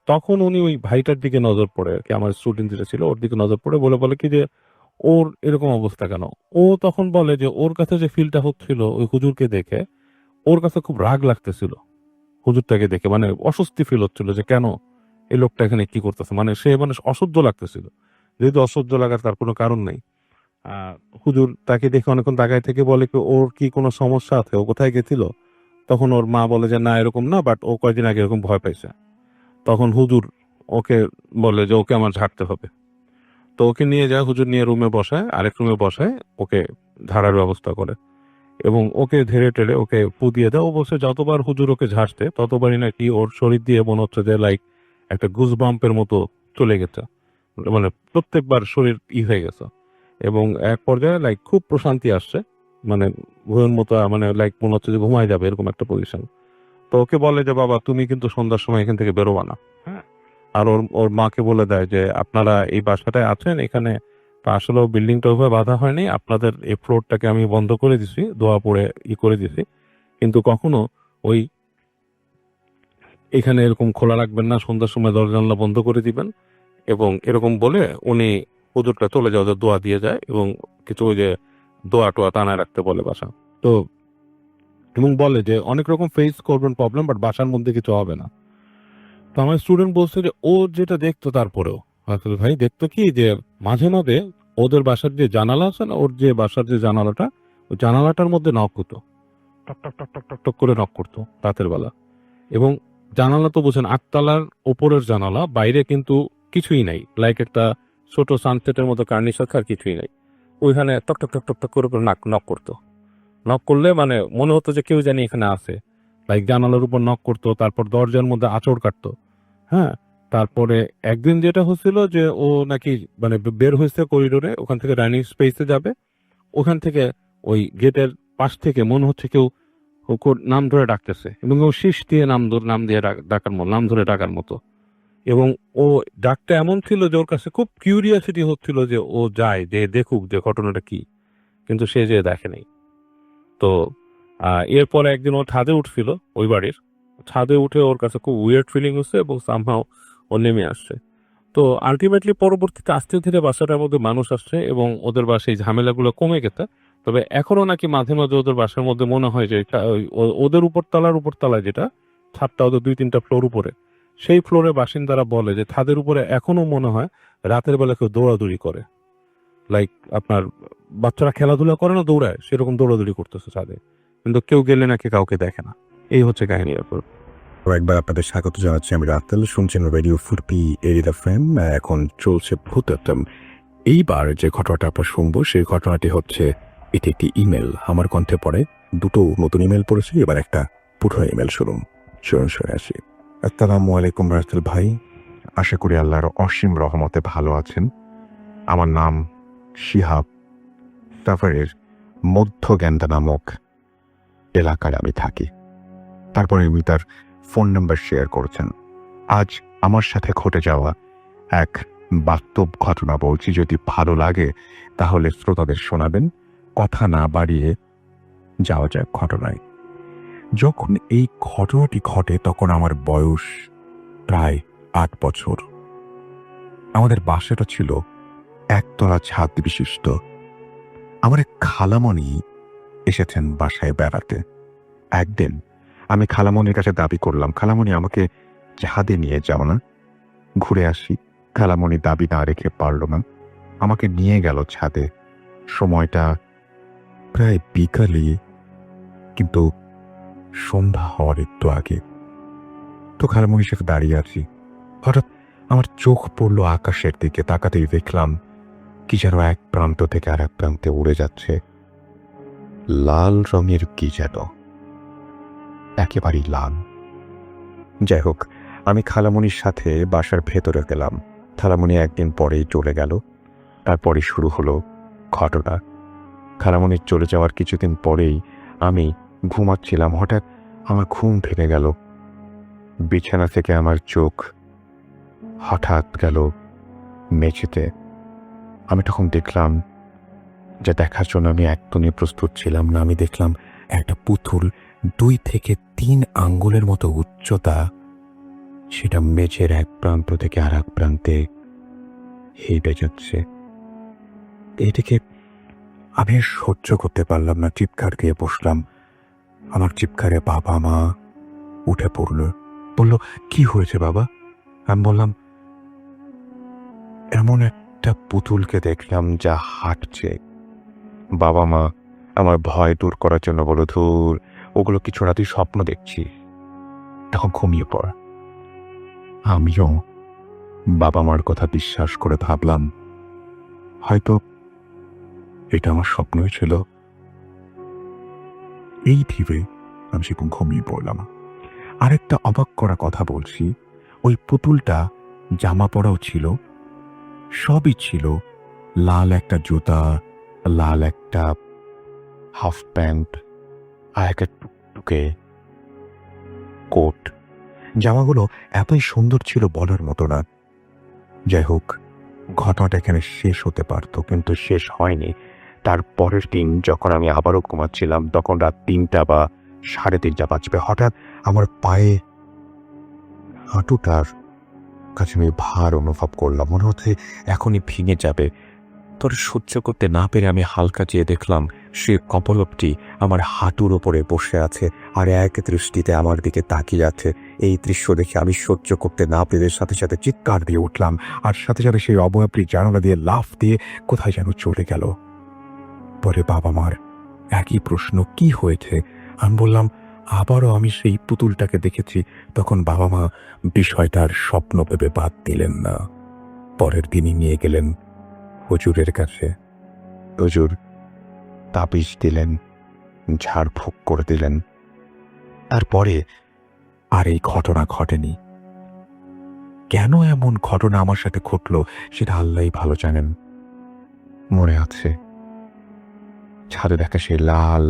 তখন উনি ওই ভাইটার দিকে নজর পড়ে আর কি, আমার স্টুডেন্ট যেটা ছিল ওর দিকে নজর পড়ে, বলে কি যে ওর এরকম অবস্থা কেন। ও তখন বলে যে ওর কাছে যে ফিলটা হচ্ছিল ওই হুজুরকে দেখে, ওর কাছে খুব রাগ লাগতেছিল হুজুরটাকে দেখে, মানে অস্বস্তি ফিল হচ্ছিল যে কেন এই লোকটা এখানে কি করতেছে, মানে সে মানে অসহ্য লাগতেছিল। যেহেতু অসহ্য লাগার তার কোনো কারণ নেই, হুজুর তাকে দেখে অনেকক্ষণ তাকায় থেকে বলে কি ওর কি কোনো সমস্যা আছে, ও কোথায় গেছিল। তখন ওর মা বলে যে না এরকম না, বাট ও কয়েকদিন আগে এরকম ভয় পাইছে। তখন হুজুর ওকে বলে যে ওকে আমার ঝাড়তে হবে। তো ওকে নিয়ে যায়, হুজুর নিয়ে রুমে বসায়, আরেক রুমে বসায়, ওকে ঝাড়ার ব্যবস্থা করে এবং ওকে ধীরে টেরে ওকে ফু দিয়ে দেয়। ও বলছে যতবার হুজুর ওকে ঝাড়তে ততবারই নাকি ওর শরীর দিয়ে মনে হচ্ছে যে লাইক একটা গুজ বাম্পের মতো চলে গেছে, মানে প্রত্যেকবার শরীর হয়ে গেছে। এবং এক পর্যায়ে লাইক খুব প্রশান্তি আসছে, মানে ঘুমের মতো, মানে লাইক মনে হচ্ছে যে ঘুমায় যাবে এরকম একটা পজিশন। তো ওকে বলে যে বাবা তুমি কিন্তু সন্ধ্যার সময় এখান থেকে বেরোবা না, হ্যাঁ। আর ওর ওর মাকে বলে দেয় যে আপনারা এই বাসাটায় আছেন, এখানে তো আসলে বিল্ডিংটা ওইভাবে বাঁধা হয়নি, আপনাদের এই ফ্লোরটাকে আমি বন্ধ করে দিছি, দোয়া পড়ে করে দিছি, কিন্তু কখনো ওই এখানে এরকম খোলা রাখবেন না, সন্ধ্যার সময় দরজা জানলা বন্ধ করে দিবেন। এবং এরকম বলে উনি হুজুরটা চলে যাওয়া দোয়া দিয়ে যায় এবং কিছু ওই যে দোয়া টোয়া টানায় রাখতে বলে বাসা। তো এবং বলে যে অনেক রকম ফেস করবেন প্রবলেম, বাট বাসার মধ্যে কিছু হবে না। তো আমার স্টুডেন্ট বলছে যে ও যেটা দেখতো, তারপরেও আসলে ভাই দেখতো কি যে মাঝে মাঝে ওদের বাসার যে জানালা আছে না, ওর যে বাসার যে জানালাটা, ওই জানালাটার মধ্যে নক হতো, টক টক টক টক টক টক করে নক করতো রাতের বেলা। এবং জানালা তো বুঝেন, আটতলার ওপরের জানালা, বাইরে কিন্তু কিছুই নাই, লাইক একটা ছোট সানসেটের মতো কার্নিশ আছে, আর কিছুই নাই। ওইখানে টক টক টক টক টক করে নক করতো। নক করলে মানে মনে হতো যে কেউ জানি এখানে আছে, লাইক জানালার উপর নক করতো, তারপর দরজার মধ্যে আঁচড় কাটতো, হ্যাঁ। তারপরে একদিন যেটা হচ্ছিল যে ও নাকি মানে বের হয়েছে করিডোরে, ওখান থেকে ডাইনিং স্পেসে যাবে, ওখান থেকে ওই গেটের পাশ থেকে মনে হচ্ছে কেউ ওর নাম ধরে ডাকতেছে, এবং ও শীষ দিয়ে নাম দিয়ে ডাকার মতো, নাম ধরে ডাকার মতো। এবং ও ডাকটা এমন ছিল যে ওর কাছে খুব কিউরিয়াসিটি হচ্ছিল যে ও যায় যে দেখুক যে ঘটনাটা কি, কিন্তু সে যে দেখে নাই। তো এরপরে একদিন ও ছাদে উঠছিল, ওই বাড়ির ছাদে উঠে ওর কাছে খুব উইয়ার্ড ফিলিং হচ্ছে এবং সামহাও ও নেমে আসছে। তো আলটিমেটলি পরবর্তীতে আস্তে ধীরে বাসাটার মধ্যে মানুষ আসছে এবং ওদের বাসায় ঝামেলাগুলো কমে গেছে। তবে এখনো নাকি মাঝে মাঝে ওদের বাসার মধ্যে মনে হয় যে ওদের উপরতলায় যেটা ছাদটা, ওদের 2-3টা ফ্লোর উপরে, সেই ফ্লোরে বাসিন্দারা বলে যে ছাদের উপরে এখনো মনে হয় রাতের বেলা কেউ দৌড়াদৌড়ি করে, লাইক আপনার বাচ্চারা খেলাধুলা করে না, দৌড়ায়, সেরকম দৌড়াদৌড়ি করতেছে ছাদে, কিন্তু কেউ গেলে নাকি কাউকে দেখে না। এই হচ্ছে কাহিনী। ব্যাপার তো একবার আপনাদের স্বাগত জানাচ্ছি, আমি রাতেল, শুনছেন রেডিও ফুরপি এরিদা ফ্রেম। এখন চলছে ভূতত্তম। এইবার যে ঘটনাটা আপনার শুনবো সেই ঘটনাটি হচ্ছে, এটি একটি ইমেল, আমার কণ্ঠে পড়ে। দুটো নতুন ইমেল পড়েছি, এবার একটা পুরনো ইমেল শুনুন। শুনে আসি। আসসালামু আলাইকুম রাসেল ভাই, আশা করি আল্লাহর অসীম রহমতে ভালো আছেন। আমার নাম শিহাব, সাফারের মধ্য গ্যান্দা নামক এলাকায় আমি থাকি। তারপরে উনি তার ফোন নাম্বার শেয়ার করেছেন। আজ আমার সাথে ঘটে যাওয়া এক বাস্তব ঘটনা বলছি, যদি ভালো লাগে তাহলে শ্রোতাদের শোনাবেন। কথা না বাড়িয়ে যাওয়া যায় ঘটনায়। যখন এই ঘটনাটি ঘটে তখন আমার বয়স প্রায় 8 বছর। আমাদের বাসাটা ছিল একতলা ছাদ বিশিষ্ট। আমার এক খালামণি এসেছেন বাসায় বেড়াতে। একদিন আমি খালামণির কাছে দাবি করলাম, খালামণি আমাকে ছাদে নিয়ে যাও না, ঘুরে আসি। খালামণি দাবি না রেখে পারল না, আমাকে নিয়ে গেল ছাদে। সময়টা প্রায় বিকালে, কিন্তু সন্ধ্যা হওয়ার একটু আগে। তো খালামণির সাথে দাঁড়িয়ে আছি, হঠাৎ আমার চোখ পড়ল আকাশের দিকে, তাকাতেই দেখলাম কি যেন এক প্রান্ত থেকে আর এক প্রান্তে উড়ে যাচ্ছে লাল রঙের কি যেন, একেবারেই লাল। যাই হোক, আমি খালামণির সাথে বাসার ভেতরে গেলাম। খালামণি একদিন পরেই চলে গেল। তারপরে শুরু হলো ঘটনা। খালামণির চলে যাওয়ার কিছুদিন পরেই আমি ঘুমাচ্ছিলাম, হঠাৎ আমার ঘুম ভেঙে গেল। বিছানা থেকে আমার চোখ হঠাৎ গেল মেঝেতে। আমি তখন দেখলাম, যা দেখার জন্য আমি একদমই প্রস্তুত ছিলাম না, আমি দেখলাম একটা পুতুল 2 থেকে 3 আঙ্গুলের মতো উচ্চতা, সেটা মেঝের এক প্রান্ত থেকে আর এক প্রান্তে হেঁটে যাচ্ছে। এটাকে আমি আর সহ্য করতে পারলাম না, চিৎকার দিয়ে বসলাম। আমার চিৎকারে বাবা মা উঠে পড়ল, বলল, কি হয়েছে বাবা? আমি বললাম, এমন একটা পুতুলকে দেখলাম যা হাঁটছে। বাবা মা আমার ভয় দূর করার জন্য বলল, ধুর, ওগুলো কিছু না, তুই স্বপ্ন দেখছি, তখন ঘুমিয়ে পড়। আমিও বাবা মার কথা বিশ্বাস করে ভাবলাম হয়তো এটা আমার স্বপ্নই ছিল। এই ভেবে আমি সেরকম ঘুমিয়ে পড়লাম। আরেকটা অবাক করা কথা বলছি, ওই পুতুলটা জামা পরাও ছিল, সবই ছিল, লাল একটা জুতা, লাল একটা হাফ প্যান্ট আর একটা টুকটুকে কোট। জামাগুলো এতই সুন্দর ছিল বলার মতো না। যাই হোক, ঘটনাটা এখানে শেষ হতে পারত, কিন্তু শেষ হয়নি। তার পরের দিন যখন আমি আবারও ঘুমাচ্ছিলাম, তখন রাত 3টা বা 3:30 বাজবে, হঠাৎ আমার পায়ে হাঁটুটার কাছে আমি ভার অনুভব করলাম, মনে হচ্ছে এখনই ভেঙে যাবে। তোর সহ্য করতে না পেরে আমি হালকা চেয়ে দেখলাম সে কপোলকটি আমার হাঁটুর ওপরে বসে আছে আর এক দৃষ্টিতে আমার দিকে তাকিয়ে আছে। এই দৃশ্য দেখে আমি সহ্য করতে না পেরে সাথে সাথে চিৎকার দিয়ে উঠলাম, আর সাথে সাথে সেই অবয়বটি জানালা দিয়ে লাফ দিয়ে কোথায় যেন চলে গেল। পরে বাবা মার একই প্রশ্ন, কি হয়েছে? আমি বললাম, আবারও আমি সেই পুতুলটাকে দেখেছি। তখন বাবা মা বিষয়টার স্বপ্ন ভেবে বাদ দিলেন না। পরের দিনই নিয়ে গেলেন হুজুরের কাছে। হুজুর তাবিজ দিলেন, ঝাড়ফুঁক করে দিলেন। তারপরে আর এই ঘটনা ঘটেনি। কেন এমন ঘটনা আমার সাথে ঘটলো সেটা আল্লাহই ভালো জানেন। মনে আছে ছাদে দেখা সেই লাল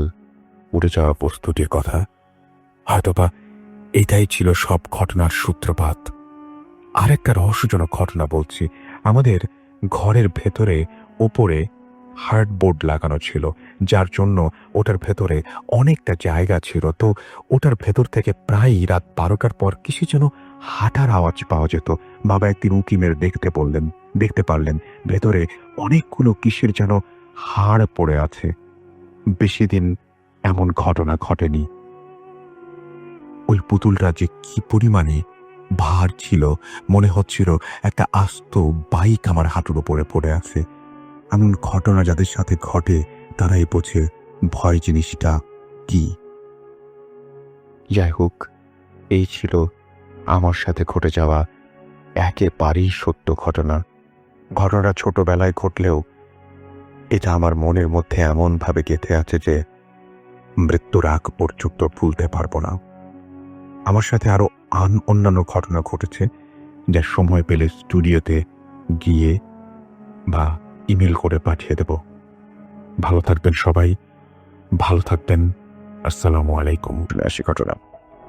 উড়ে যাওয়া বস্তুটির কথা? হয়তোবা এটাই ছিল সব ঘটনার সূত্রপাত। আরেকটা রহস্যজনক ঘটনা বলছি। আমাদের ঘরের ভেতরে ওপরে হার্ডবোর্ড লাগানো ছিল, যার জন্য ওটার ভেতরে অনেকটা জায়গা ছিল। তো ওটার ভেতর থেকে প্রায়ই রাত 12টার পর কিছু যেন হাঁটার আওয়াজ পাওয়া যেত। বাবা একদিন উঁকি মেরে দেখতে পারলেন ভেতরে অনেকগুলো কিসের যেন হাড় পড়ে আছে। বেশি দিন এমন ঘটনা ঘটেনি। ওই পুতুলটা যে কি পরিমাণে ভার ছিল, মনে হচ্ছিল একটা আস্ত বাইক আমার হাঁটুর উপরে পড়ে আছে। এমন ঘটনা যাদের সাথে ঘটে তারাই বোঝে ভয় জিনিসটা কি। যাই হোক, এই ছিল আমার সাথে ঘটে যাওয়া একেবারেই সত্য ঘটনা। ঘটনাটা ছোটবেলায় ঘটলেও এটা আমার মনের মধ্যে এমনভাবে গেঁথে আছে যে মৃত্যুর আগ পর্যন্ত ভুলতে পারবো না। আমার সাথে আরো অন্যান্য ঘটনা ঘটেছে, যা সময় পেলে স্টুডিওতে গিয়ে বা ইমেল করে পাঠিয়ে দেব। ভালো থাকবেন সবাই, ভালো থাকবেন। আসসালামু আলাইকুম। আসি ঘটনা।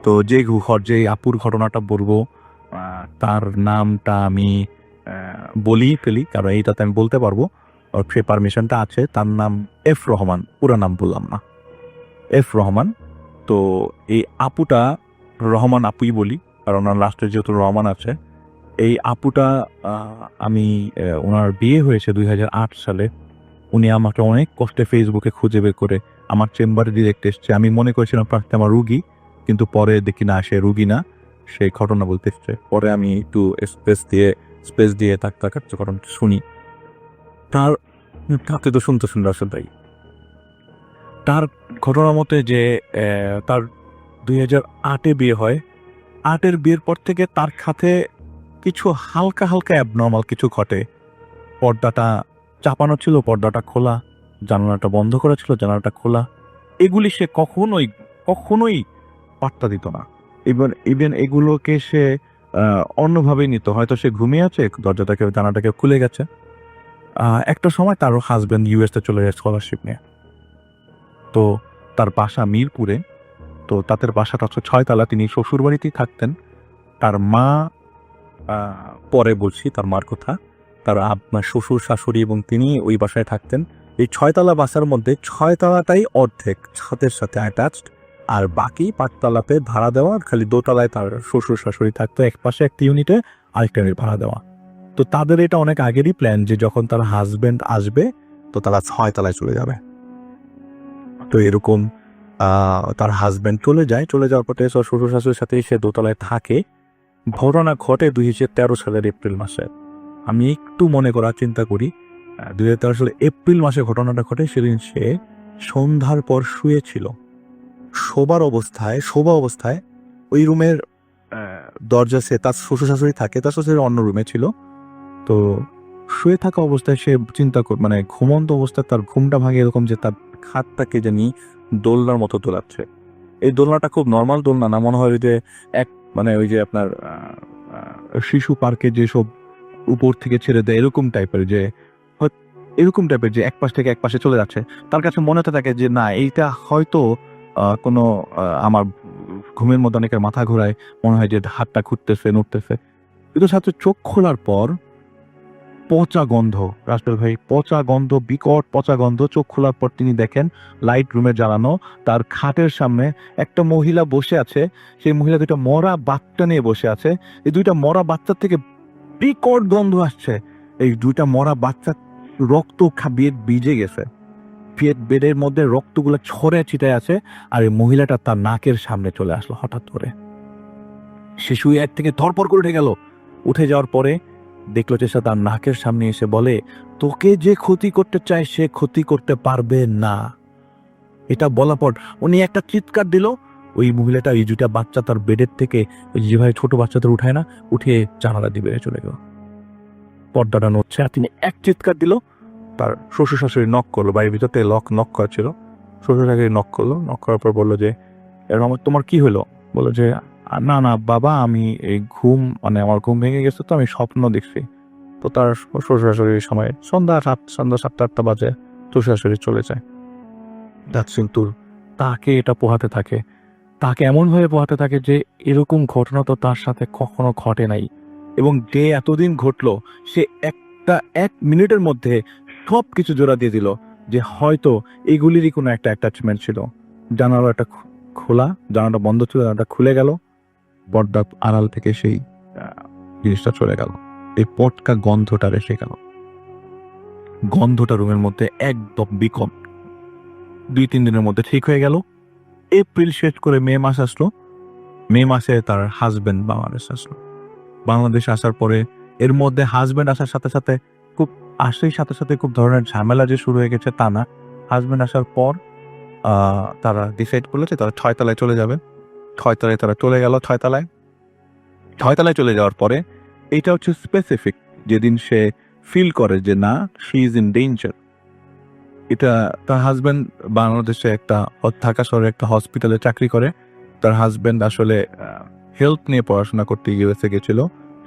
তো যে আপুর ঘটনাটা বলবো, তার নামটা আমি বলি ফেলি, কারণ এইটাতে আমি বলতে পারবো, সে পারমিশনটা আছে। তার নাম এফ রহমান, পুরো নাম বললাম না, এফ রহমান। তো এই আপুটা রহমান আপুই বলি, কারণ ওনার লাস্টে যেহেতু রহমান আছে। এই আপুটা আমি ওনার বিয়ে হয়েছে 2008 সালে। উনি আমাকে অনেক কষ্টে ফেসবুকে খুঁজে বের করে আমার চেম্বারে ডিরেক্ট এসছে। আমি মনে করেছিলাম ফার্স্টে আমার রুগী, কিন্তু পরে দেখি না, সে রুগী না, সে ঘটনা বলতে এসছে। পরে আমি একটু স্পেস দিয়ে তাক ঘটনাটা শুনি। তার তাকে তো শুনতে আসলে তার ঘটনা মতে যে তার 2008-এ বিয়ে হয়। 8-এর বিয়ের পর থেকে তার সাথে কিছু হালকা হালকা অ্যাবনর্মাল কিছু ঘটে। পর্দাটা চাপানো ছিল, পর্দাটা খোলা, জানালাটা বন্ধ করা ছিল, জানালাটা খোলা। এগুলি সে কখনোই কখনোই পাত্তা দিত না। ইভেন এগুলোকে সে অন্যভাবেই নিত। হয়তো সে ঘুমিয়ে আছে, দরজাটাকে জানালাটাকে খুলে গেছে। একটা সময় তার হাজব্যান্ড ইউএসএ চলে যায় স্কলারশিপ নিয়ে। তো তার বাসা মিরপুরে। তো তাদের বাসাটা হচ্ছে 6 তলা, তিনি শ্বশুর বাড়িতেই থাকতেন। তার মা, পরে বলছি তার মার কথা, তার শ্বশুর শাশুড়ি এবং তিনি ওই বাসায় থাকতেন। এই 6 তলা বাসার মধ্যে 6 তলাটাই অর্ধেক ছাদের সাথে অ্যাটাচড, আর বাকি 5 তলাতে ভাড়া দেওয়া। খালি দোতলায় তার শ্বশুর শাশুড়ি থাকতো, এক পাশে একটা ইউনিটে, আরেকটা ইউনিট ভাড়া দেওয়া। তো তাদের এটা অনেক আগেরই প্ল্যান যে যখন তার হাজবেন্ড আসবে তো তারা 6 তলায় চলে যাবে। তো এরকম তার হাজবেন্ড চলে যাওয়ার পরে শ্বশুর শাশুড়ির সাথে সে দোতলায় থাকে। ঘটনা ঘটে 2013 সালের এপ্রিল মাসে। আমি একটু মনে করার চিন্তা করি, 2013 সালে এপ্রিল মাসে ঘটনাটা ঘটে। সেদিন সে সন্ধ্যার পর শুয়েছিল, শোবা অবস্থায় ওই রুমের দরজা, সে তার শ্বশুর শাশুড়ি থাকে, তার শ্বশুর অন্য রুমে ছিল। তো শুয়ে থাকা অবস্থায় সে মানে ঘুমন্ত অবস্থায় তার ঘুমটা ভাঙে এরকম যে তার খাটটাকে জানি দোলনার মতো দোলাচ্ছে। এই দোলনাটা খুব নর্মাল দোলনা না, মনে হয় যে মানে ওই যে আপনার শিশু পার্কে যেসব উপর থেকে ছেড়ে দেয় এরকম টাইপের, যে এক পাশ থেকে এক পাশে চলে যাচ্ছে। তার কাছে মনে হতে থাকে যে না, এইটা হয়তো কোনো আমার ঘুমের মধ্যে অনেকের মাথা ঘোরায়, মনে হয় যে হাতটা ঘুরতেছে নড়তেছে। কিন্তু সাথে চোখ খোলার পর পচা গন্ধ, রাসেল ভাই, পচা গন্ধ, বিকট পচা গন্ধ। চোখ খোলার পর তিনি দেখেন লাইট রুমে জ্বালানো, তার খাটের সামনে একটা মহিলা বসে আছে। সেই মহিলা 2টা মরা বাচ্চা নিয়ে বসে আছে। এই 2টা মরা বাচ্চার থেকে বিকট গন্ধ আসছে। এই 2টা মরা বাচ্চার রক্ত ভিজে গেছে, বেডের মধ্যে রক্তগুলো ছড়ে ছিটায় আছে। আর এই মহিলাটা তার নাকের সামনে চলে আসলো হঠাৎ করে। শিশু এক থেকে ধরপড় করে উঠে যাওয়ার পরে দেখলো যে সে তার নাকের সামনে এসে বলে, তোকে যে ক্ষতি করতে চায় সে ক্ষতি করতে পারবে না। এটা বলার পর উনি একটা চিৎকার দিল। ওই মহিলাটা, এই 2টা বাচ্চা তার বেডের থেকে, যেভাবে ছোট বাচ্চাদের উঠায় না, উঠে জানালা দিয়ে বেরিয়ে চলে গেল। পর্দাটা নড়ছে, আর তিনি এক চিৎকার দিল। তার শ্বশুর শাশুড়ি নক করলো, বাড়ির ভিতরতে নক করা ছিল। শ্বশুর শাশুড়ি নক করলো, নক করার পর বললো যে এরকম তোমার কি হলো? বললো যে না না বাবা, আমি এই আমার ঘুম ভেঙে গেছে, তো আমি স্বপ্ন দেখছি। তো তার শ্বশুর শাশুড়ির সময় সন্ধ্যা 7-8টা বাজে শ্বশুর শাশুড়ি চলে যায়। কিন্তু তাকে এটা পোহাতে থাকে, তাকে এমনভাবে পোহাতে থাকে যে এরকম ঘটনা তো তার সাথে কখনো ঘটে নাই। এবং যে এতদিন ঘটলো, সে 1 মিনিটের মধ্যে সব কিছু জোড়া দিয়ে দিল যে হয়তো এগুলিরই কোনো একটা অ্যাটাচমেন্ট ছিল। জানালাটা খোলা, জানালাটা বন্ধ ছিল, জানালাটা খুলে গেল, পর্দা আড়াল থেকে সেই জিনিসটা চলে গেল। এই পটকা গন্ধটা রেখে গেল। গন্ধটা রুমের মধ্যে একদম বিকট। 2-3 দিনের মধ্যে ঠিক হয়ে গেল। এপ্রিল শেষ করে মে মাস আসলো। মে মাসে তার হাজবেন্ড বাংলাদেশ আসলো। বাংলাদেশ আসার পরে এর মধ্যে হাজবেন্ড আসার সাথে সাথে খুব ধরনের ঝামেলা যে শুরু হয়ে গেছে তা না। হাজবেন্ড আসার পর তারা ডিসাইড করলো যে তারা 6 তলায় চলে যাবে। 6 তলায় তারা চলে গেল। 6 তলায় চলে যাওয়ার পরে এইটা হচ্ছে স্পেসিফিক, যেদিন সে ফিল করে যে না, শি ইজ ইন ডেঞ্জার। এটা তার হাজবেন্ড বাংলাদেশে ঢাকা শহরে একটা হসপিটালে চাকরি করে। তার হাজবেন্ড আসলে হেলথ নিয়ে পড়াশোনা করতে ইউএসএ গেছিল।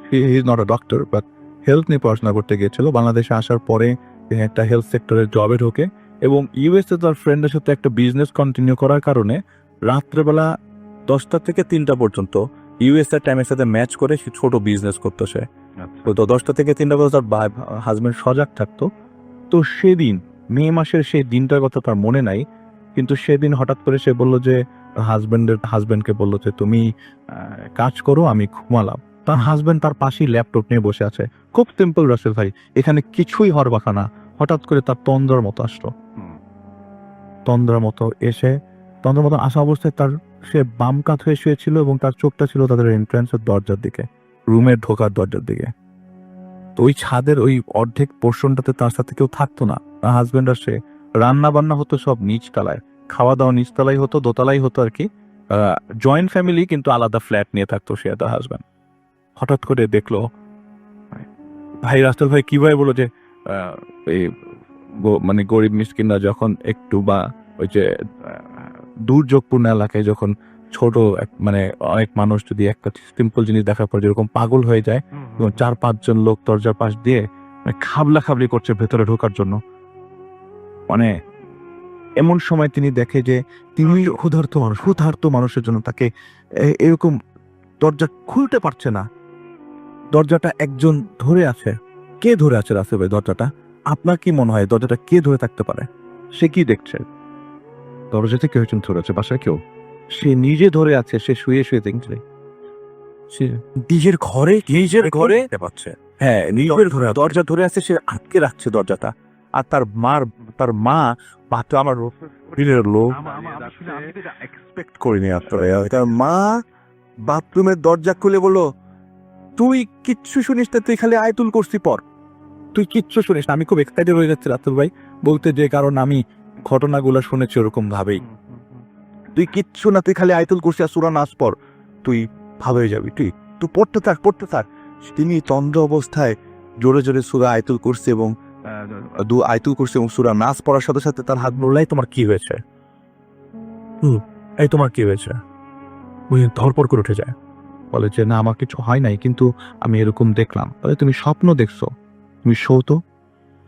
He is not a doctor, but health নিয়ে পড়াশোনা করতে গিয়েছিল। বাংলাদেশে আসার পরে তিনি একটা হেলথ সেক্টরের জবে ঢোকে এবং ইউএসএ তার ফ্রেন্ডের সাথে একটা বিজনেস কন্টিনিউ করার কারণে রাত্রেবেলা 10টা থেকে 3টা পর্যন্ত ইউএসএ টাইমের সাথে ম্যাচ করে সে ছোট বিজনেস করতো। সে তো 10টা থেকে 3টা পর্যন্ত তার হাজবেন্ড সজাগ থাকতো। তো সেদিন মে মাসের সেই দিনটার কথা তার মনে নাই, কিন্তু সেদিন হঠাৎ করে সে বলল যে হাজবেন্ডকে বললো যে তুমি কাজ করো, আমি ঘুমালাম। তার হাজবেন্ড তার পাশেই ল্যাপটপ নিয়ে বসে আছে। খুব সিম্পল রাসেল ভাই, এখানে কিছুই হওয়ার কথা না। হঠাৎ করে তার তন্দ্রার মতো আসলো। তন্দ্রার মতো আসা অবস্থায় সে বাম কাত হয়ে শুয়েছিল এবং তার চোখটা ছিল তাদের এন্ট্রান্সের দরজার দিকে, রুমের ঢোকার দরজার দিকে। তো ওই ছাদের ওই অর্ধেক পোর্শনটাতে তার সাথে কেউ থাকতো না। তার হাজবেন্ড আর সে, রান্না বান্না হতো সব নিচতলায়, খাওয়া দাওয়া নিচতলায় হতো, দোতলাই হতো আর কি। জয়েন্ট ফ্যামিলি, কিন্তু আলাদা ফ্ল্যাট নিয়ে থাকতো সে তার হাজবেন্ড। হঠাৎ করে দেখলো ভাই রাস্তাল ভাই কিভাবে বলো যে এই মানে গরিব মিসকিনরা যখন একটু বা ওই যে দুর্যোগপূর্ণ এলাকায় যখন ছোট মানে অনেক মানুষ যদি একটা সিম্পল জিনিস দেখার পর যেরকম পাগল হয়ে যায় এবং 4-5 জন লোক দরজার পাশ দিয়ে মানে খাবলা খাবলি করছে ভেতরে ঢোকার জন্য, মানে এমন সময় তিনি দেখে যে তিনি ক্ষুধার্ত মানুষের জন্য তাকে এরকম দরজা খুলতে পারছে না, দরজাটা একজন ধরে আছে। কে ধরে আছে রাসেল ভাই দরজাটা? আপনার কি মনে হয় দরজাটা কে ধরে থাকতে পারে? সে কি দেখছে? দরজাতে কেউ একজন ধরে আছে, বাসায় কেউ? সে নিজে ধরে আছে, সে শুয়ে শুয়ে দেখছে। সে নিজের ঘরে পাচ্ছে। হ্যাঁ, নিজের ঘরে দরজা ধরে আছে, সে আটকে রাখছে দরজাটা। আর তার মা তো আমার শরীরের লোক এক্সপেক্ট করিনি আপনারা। তার মা বাথরুমের দরজা খুলে বললো, তুই কিচ্ছু শুনিস না, তুই খালি আয়াতুল কুরসি পড়, তুই কিচ্ছু শুনিস না। আমি খুব এক্সাইটেড হয়ে যাচ্ছি রাতুল ভাই বলতে, যে কারণ আমি ঘটনাগুলো শুনেছি ওরকম ভাবেই। তুই কিচ্ছু না, তুই খালি আয়াতুল কুরসি আর সূরা নাস পড়, তুই ভালো হয়ে যাবি। তুই পড়তে থাক। তিনি তন্দ্র অবস্থায় জোরে জোরে সূরা আয়াতুল কুরসি এবং আয়াতুল কুরসি এবং সূরা নাস পড়ার সাথে সাথে তার হাত বললাই, তোমার কি হয়েছে? এই তোমার কি হয়েছে? ওই ধরপড় করে উঠে যায়, বলে যে না আমার কিছু হয় নাই, কিন্তু আমি এরকম দেখলাম। তাহলে তুমি স্বপ্ন দেখছো, তুমি শোতো।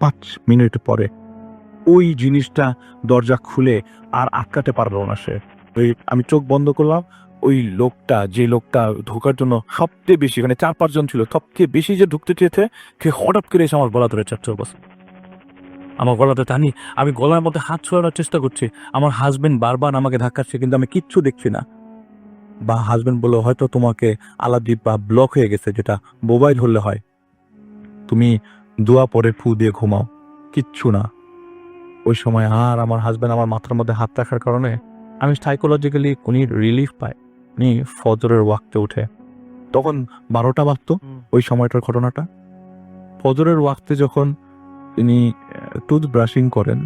5 মিনিট পরে ওই জিনিসটা দরজা খুলে আর আটকাতে পারলো না সে। আমি চোখ বন্ধ করলাম, ওই লোকটা, যে লোকটা ঢোকার জন্য সবচেয়ে বেশি, মানে 4-5 জন ছিল, সবচেয়ে বেশি যে ঢুকতে চেয়েছে, সে হঠাৎ করে এসে আমার গলা ধরে চাচ্ছে বস। আমার গলাতে টানি, আমি গলার মধ্যে হাত ছোড়ানোর চেষ্টা করছি। আমার হাজবেন্ড বারবার আমাকে ধাক্কাচ্ছে, কিন্তু আমি কিচ্ছু দেখছি না। বা হাজবেন্ড বললো হয়তো তোমাকে আলাদি বা ব্লক হয়ে গেছে, যেটা মোবাইল হলে হয়, তুমি দোয়া পরে ফু দিয়ে ঘুমাও। কিচ্ছু না। ওই সময় আর আমার হাজবেন্ড আমার মাথার মধ্যে হাত রাখার কারণে আমি সাইকোলজিক্যালি উনি রিলিফ পায়। উনি ফজরের ওয়াক্তে উঠে, তখন 12টা বাজতো ওই সময়টার ঘটনাটা। ফজরের ওয়াক্তে যখন তিনি টুথ ব্রাশিং করেন,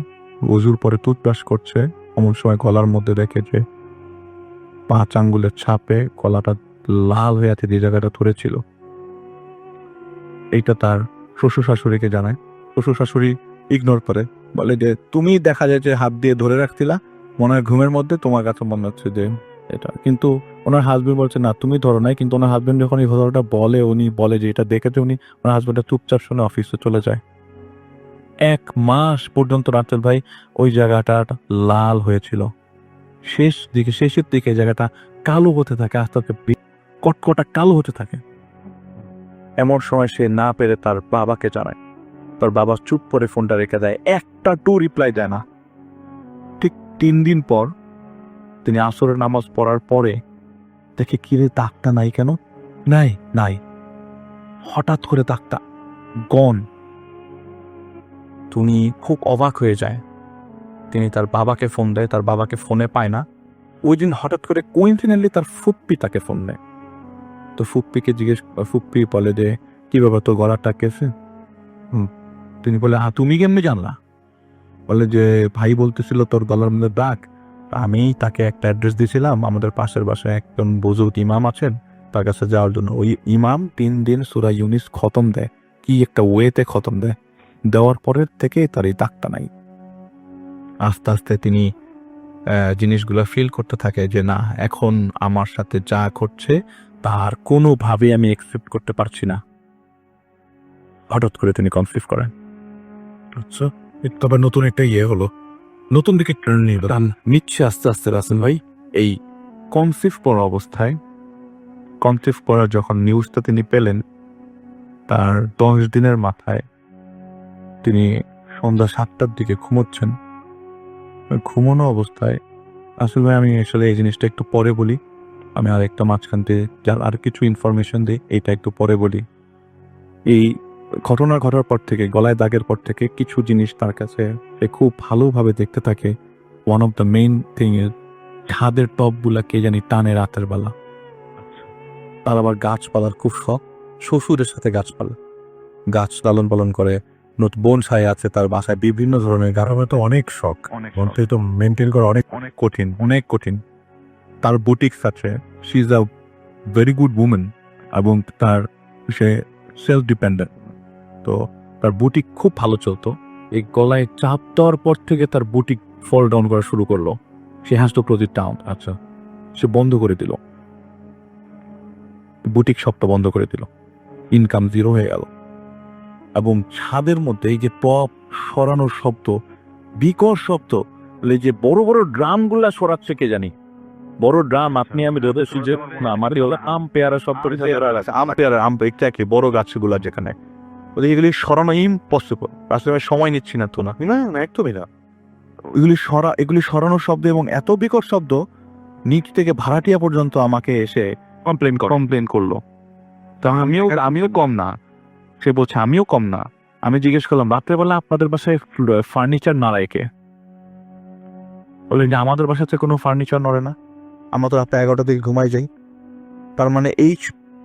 ওজুর পরে টুথব্রাশ করছে, এমন সময় গলার মধ্যে দেখে যে 5 আঙ্গুলের ছাপে গলাটা লাল হয়ে আছে, যে জায়গাটা ধরেছিল। এইটা তার শ্বশুর শাশুড়িকে জানায়। শ্বশুর শাশুড়ি ইগনোর করে, বলে যে তুমি দেখা যায় যে হাত দিয়ে ধরে রাখছিলা, মনে হয় ঘুমের মধ্যে, তোমার কাছে মনে হচ্ছে যে এটা। কিন্তু ওনার হাজবেন্ড বলছে না তুমি ধরো নাই। কিন্তু ওনার হাজবেন্ড যখন এই ঘটনাটা বলে, উনি বলে যে এটা দেখেছে উনি, ওনার হাজবেন্ডটা চুপচাপ শুনে অফিসে চলে যায়। 1 মাস পর্যন্ত রাতেল ভাই ওই জায়গাটা লাল হয়েছিল। শেষের দিকে জায়গাটা কালো হতে থাকে, আস্তে আস্তে কটকটা কালো হতে থাকে। এমন সময় সে না পেরে তার বাবাকে জানায়। তার বাবা চুপ করে ফোনটা রেখে দেয়, একটা রিপ্লাই দেয় না। ঠিক 3 দিন পর তিনি আসরের নামাজ পড়ার পরে দেখে, কিরে দাগটা নাই কেন? নাই। হঠাৎ করে দাগটা গন। তুমি খুব অবাক হয়ে যায়। তিনি তার বাবাকে ফোন দেয়, তার বাবাকে ফোনে পায় না। ওই দিন হঠাৎ করে কোইন্সিডেন্টলি তার ফুপ্পি তাকে ফোন দেয়। তো ফুপ্পি বলে যে কি ব্যাপার, তোর গলাটা কেসে? তিনি বলে তুমি কেমনে জানলা? বলে যে ভাই বলতেছিল তোর গলার মধ্যে দাগ। আমি তাকে একটা অ্যাড্রেস দিয়েছিলাম, আমাদের পাশের বাসায় একজন বুজুর্গ ইমাম আছেন, তার কাছে যাওয়ার জন্য। ওই ইমাম 3 দিন সূরা ইউনিস খতম দেয়, কি একটা ওয়েতে খতম দেয়। দেওয়ার পরের থেকে তার এই দাগটা নাই। আস্তে আস্তে তিনি জিনিসগুলো ফিল করতে থাকে যে না, এখন আমার সাথে যা ঘটছে তার কোনোভাবেই আমি অ্যাকসেপ্ট করতে পারছি না। হঠাৎ করে তিনি কনসিভ করেন। আচ্ছা, তবে নতুন একটা হলো, নতুন দিকে টার্ন নিচ্ছে আস্তে আস্তে রাসেল ভাই। এই কনসিভ করার যখন নিউজটা তিনি পেলেন, তার 10 দিনের মাথায় তিনি সন্ধ্যা 7টার দিকে ঘুমোচ্ছেন। ঘুমানো অবস্থায়, আসলে ভাই আমি আসলে এই জিনিসটা একটু পরে বলি, আমি আর একটা মাঝখান থেকে যার আর কিছু ইনফরমেশন দিই, এইটা একটু পরে বলি। এই ঘটনা ঘটার পর থেকে, গলায় দাগের পর থেকে কিছু জিনিস তার কাছে সে খুব ভালোভাবে দেখতে থাকে। One of the main thing is ছাদের টপগুলা কে জানি টানে রাতের বেলা। তার আবার গাছপালার খুব শখ, শ্বশুরের সাথে গাছ লালন পালন করে। বোন ছায় আছে তার বাসায় বিভিন্ন ধরনের গাছ। তো অনেক শখ, মনতে তো মেনটেন করা অনেক কঠিন। তার বুটিক্স আছে, she is a very good women, এবং সে সেলফ ডিপেন্ডেন্ট। তো তার বুটিক খুব ভালো চলতো। এই গলায় চাপ দেওয়ার পর থেকে তার বুটিক ফল ডাউন করা শুরু করলো। She has to close it down. আচ্ছা, সে বন্ধ করে দিল, বুটিক শপটা বন্ধ করে দিল, ইনকাম জিরো হয়ে গেল। এবং ছাদের মধ্যে এই যে টপ সরানোর শব্দ, বিকট শব্দ, এই যে বড় বড় ড্রামগুলা সরাচ্ছে কে জানি, বড় ড্রাম। আপনি আমি ধরেছি যে না, আমার হলো আম পেয়ারা শব্দ, আম পেয়ারা আম এক্স্যাক্টলি বড় গাছগুলা যেখানে, ওদের এগুলি সরানো ইম্পসিবল। আসলে আমি সময় নিচ্ছি না তো না না একদমই না। এগুলি সরানোর শব্দ এবং এত বিকট শব্দ, নিচ থেকে ভাড়াটিয়া পর্যন্ত আমাকে এসে কমপ্লেন করলো। তা আমিও কম না, সে বলছে আমিও কম না। আমি জিজ্ঞেস করলাম রাত্রেবেলা আপনাদের বাসায় ফার্নিচার নাড়ায় কে? বললেন যে আমাদের বাসাতে কোনো ফার্নিচার নড়ে না, আমরা তো রাত 11টা থেকে ঘুমাই যাই। তার মানে এই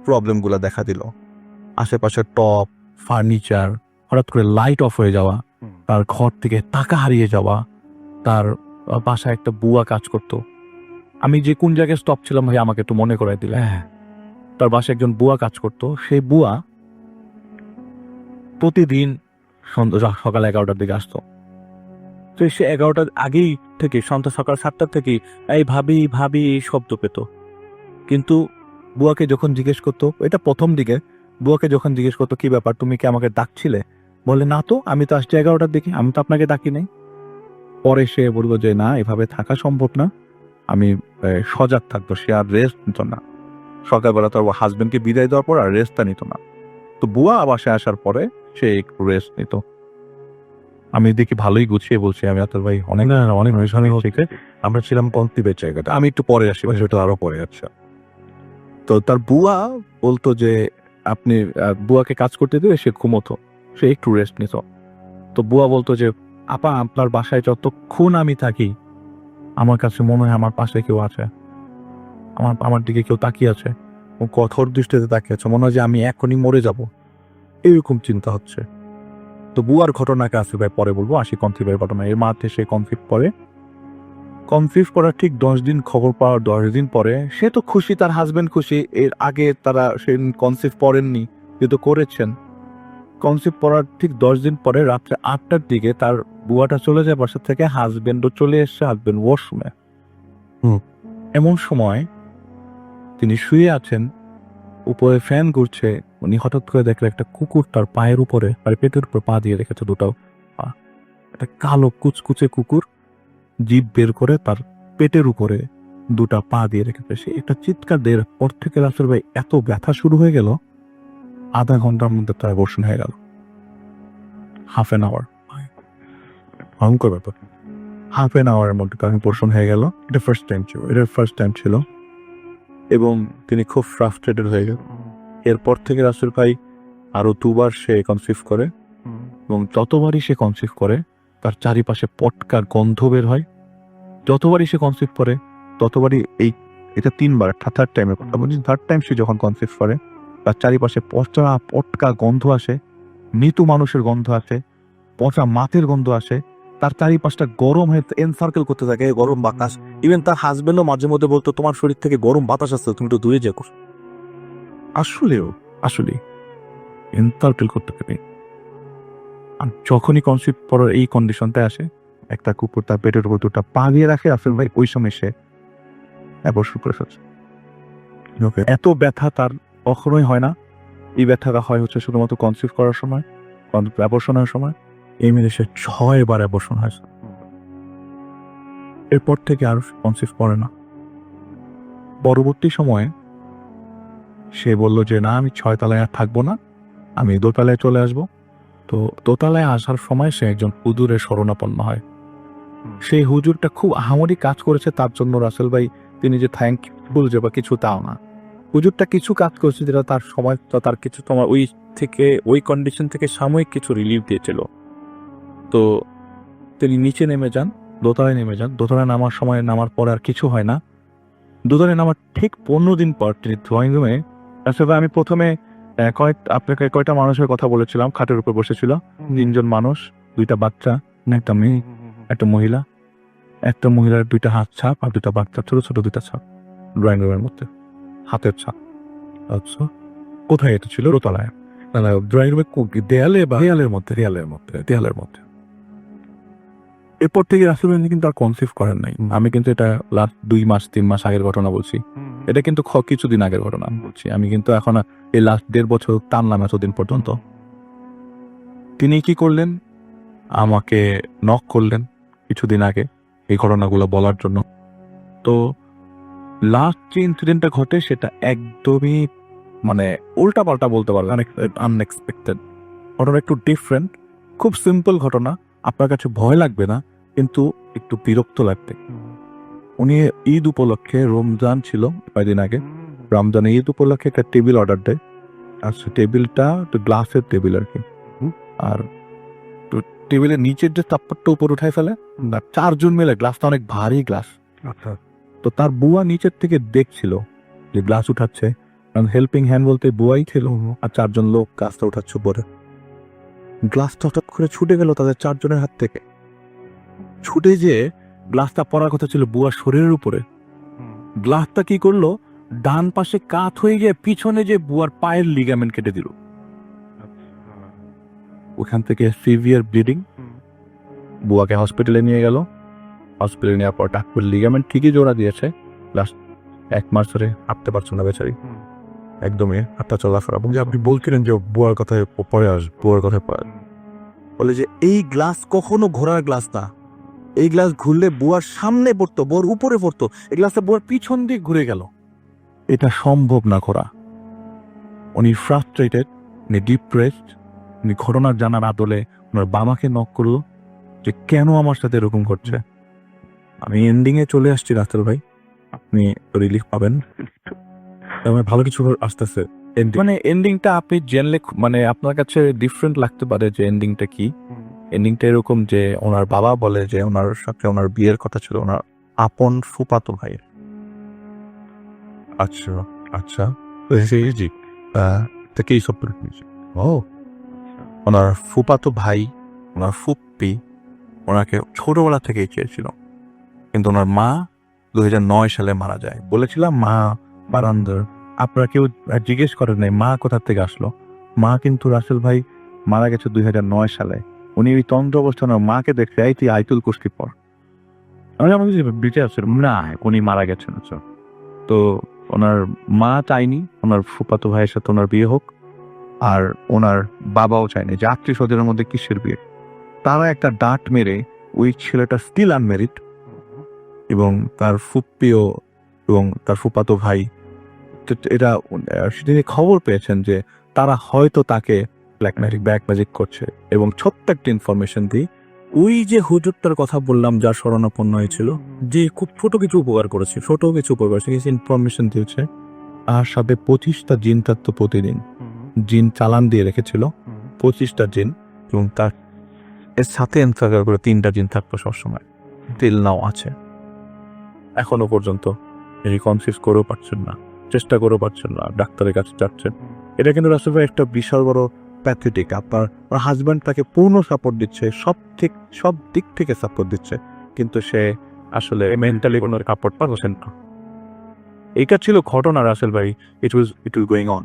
প্রবলেমগুলো দেখা দিল, আশেপাশে টপ ফার্নিচার, হঠাৎ করে লাইট অফ হয়ে যাওয়া, তার ঘর থেকে টাকা হারিয়ে যাওয়া, তার বাসায় একটা বুয়া কাজ করতো। আমি যে কোন জায়গায় স্টপ ছিলাম ভাই আমাকে একটু মনে করাই দিলে। তার বাসায় একজন বুয়া কাজ করতো। সেই বুয়া প্রতিদিন সকাল 11টার দিকে আসতো। তো সে 11টার আগেই থেকে সন্ধ্যা সকাল 7টার থেকে এই ভাবি ভাবি এই শব্দ পেত। কিন্তু বুয়াকে যখন জিজ্ঞেস করতো, এটা প্রথম দিকে, বুয়াকে যখন জিজ্ঞেস করতো কি ব্যাপার তুমি কি আমাকে ডাকছিলে, বলে না তো, আমি তো আসছি 11টার দিকে, আমি তো আপনাকে ডাকি নাই। পরে সে বললো যে না, এভাবে থাকা সম্ভব না, আমি সজাগ থাকতো। সে আর রেস্ট নিত না, সকালবেলা তার হাজবেন্ডকে বিদায় দেওয়ার পর আর রেস্টটা নিত না। তো বুয়া বাসায় আসার পরে সে একটু রেস্ট নিত। আমি দেখি ভালোই গুছিয়ে বলছি আমি, আতর ভাই অনেক অনেক হচ্ছে। আমরা ছিলাম কন্তিবের জায়গাটা, আমি একটু পরে আসি, সেটা আরো পরে। আচ্ছা, তো তার বুয়া বলতো যে আপনি বুয়াকে কাজ করতে দিলে সে ঘুমোতো, সে একটু রেস্ট নিত। তো বুয়া বলতো যে আপা আপনার বাসায় যতক্ষণ আমি থাকি আমার কাছে মনে হয় আমার পাশে কেউ আছে, আমার দিকে কেউ তাকিয়ে আছে, ও কঠোর দৃষ্টিতে তাকিয়ে আছে, মনে হয় যে আমি এখনই মরে যাব, এরকম চিন্তা হচ্ছে। তো বুয়ার ঘটনাকে আসি ভাই পরে বলবো, আসি কনসিভের ঘটনা। এর মাঝে সে কনসিভ করার ঠিক 10 দিন, খবর পাওয়ার 10 দিন পরে সে তো খুশি, তার হাজবেন্ড খুশি। এর আগে তারা সে কনসিভ করেননি, কিন্তু করেছেন। কনসিভ করার ঠিক 10 দিন পরে রাত্রে 8টার দিকে তার বুয়াটা চলে যায় বাসা থেকে, হাজবেন্ডও চলে এসছে, হাজবেন্ড ওয়াশরুমে। এমন সময় তিনি শুয়ে আছেন, উপরে ফ্যান ঘুরছে, উনি হঠাৎ করে দেখলেন একটা কুকুর তার পায়ের উপরে, পেটের উপর পা দিয়ে রেখেছে দুটাও পা। একটা কালো কুচকুচে কুকুর জিভ বের করে তার পেটের উপরে দুটা পা দিয়ে রেখেছে। সে একটা চিৎকার দেওয়ার পর থেকে রাসেল ভাই এত ব্যথা শুরু হয়ে গেল, আধা ঘন্টার মধ্যে তার অ্যাবর্শন হয়ে গেল। হাফ এন আওয়ার, ভয়ঙ্কর ব্যাপার। হাফ এন আওয়ারের মধ্যে তার অ্যাবর্শন হয়ে গেল। এটা ফার্স্ট টাইম ছিল এবং তিনি খুব ফ্রাস্ট্রেটেড হয়ে গেল। এরপর থেকে রাসেল ভাই আরো 2বার সে কনসিভ করে, এবং যতবারই সে কনসিভ করে তার চারিপাশে পটকা গন্ধ বের হয়। যতবারই সে কনসিভ করে ততবারই এটা 3বার, থার্ড টাইমের কথা বলছি, থার্ড টাইম সে যখন কনসিভ করে তার চারিপাশে পটকা গন্ধ আসে, মৃত মানুষের গন্ধ আসে, পচা মাছের গন্ধ আসে, তার চারিপাশটা গরম হয়ে এনসার্কেল করতে থাকে গরম বাতাস। ইভেন তার হাজবেন্ডও মাঝে মধ্যে বলতো তোমার শরীর থেকে গরম বাতাস আসছে, তুমি একটু দূরে যাও। আসলে এনসার্কেল করতে থাকে। আর যখনই কনসিভ করার এই কন্ডিশনটা আসে, একটা কুকুর তার পেটের উপর দুটা পা দিয়ে রাখে, রাসেল ভাই ওই সময় সে অ্যাবর্শন করে ফেলছে। এত ব্যথা তার কখনোই হয় না। এই ব্যথাটা হয় হচ্ছে শুধুমাত্র কনসিভ করার সময়, অ্যাবর্শনের সময়। এই মিলে সে 6বার অ্যাবর্শন হয়েছে। এরপর থেকে আর কনসিভ করে না। পরবর্তী সময়ে সে বলল যে না, আমি 6 তলায় আর থাকবো না, আমি দোতলায় চলে আসবো। তো দোতলায় আসার সময় সে একজন হুজুরের শরণাপন্ন হয়। সেই হুজুরটা খুব আহামরি কাজ করেছে তার জন্য রাসেল ভাই, তিনি যে থ্যাঙ্কফুল যে বা কিছু তাও না। হুজুরটা কিছু কাজ করেছে যেটা তার সময়, তার কিছু তোমার ওই কন্ডিশন থেকে সাময়িক কিছু রিলিফ দিয়েছিল। তো তিনি নিচে নেমে যান, দোতলায় নেমে যান। দোতলায় নামার পর আর কিছু হয় না। দোতলায় নামার ঠিক 15 দিন পর তিনি ড্রয়িং রুমে, আসলে আমি প্রথমে আপনাকে কয়টা মানুষের কথা বলেছিলাম, খাটের উপর বসেছিল 3 জন মানুষ, 2টা বাচ্চা, একটা মেয়ে, একটা মহিলা, একটা মহিলার 2টা হাত ছাপ আর 2টা বাচ্চা, ছোট ছোট 2টা ছাপ ড্রয়িং রুমের মধ্যে, হাতের ছাপ। আচ্ছা, কোথায় এটা ছিল? দোতলায়। না ড্রয়িং রুমে দেয়ালে বা দেয়ালের মধ্যে এরপর থেকে রাসেল ভাই কিন্তু আর কনসিভ করেন নাই। আমি কিন্তু এটা লাস্ট 2-3 মাস আগের ঘটনা বলছি, এটা কিন্তু কিছুদিন আগের ঘটনা বলছি। আমি কিন্তু এখন এই লাস্ট 1.5 বছর টানলাম এতদিন পর্যন্ত। তিনি কি করলেন, আমাকে নক করলেন কিছুদিন আগে এই ঘটনাগুলো বলার জন্য। তো লাস্ট যে ইনসিডেন্টটা ঘটে সেটা একদমই মানে উল্টা পাল্টা বলতে পারবে, আনএক্সপেক্টেড ঘটনা, একটু ডিফারেন্ট, খুব সিম্পল ঘটনা। আপনার কাছে ভয় লাগবে না, কিন্তু একটু বিরক্ত লাগবে। উনি ঈদ উপলক্ষে, রমজান ছিল কয়েকদিন আগে, রমজানে ঈদ উপলক্ষে একটা টেবিল অর্ডার দেয়। আর সে টেবিলটা একটু গ্লাসের টেবিল আর কি, আর টেবিলের নিচের যে তাপ্পরটা উপর উঠায় ফেলে, 4 জন মিলে, গ্লাসটা অনেক ভারী গ্লাস। আচ্ছা, তো তার বুয়া নিচের থেকে দেখছিল যে গ্লাস উঠাচ্ছে, কারণ হেল্পিং হ্যান্ড বলতে বুয়াই ছিল, আর 4 জন লোক গ্লাসটা উঠাচ্ছে উপরে। গ্লাসটা হঠাৎ করে ছুটে গেল তাদের 4 জনের হাত থেকে। ছুটে যে গ্লাসটা পড়ার কথা ছিল বুয়ার শরীরের উপরে, গ্লাসটা কি করলো, ডান পাশে কাত হয়ে গিয়ে পিছনে যে বুয়ার পায়ের লিগামেন্ট কেটে দিল। ওখান থেকে সিভিয়ার ব্লিডিং। বুয়াকে হসপিটালে নিয়ে গেল। হসপিটালে নেওয়ার পর ডাক্তার লিগামেন্ট ঠিকই জোড়া দিয়েছে, লাস্ট 1 মাস ধরে হাঁটতে পারছো না বেচারি, একদমই হাঁটা চলাফেরা। এবং যে আপনি বলছিলেন যে বুয়ার কথায় পরে বুয়ার কথায় পরে বলে যে এই গ্লাস কখনো ঘোরার গ্লাস না, এই গ্লাস ঘুরলে বুয়ার সামনে পড়তো, বুয়ার উপরে পড়তো, এই গ্লাসটা বুয়ার পিছন দিকে ঘুরে গেল। এটা সম্ভব না করা। উনি ফ্রাস্ট্রেটেড, উনি ডিপ্রেসড, উনি ঘটনার জানার আদলে ওনার বাবাকে নক করলো যে কেন আমার সাথে এরকম ঘটছে। আমি এন্ডিং এ চলে আসছি রাসেল ভাই, আপনি রিলিফ পাবেন, আমার ভালো কিছু আসতেছে। মানে এন্ডিংটা আপনি জানলে মানে আপনার কাছে ডিফারেন্ট লাগতে পারে যে এন্ডিংটা কি। এন্ডিংটা এরকম যে ওনার বাবা বলে যে ওনার সাথে ওনার বিয়ের কথা ছিল ওনার আপন ফুফাতো ভাইয়ের। আচ্ছা আচ্ছা, জি, থেকে এইসব ও ওনার ফুফাতো ভাই, ওনার ফুপ্পি ওনাকে ছোটবেলা থেকেই চেয়েছিল, কিন্তু ওনার মা 2009 সালে মারা যায়। বলেছিলাম মা বারান্দার, আপনারা কেউ জিজ্ঞেস করেন নাই মা কোথা থেকে আসলো। মা কিন্তু রাসেল ভাই মারা গেছে 2009 সালে। উনি ওই তন্ত্র অবস্থা ওনার মাকে দেখতে তুই আইতুল কুস্তি পর, আমি আমাকে বেঁচে আসছিল না, উনি মারা গেছেন। তো ওনার মা চাইনি ওনার ফুফাতো ভাইয়ের সাথে ওনার বিয়ে হোক, আর ওনার বাবাও চায়নি যে আত্মীয় স্বজনের মধ্যে কিসের বিয়ে। তারা একটা ডাঁট মেরে ওই ছেলেটা স্টিল আনমেরিড, এবং তার ফুপ্পিও এবং তার ফুফাতো ভাই এটা তিনি খবর পেয়েছেন যে তারা হয়তো তাকে ব্ল্যাক ম্যাজিক করছে। এবং ছোট্ট একটা ইনফরমেশন দিই, ওই যে হুজুরটার কথা বললাম যার শরণাপন্ন হয়েছিল, যে খুব ছোট কিছু উপকার করেছে, কিছু ইনফরমেশন দিয়েছে, আর সাথে 25টা জিন থাকতো প্রতিদিন, জিন চালান দিয়ে রেখেছিল 25টা জিন, এবং তার এর সাথে এনফাগার করে 3টা জিন থাকতো সবসময়, তিল নাও আছে এখনো পর্যন্ত। রিকনসিভ করেও পারছেন না, চেষ্টা করেও পারছেন না, ডাক্তারের কাছে যাচ্ছেন। এটা কিন্তু রাসেল ভাই একটা বিশাল বড় প্যাথেটিক। আপনার হাজব্যান্ড তাকে পূর্ণ সাপোর্ট দিচ্ছে, সব দিক থেকে সাপোর্ট দিচ্ছে, কিন্তু সে আসলে মেন্টালি কোনো সাপোর্ট পাচ্ছেন না। এইটা ছিল ঘটনা রাসেল ভাই, ইট উইল গোয়িং অন।